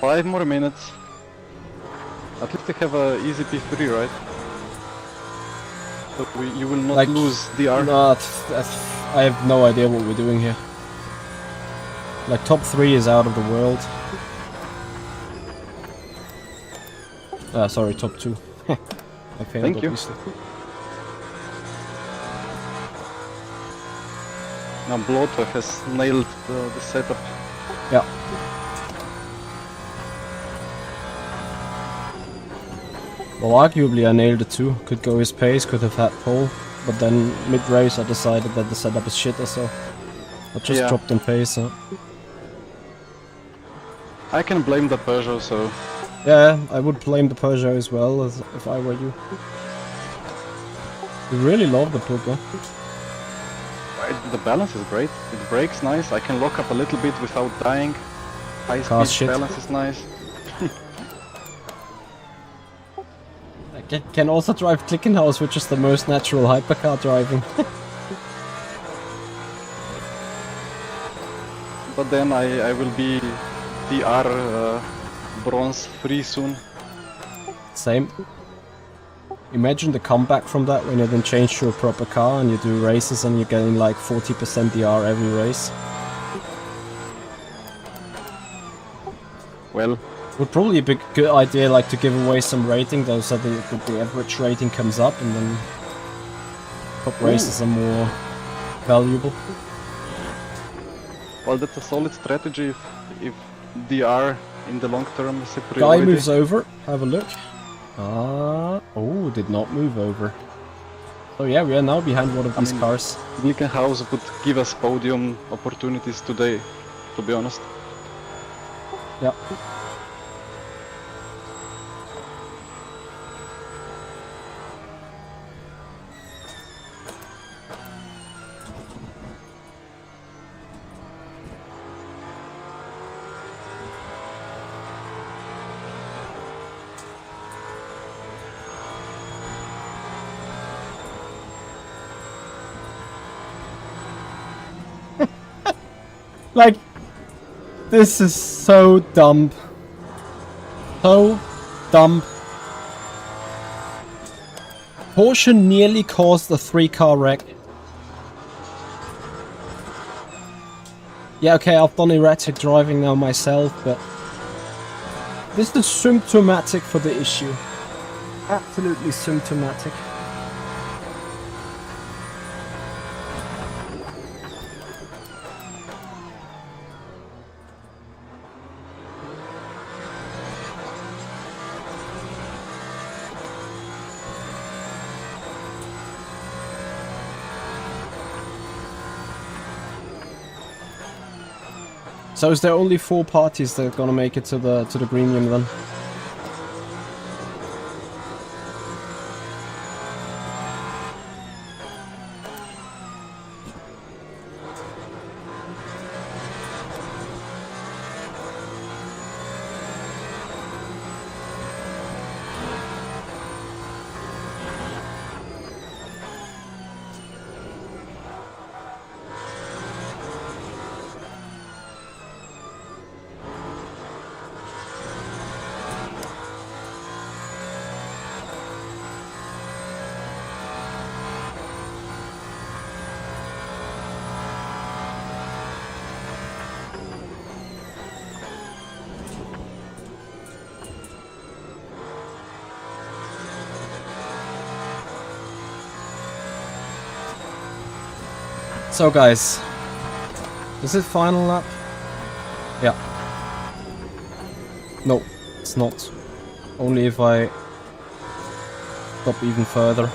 5 more minutes. At least they have a easy P3, right? So you will not lose DR. No, I have no idea what we're doing here. Like, top 3 is out of the world. Sorry, top 2. I failed, Thank you. obviously. Now Blotto has nailed the setup. Yeah. Well, arguably I nailed it too. Could go his pace, could have had pole, but then mid-race I decided that the setup is shit, so I just dropped in pace. I can blame the Peugeot, so... Yeah, I would blame the Peugeot as well, if I were you. You really love the Peugeot. The balance is great. It brakes nice. I can lock up a little bit without dying. High speed balance is nice. I can also drive Clickenhaus, which is the most natural hypercar driving. But then I will be DR bronze free soon. Same. Imagine the comeback from that when you then change to a proper car and you do races and you're getting like 40% DR every race. Well, Would probably be a good idea, like, to give away some rating, though, so the average rating comes up, and then top races are more valuable. Well, that's a solid strategy if DR in the long term is a Guy priority. moves over. Have a look. Oh, did not move over. Oh yeah, we are now behind one of these cars. Glickenhaus would give us podium opportunities today, to be honest. Yep. Like, this is so dumb. So dumb. Porsche nearly caused a 3-car wreck. Yeah, okay, I've done erratic driving now myself, but this is symptomatic for the issue. Absolutely symptomatic. So is there only 4 parties that are gonna make it to the Gremium then? So guys, is it final lap? Yeah. No, it's not. Only if I stop even further.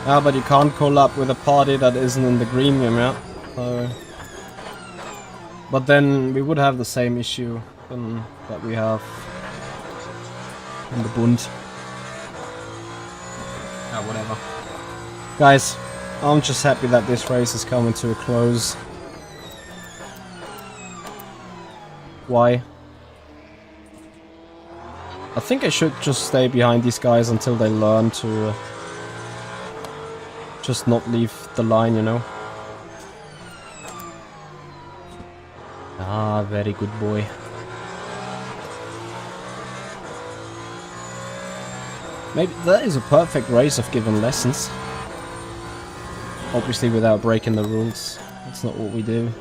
Yeah, but you can't collab with a party that isn't in the Gremium, yeah? So, but then we would have the same issue that we have in the Bund. Yeah, whatever. Guys, I'm just happy that this race is coming to a close. Why? I think I should just stay behind these guys until they learn to just not leave the line, you know. Ah, very good boy. Maybe that is a perfect race of giving lessons. Obviously without breaking the rules. That's not what we do.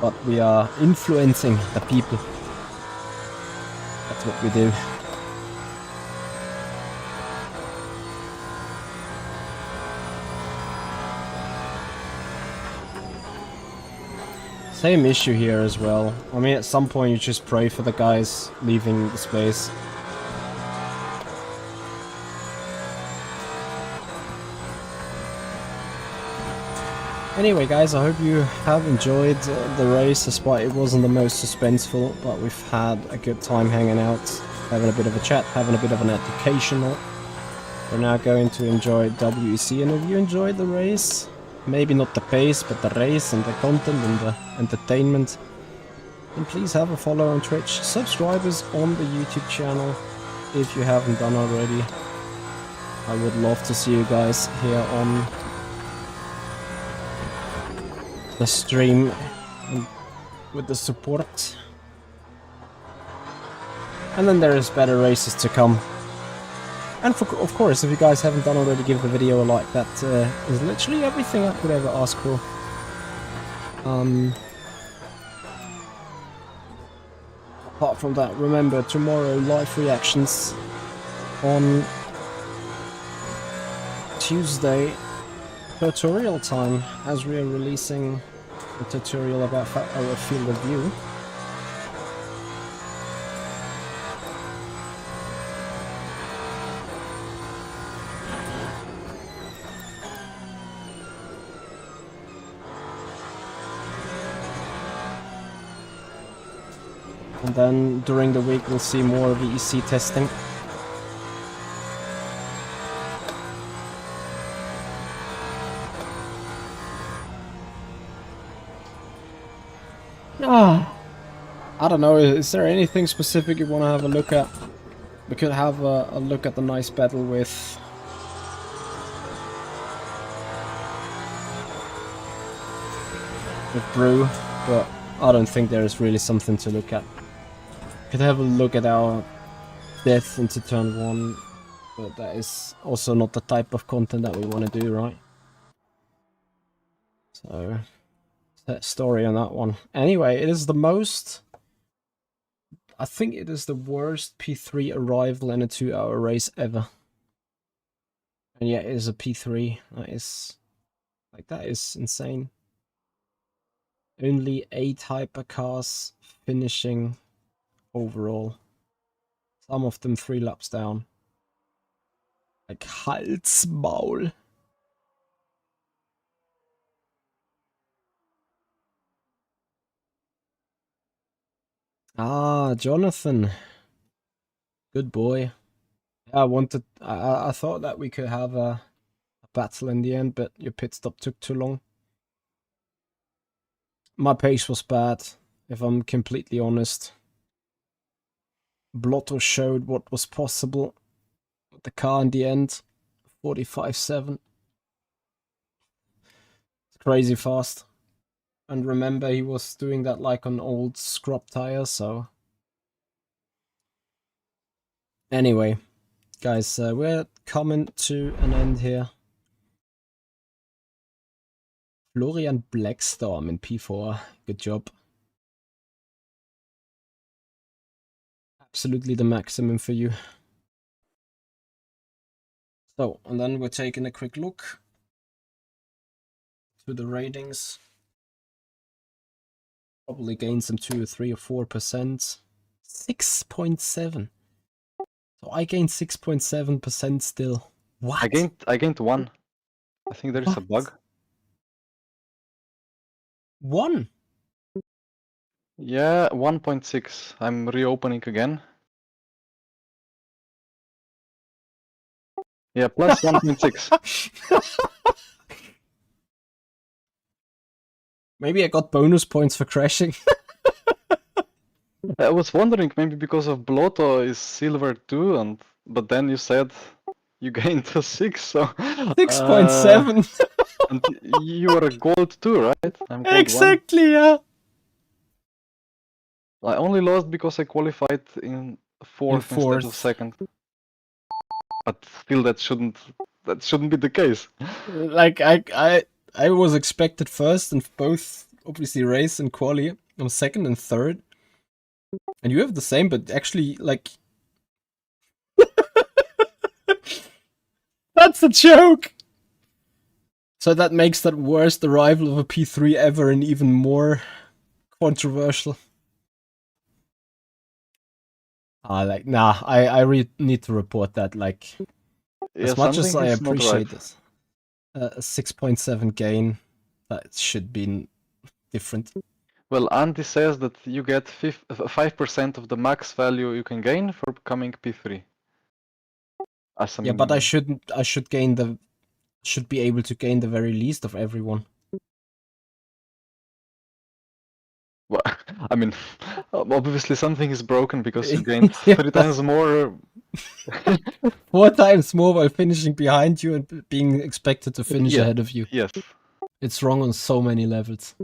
But we are influencing the people. That's what we do. Same issue here as well. I mean, at some point you just pray for the guys leaving the space. Anyway guys, I hope you have enjoyed the race, despite it wasn't the most suspenseful, but we've had a good time hanging out, having a bit of a chat, having a bit of an educational. We're now going to enjoy WEC, and if you enjoyed the race, maybe not the pace, but the race and the content and the entertainment, then please have a follow on Twitch. Subscribe us on the YouTube channel if you haven't done already. I would love to see you guys here on the stream with the support. And then there's better races to come. And of course, if you guys haven't done already, give the video a like. That is literally everything I could ever ask for. Apart from that, remember, tomorrow live reactions on Tuesday, tutorial time, as we are releasing a tutorial about our field of view. And then during the week we'll see more VEC testing. I don't know, is there anything specific you want to have a look at? We could have a look at the nice battle with Brew, but I don't think there is really something to look at. Could have a look at our death into turn 1, but that is also not the type of content that we want to do, right? So, that story on that one. Anyway, it is the most... I think it is the worst P3 arrival in a 2-hour race ever. And yet it is a P3. That is... like, that is insane. Only 8 hypercars finishing overall. Some of them 3 laps down. Like Halsmaul. Ah, Jonathan. Good boy. Yeah, I thought that we could have a battle in the end, but your pit stop took too long. My pace was bad, if I'm completely honest. Blotto showed what was possible with the car in the end. 45.7. It's crazy fast. And remember, he was doing that like on old scrub tires, so... Anyway, guys, we're coming to an end here. Florian Blackstorm in P4. Good job. Absolutely the maximum for you. So, and then we're taking a quick look to the ratings. Probably gained some 2 or 3 or 4%. 6.7. So I gained 6.7% still. What? I gained 1. I think there is a bug. 1? Yeah, 1.6. I'm reopening again. Yeah, plus 1.6. Maybe I got bonus points for crashing. I was wondering, maybe because of Blotto is silver too, but then you said you gained a 6, so 6.7. And you are a gold too, right? I'm gold Exactly, 1. yeah. I only lost because I qualified in 4th instead of 2nd. But still, that shouldn't be the case. Like I was expected first in both, obviously, race and quali. I'm 2nd and 3rd. And you have the same, but actually, like... That's a joke! So that makes that worst arrival of a P3 ever and even more controversial. I need to report that, like... Yeah, as much as I appreciate this. A 6.7 gain, that should be different. Well, Andy says that you get 5% of the max value you can gain for becoming P3. Yeah, but I should be able to gain the very least of everyone. Well, I mean, obviously something is broken because you gained 3 times more. 4 times more while finishing behind you and being expected to finish ahead of you. Yes. It's wrong on so many levels.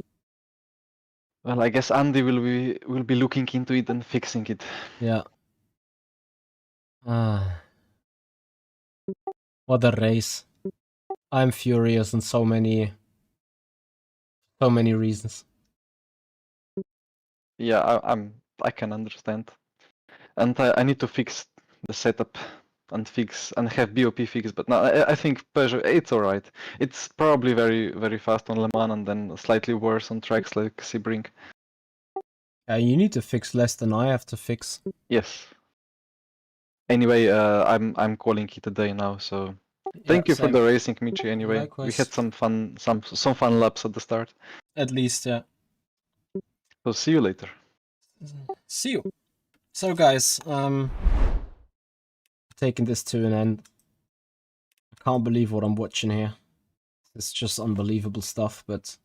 Well, I guess Andy will be looking into it and fixing it. Yeah. What a race. I'm furious on so many reasons. Yeah, I can understand. And I need to fix the setup and have BOP fixed. But no, I think Peugeot, it's alright. It's probably very fast on Le Mans and then slightly worse on tracks like Sebring. You need to fix less than I have to fix. Yes. Anyway, I'm calling it a day now. So thank Yeah, you for same. the racing, Michi. Anyway, we Likewise. had some fun laps at the start. At least, yeah. So see you later. See you. So, guys, taking this to an end. I can't believe what I'm watching here. It's just unbelievable stuff, but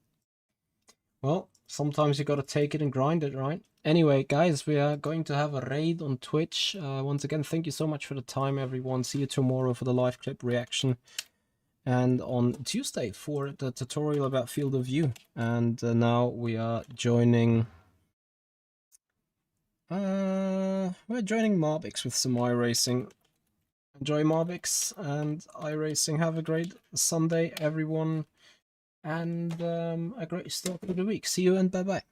well, sometimes you gotta take it and grind it, right? Anyway, guys, we are going to have a raid on Twitch. Once again, thank you so much for the time, everyone. See you tomorrow for the live clip reaction. And on Tuesday for the tutorial about field of view. And now we are joining... we're joining Marbix with some iRacing. Enjoy Marbix and iRacing. Have a great Sunday, everyone. And a great start to the week. See you and bye-bye.